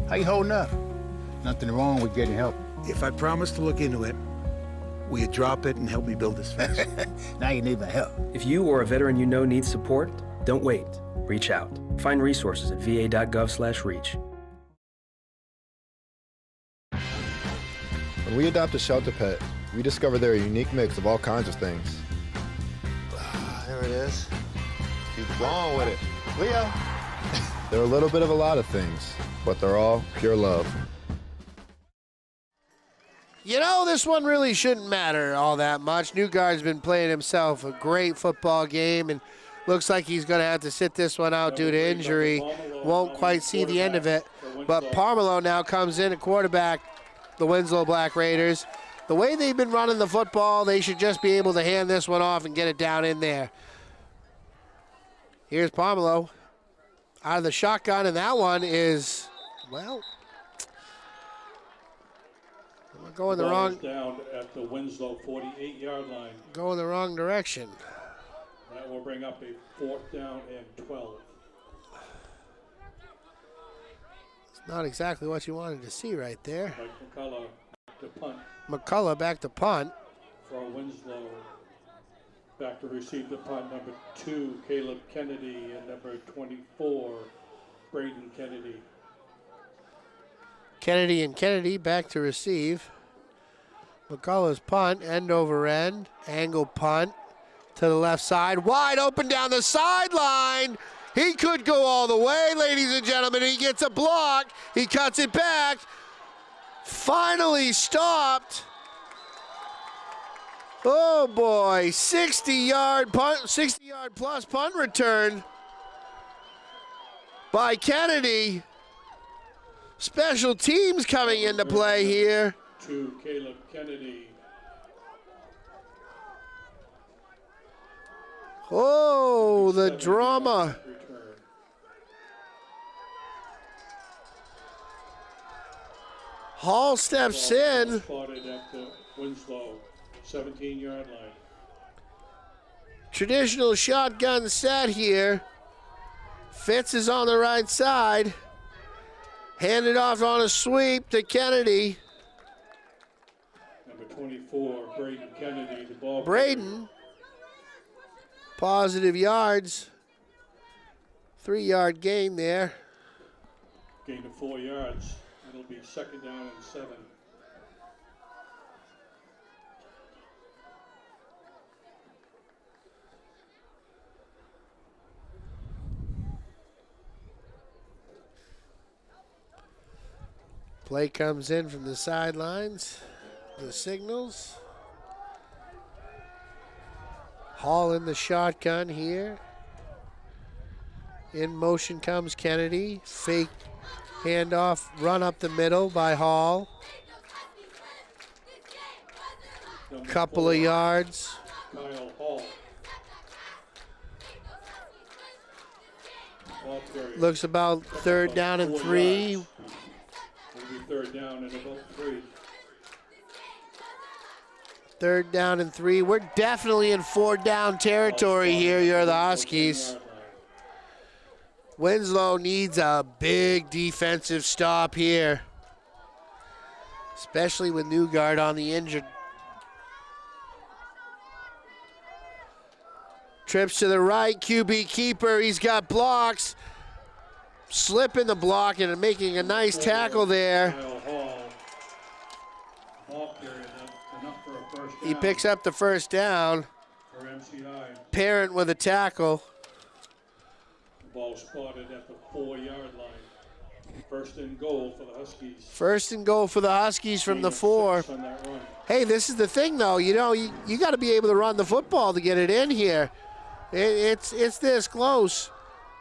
Speaker 7: How you holding up? Nothing wrong with getting help.
Speaker 3: If I promise to look into it, will you drop it and help me build this fence?
Speaker 7: Now you need my help.
Speaker 6: If you or a veteran you know needs support, don't wait. Reach out. Find resources at va.gov/reach.
Speaker 16: When we adopt a shelter pet, we discover they're a unique mix of all kinds of things.
Speaker 2: There it is.
Speaker 16: Keep going with it.
Speaker 2: Leo.
Speaker 16: They're a little bit of a lot of things, but they're all pure love.
Speaker 2: This one really shouldn't matter all that much. Newgard's been playing himself a great football game, and looks like he's going to have to sit this one out due to injury. Won't quite see the end of it. But Pomerleau now comes in at quarterback, the Winslow Black Raiders. The way they've been running the football, they should just be able to hand this one off and get it down in there. Here's Pomerleau out of the shotgun, and that one is, well, going the wrong.
Speaker 1: Down at the Winslow 48-yard line.
Speaker 2: Going the wrong direction.
Speaker 1: That will bring up a 4th down and 12.
Speaker 2: It's not exactly what you wanted to see right there.
Speaker 1: Mike McCullough to punt.
Speaker 2: McCullough back to punt.
Speaker 1: For Winslow. Back to receive the punt, number 2, Caleb Kennedy, and number 24, Braden Kennedy.
Speaker 2: Kennedy and Kennedy back to receive. McCullough's punt, end over end, angle punt to the left side, wide open down the sideline. He could go all the way, ladies and gentlemen. He gets a block. He cuts it back. Finally stopped. Oh boy, 60-yard punt, 60-yard plus punt return by Kennedy. Special teams coming into play here.
Speaker 1: To Caleb Kennedy.
Speaker 2: Oh, the drama. Hall steps in.
Speaker 1: Spotted at the Winslow 17-yard line.
Speaker 2: Traditional shotgun set here. Fitz is on the right side. Handed off on a sweep to Kennedy.
Speaker 1: Number 24, Braden Kennedy, the ball.
Speaker 2: Braden. Positive yards. 3-yard gain there.
Speaker 1: Gain of 4 yards. It'll be 2nd down and 7.
Speaker 2: Play comes in from the sidelines. The signals. Hall in the shotgun here. In motion comes Kennedy. Fake handoff, run up the middle by Hall. Couple of yards.
Speaker 1: Kyle Hall.
Speaker 2: Looks about 3rd down and 3.
Speaker 1: It'll be 3rd down and about 3.
Speaker 2: 3rd down and 3. We're definitely in 4th down territory here. You're the Huskies. Winslow needs a big defensive stop here, especially with Newgard on the injured. Trips to the right, QB keeper, he's got blocks. Slipping the block and making a nice tackle there. He picks up the 1st down.
Speaker 1: For MCI.
Speaker 2: Parent with a tackle.
Speaker 1: Ball spotted at the 4-yard line. 1st and goal for the Huskies.
Speaker 2: 1st and goal for the Huskies from the 4. Hey, this is the thing, though. You know, you got to be able to run the football to get it in here. It's this close.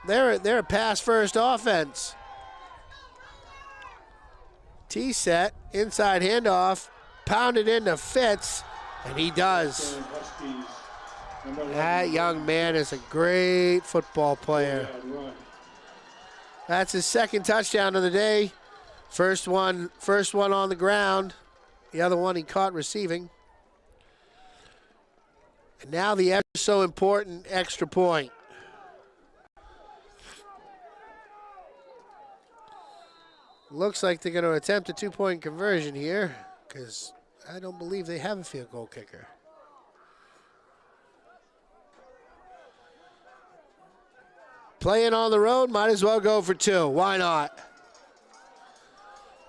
Speaker 2: They're a pass-first offense. T-set, inside handoff, pounded into Fitz, and he does. That young man is a great football player. That's his 2nd touchdown of the day. First one on the ground. The other one he caught receiving. And now the ever so important extra point. Looks like they're going to attempt a 2-point conversion here, because I don't believe they have a field goal kicker. Playing on the road, might as well go for 2. Why not?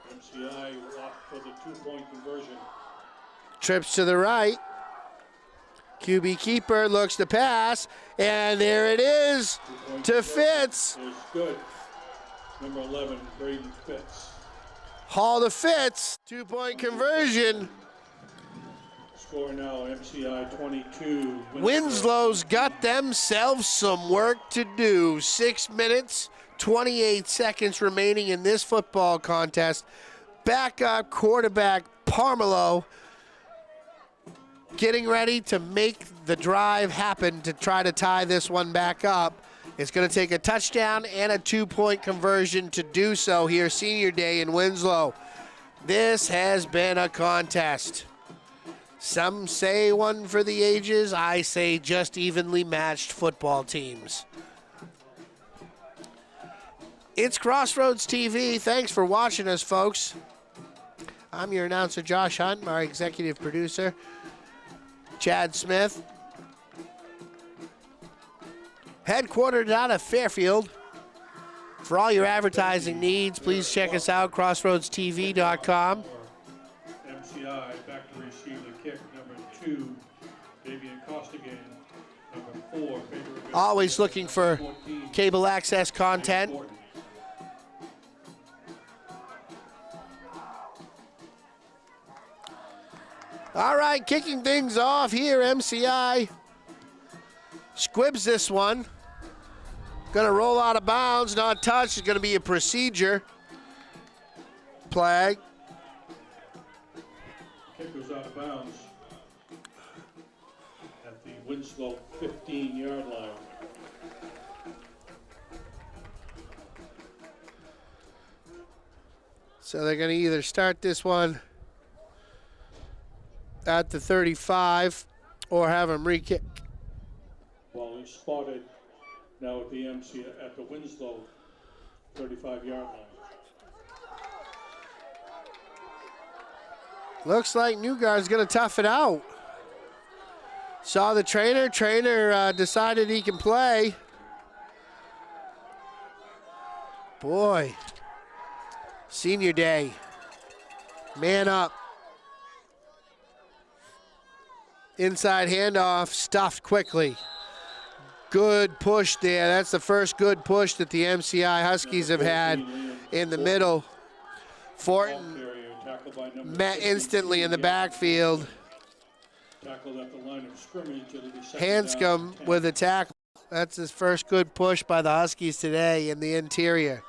Speaker 1: MCI opt for the 2-point conversion.
Speaker 2: Trips to the right. QB keeper looks to pass, and there it is to Fitz.
Speaker 1: It's good. Number 11, Braden Fitz.
Speaker 2: Hall to Fitz. 2-point conversion.
Speaker 1: Score now, MCI 22.
Speaker 2: Winslow's got themselves some work to do. 6 minutes, 28 seconds remaining in this football contest. Backup quarterback Parmelo getting ready to make the drive happen to try to tie this one back up. It's going to take a touchdown and a 2-point conversion to do so here, senior day in Winslow. This has been a contest. Some say one for the ages. I say just evenly matched football teams. It's Crossroads TV. Thanks for watching us, folks. I'm your announcer, Josh Hunt, our executive producer, Chad Smith. Headquartered out of Fairfield. For all your advertising needs, please check us out, crossroadstv.com.
Speaker 1: MCI back to receive the kick, number 2, Davian Costigan. Number 4,
Speaker 2: always looking for cable access content. All right, kicking things off here, MCI squibs this one. Gonna roll out of bounds, not touched. It's gonna be a procedure. Flag.
Speaker 1: Kick goes out of bounds at the Winslow 15-yard line.
Speaker 2: So they're gonna either start this one at the 35 or have him re-kick.
Speaker 1: Ball is spotted now at the at the Winslow 35-yard line.
Speaker 2: Looks like Newgard's going to tough it out. Saw the trainer. Trainer decided he can play. Boy, senior day. Man up. Inside handoff, stuffed quickly. Good push there. That's the first good push that the MCI Huskies have had in the middle. Fortin met instantly in the backfield. Hanscom with a tackle. That's his first good push by the Huskies today in the interior.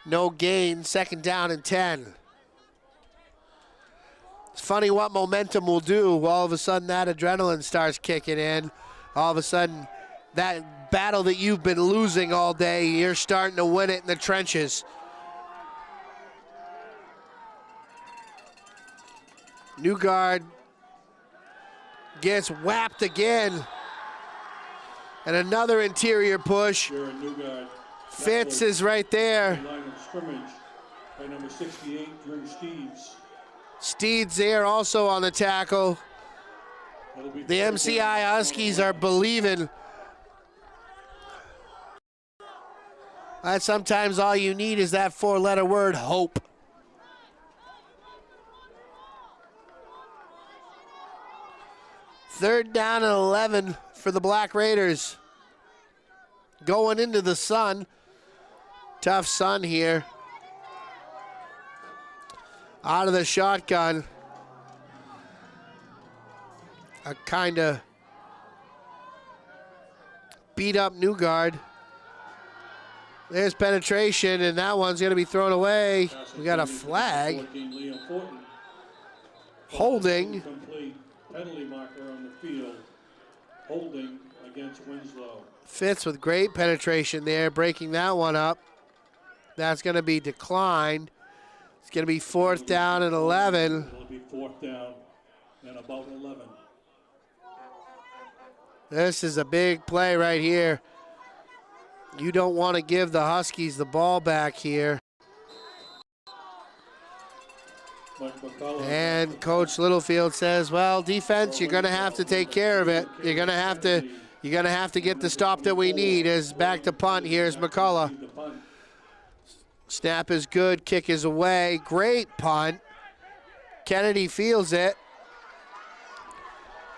Speaker 2: No gain, 2nd down and 10. It's funny what momentum will do. All of a sudden that adrenaline starts kicking in. All of a sudden that battle that you've been losing all day, you're starting to win it in the trenches. Newgard gets whapped again. And another interior push. Fitz is right there.
Speaker 1: Line of scrimmage by number 68, Drew Steves.
Speaker 2: Steeds there also on the tackle. The MCI Huskies are believing. Sometimes all you need is that four-letter word, hope. Third down and 11 for the Black Raiders. Going into the sun. Tough sun here. Out of the shotgun. A kind of beat up Newgard. There's penetration, and that one's going to be thrown away. We got a flag. Holding.
Speaker 1: Penalty marker on the field. Holding against Winslow.
Speaker 2: Fitz with great penetration there, breaking that one up. That's going to be declined. It's going to be 4th down and 11.
Speaker 1: It'll be 4th down and about 11.
Speaker 2: This is a big play right here. You don't want to give the Huskies the ball back here. And Coach Littlefield says, well, defense, you're going to have to take care of it. You're going to have to get the stop that we need. As back to punt, here's McCullough. Snap is good, kick is away. Great punt. Kennedy feels it.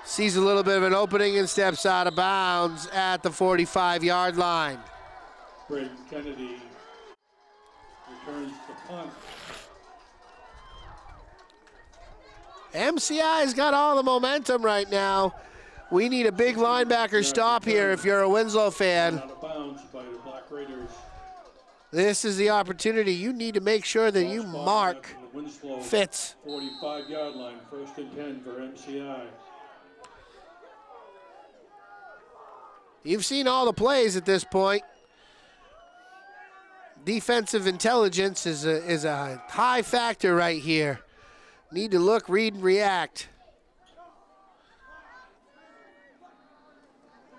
Speaker 2: Sees a little bit of an opening and steps out of bounds at the 45-yard line.
Speaker 1: Braden Kennedy returns the punt.
Speaker 2: MCI's got all the momentum right now. We need a big linebacker stop here if you're a Winslow fan.
Speaker 1: Out of bounds by the Black Raiders.
Speaker 2: This is the opportunity. You need to make sure that you mark Fitz.
Speaker 1: 45-yard line, 1st and 10 for MCI.
Speaker 2: You've seen all the plays at this point. Defensive intelligence is a high factor right here. Need to look, read, and react.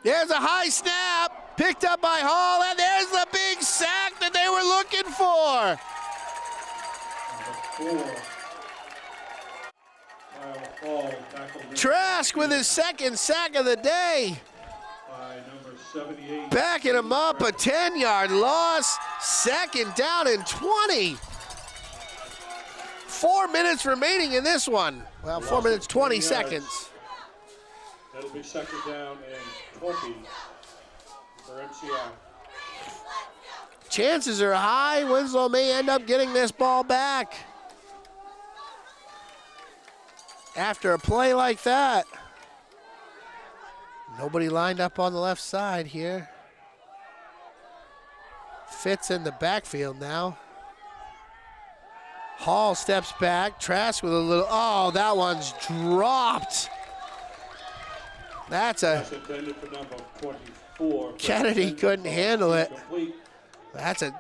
Speaker 2: There's a high snap, picked up by Hall, and there's the big sack that they were looking for. Trask with his 2nd sack of the day. Backing him up, a 10-yard loss, 2nd down and 20. 4 minutes remaining in this one. Well, 4 minutes, 20 seconds.
Speaker 1: That'll be 2nd down and 20 for MCI.
Speaker 2: Chances are high Winslow may end up getting this ball back. After a play like that. Nobody lined up on the left side here. Fitz in the backfield now. Hall steps back. Trask with a little, oh, that one's dropped. That's a, Kennedy couldn't handle it. That's a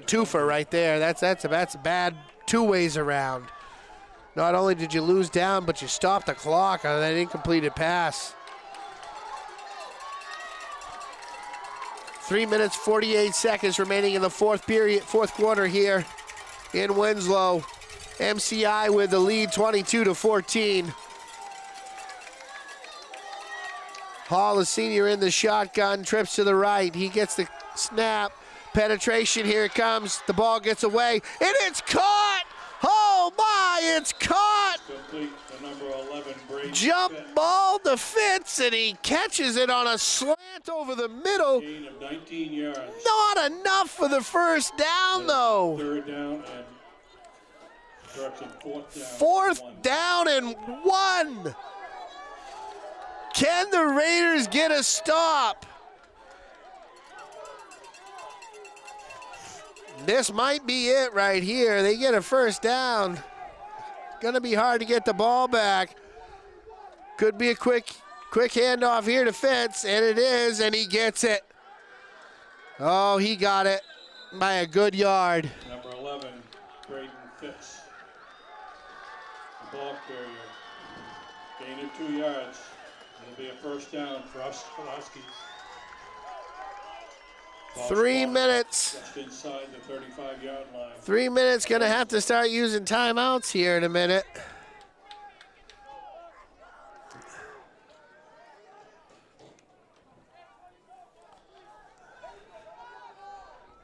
Speaker 2: twofer right there. That's a bad 2 ways around. Not only did you lose down, but you stopped the clock on that incompleted pass. 3 minutes, 48 seconds remaining in the fourth quarter here in Winslow. MCI with the lead, 22-14. Hall, a senior in the shotgun, trips to the right. He gets the snap. Penetration, here it comes. The ball gets away, and it's caught! Oh my, it's caught! Jump ball to Fitz, and he catches it on a slant over the middle.
Speaker 1: Gain of 19 yards.
Speaker 2: Not enough for the 1st down, though.
Speaker 1: 3rd down and
Speaker 2: 4th down and 1. Can the Raiders get a stop? This might be it right here. They get a 1st down. Gonna be hard to get the ball back. Could be a quick handoff here to Fitz, and it is, and he gets it. Oh, he got it by a good yard.
Speaker 1: Number 11, Braden Fitz. ball carrier. Gain of 2 yards. It'll be a first down for us, for the Huskies.
Speaker 2: 3 minutes.
Speaker 1: Just inside the 35-yard line.
Speaker 2: 3 minutes, gonna have to start using timeouts here in a minute.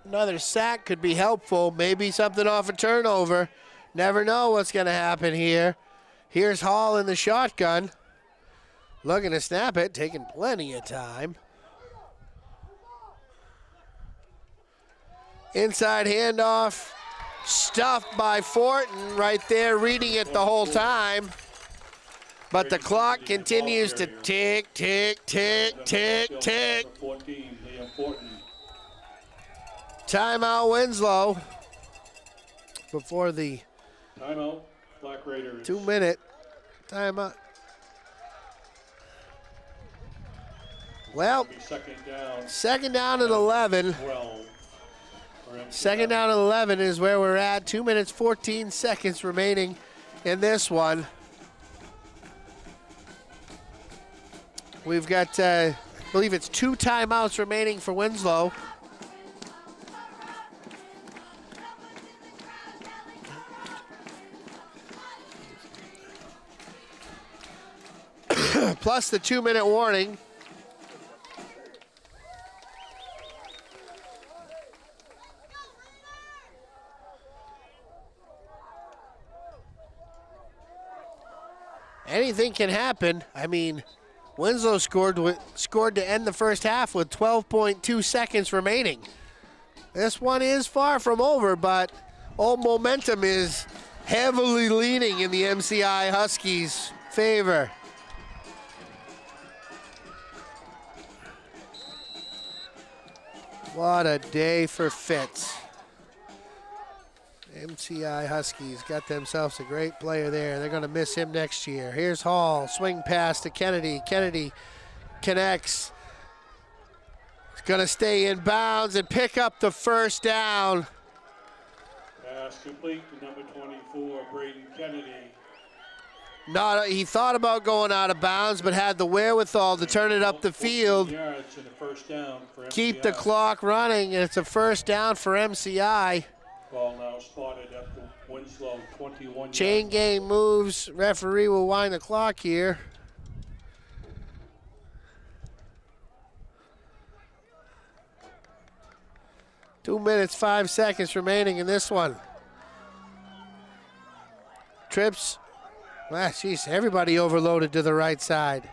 Speaker 2: Another sack could be helpful. Maybe something off a turnover. Never know what's going to happen here. Here's Hall in the shotgun. Looking to snap it, taking plenty of time. Inside handoff. Stuffed by Fortin right there, reading it the whole time. But the clock continues to tick, tick, tick, tick, tick.
Speaker 1: 14, Liam Fortin.
Speaker 2: Timeout Winslow before the
Speaker 1: Timeout, Black Raiders.
Speaker 2: 2-minute timeout. Well, second down and 11.
Speaker 1: 12.
Speaker 2: Second down and 11 is where we're at. 2 minutes, 14 seconds remaining in this one. We've got, I believe it's 2 timeouts remaining for Winslow. Plus the 2-minute warning. Anything can happen. I mean, Winslow scored to end the first half with 12.2 seconds remaining. This one is far from over, but all momentum is heavily leaning in the MCI Huskies' favor. What a day for Fitz. MCI Huskies got themselves a great player there. They're going to miss him next year. Here's Hall. Swing pass to Kennedy. Kennedy connects. He's going to stay in bounds and pick up the first down.
Speaker 1: Pass complete to number 24, Braden Kennedy.
Speaker 2: He thought about going out of bounds, but had the wherewithal to turn it up the field.
Speaker 1: Yards and a first down for MCI.
Speaker 2: Keep the clock running, and it's a first down for MCI.
Speaker 1: Ball now spotted at the Winslow 21.
Speaker 2: Chain gang moves. Referee will wind the clock here. Two minutes, 5 seconds remaining in this one. Trips. Wow, jeez, everybody overloaded to the right side.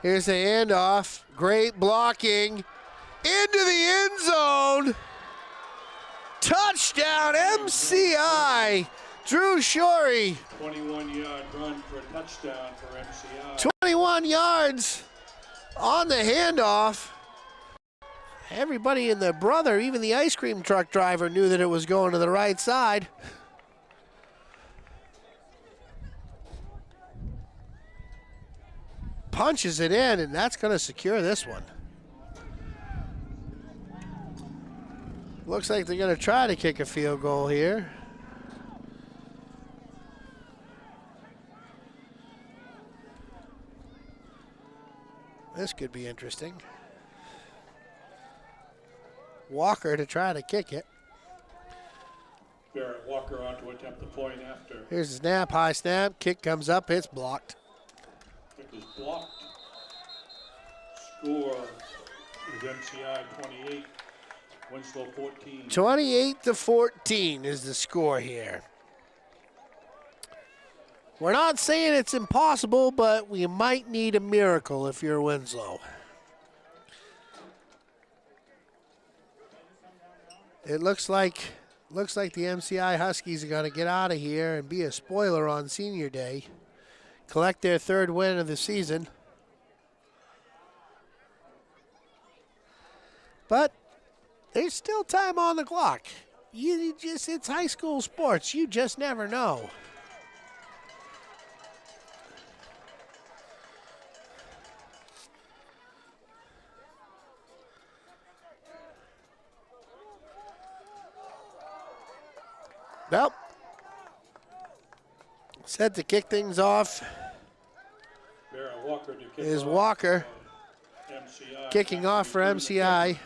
Speaker 2: Here's the handoff. Great blocking. Into the end zone. Touchdown, MCI. Drew Shorey.
Speaker 1: 21-yard run for a touchdown for MCI.
Speaker 2: 21 yards on the handoff. Everybody and their brother, even the ice cream truck driver, knew that it was going to the right side. Punches it in, and that's going to secure this one. Looks like they're going to try to kick a field goal here. This could be interesting. Walker to try to kick it.
Speaker 1: Barrett Walker on to attempt the point after.
Speaker 2: Here's the snap, high snap. Kick comes up, it's blocked.
Speaker 1: Kick is blocked. Score is MCI 28, Winslow 14.
Speaker 2: 28-14 is the score here. We're not saying it's impossible, but we might need a miracle if you're Winslow. It looks like the MCI Huskies are going to get out of here and be a spoiler on senior day. Collect their third win of the season. But there's still time on the clock. It's high school sports. You just never know. Well, Set to kick things off
Speaker 1: Barrett Walker to kick
Speaker 2: is
Speaker 1: off.
Speaker 2: Walker.
Speaker 1: MCI.
Speaker 2: Kicking off for MCI.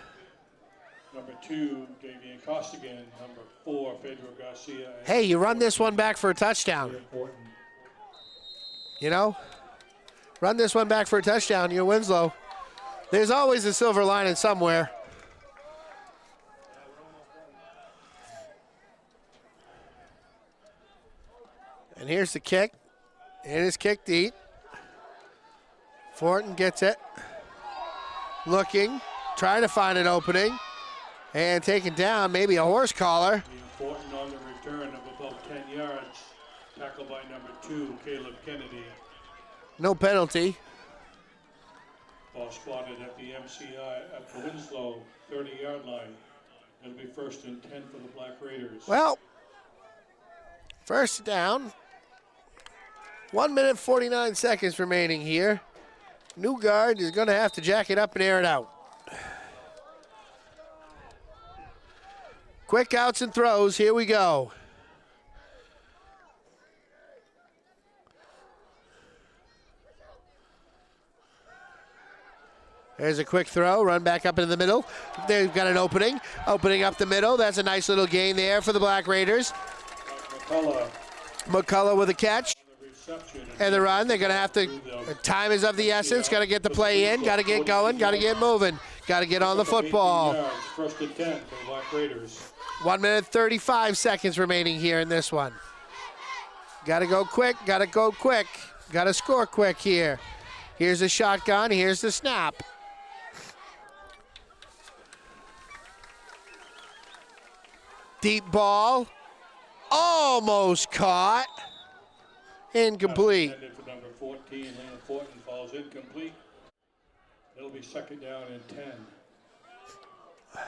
Speaker 1: Number 2, Davian Costigan. Number 4, Pedro Garcia.
Speaker 2: Hey, you run this one back for a touchdown. You know? Run this one back for a touchdown. You're Winslow. There's always a silver lining somewhere. And here's the kick. It is kicked deep. Fortin gets it. Looking, trying to find an opening. And taken down, maybe a horse collar.
Speaker 1: Fortin on the return of about 10 yards. Tackled by number 2, Caleb Kennedy.
Speaker 2: No penalty.
Speaker 1: Ball spotted at the MCI at the Winslow 30-yard line. It'll be 1st and 10 for the Black Raiders.
Speaker 2: Well, first down. 1 minute, 49 seconds remaining here. New guard is going to have to jack it up and air it out. Quick outs and throws. Here we go. There's a quick throw, run back up into the middle. They've got an opening up the middle. That's a nice little gain there for the Black Raiders. McCullough with a catch. And the run, they're going to have to, time is of the essence. Got to get the play in, got to get going, got to get moving. Got to get on the football.
Speaker 1: 1st and 10 for the Black Raiders.
Speaker 2: 1 minute, 35 seconds remaining here in this one. Got to go quick, got to go quick. Got to score quick here. Here's the shotgun, here's the snap. Deep ball, almost caught. Incomplete.
Speaker 1: Intended for number 14, Leland Fortin falls incomplete. It'll be 2nd down and 10.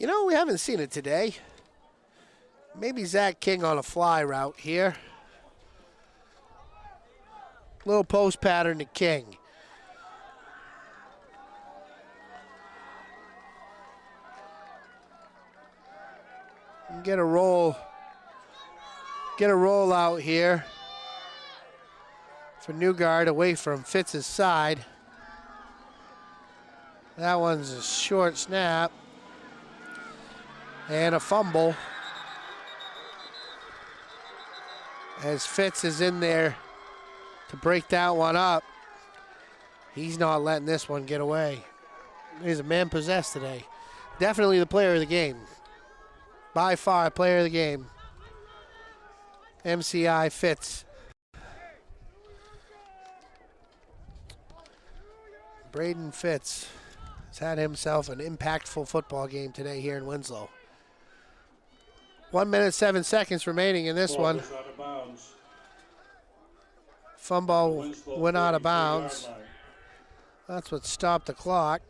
Speaker 2: You know, we haven't seen it today. Maybe Zach King on a fly route here. Little post pattern to King. Get a roll. Get a roll out here for Newgard away from Fitz's side. That one's a short snap. And a fumble. As Fitz is in there to break that one up. He's not letting this one get away. He's a man possessed today. Definitely the player of the game. By far, player of the game. MCI Fitz. Braden Fitz has had himself an impactful football game today here in Winslow. 1 minute, 7 seconds remaining in this one. Fumble went out of bounds. That's what stopped the clock.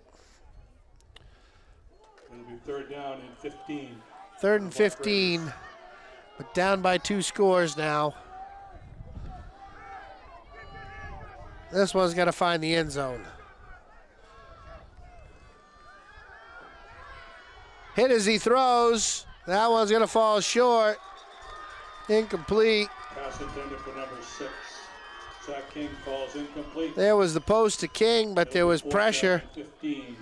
Speaker 1: It'll be 3rd down and 15.
Speaker 2: 3rd and 15, but down by 2 scores now. This one's got to find the end zone. Hit as he throws. That one's going to fall short. Incomplete.
Speaker 1: Pass intended for number 6. Zach King falls incomplete.
Speaker 2: There was the post to King, but there was pressure.
Speaker 1: 15.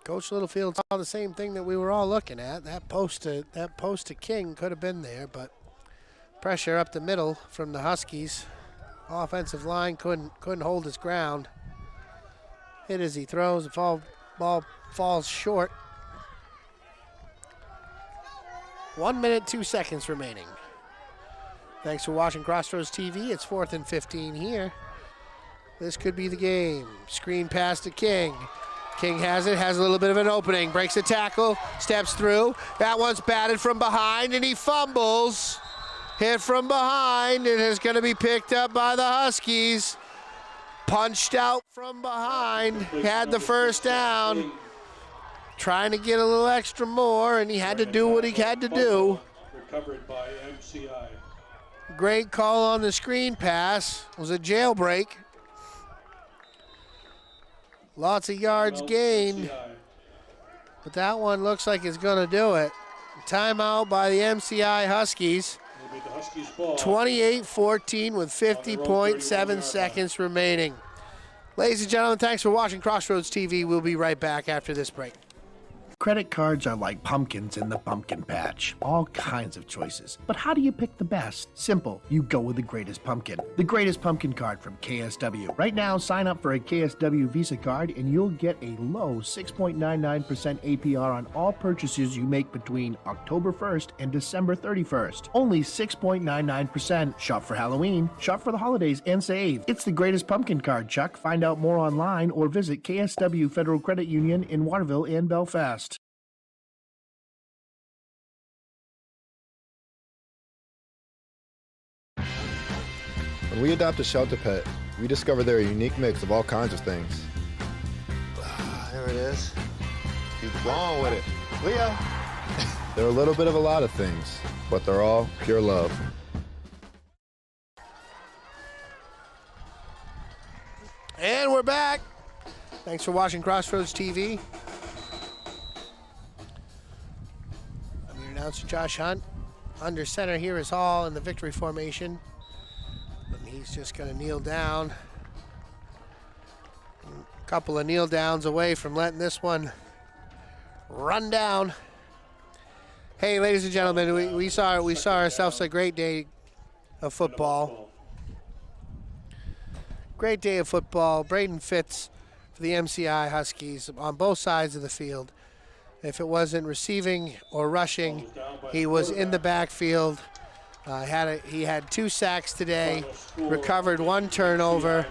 Speaker 2: Coach Littlefield saw the same thing that we were all looking at. That post to King could have been there, but pressure up the middle from the Huskies. Offensive line couldn't hold his ground. Hit as he throws. The ball falls short. 1 minute, 2 seconds remaining. Thanks for watching Crossroads TV. It's 4th and 15 here. This could be the game. Screen pass to King. King has it, has a little bit of an opening, breaks a tackle, steps through. That one's batted from behind, and he fumbles. Hit from behind, and it's going to be picked up by the Huskies. Punched out from behind, had the first down. Trying to get a little extra more, and he had to do what he had to do.
Speaker 1: Recovered by MCI.
Speaker 2: Great call on the screen pass. It was a jailbreak. Lots of yards gained, but that one looks like it's going to do it. Timeout by the MCI Huskies.
Speaker 1: It'll be the Huskies' ball.
Speaker 2: 28-14 with 50.7 seconds remaining. Ladies and gentlemen, thanks for watching Crossroads TV. We'll be right back after this break.
Speaker 3: Credit cards are like pumpkins in the pumpkin patch. All kinds of choices. But how do you pick the best? Simple. You go with the greatest pumpkin. The greatest pumpkin card from KSW. Right now, sign up for a KSW Visa card and you'll get a low 6.99% APR on all purchases you make between October 1st and December 31st. Only 6.99%. Shop for Halloween, shop for the holidays, and save. It's the greatest pumpkin card, Chuck. Find out more online or visit KSW Federal Credit Union in Waterville and Belfast.
Speaker 16: When we adopt a shelter pet, we discover they're a unique mix of all kinds of things.
Speaker 2: There it is.
Speaker 16: Keep going with it. Leo! They're a little bit of a lot of things, but they're all pure love.
Speaker 2: And we're back. Thanks for watching Crossroads TV. I'm your announcer, Josh Hunt. Under center here is Hall in the victory formation. And he's just going to kneel down. A couple of kneel downs away from letting this one run down. Hey, ladies and gentlemen, we saw ourselves a great day of football. Great day of football. Braden Fitz for the MCI Huskies on both sides of the field. If it wasn't receiving or rushing, he was in the backfield. He had 2 sacks today, recovered 1 turnover,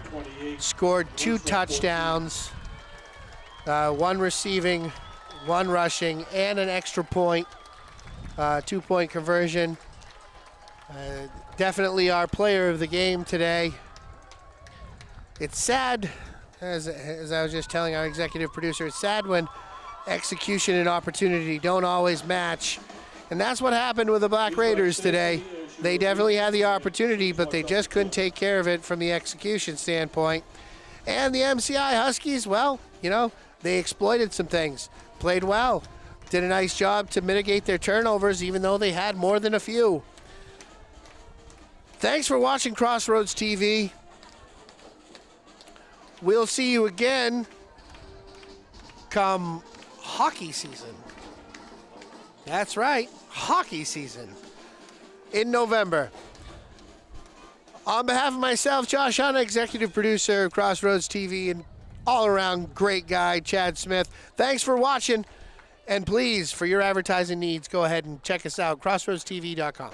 Speaker 2: scored 2 touchdowns, 1 receiving, 1 rushing, and an extra point, 2-point conversion. Definitely our player of the game today. It's sad, as I was just telling our executive producer, it's sad when execution and opportunity don't always match. And that's what happened with the Black Raiders today. They definitely had the opportunity, but they just couldn't take care of it from the execution standpoint. And the MCI Huskies, well, you know, they exploited some things, played well, did a nice job to mitigate their turnovers, even though they had more than a few. Thanks for watching Crossroads TV. We'll see you again come hockey season. That's right, hockey season in November. On behalf of myself, Josh Hunt, executive producer of Crossroads TV, and all-around great guy, Chad Smith, thanks for watching. And please, for your advertising needs, go ahead and check us out, crossroadstv.com.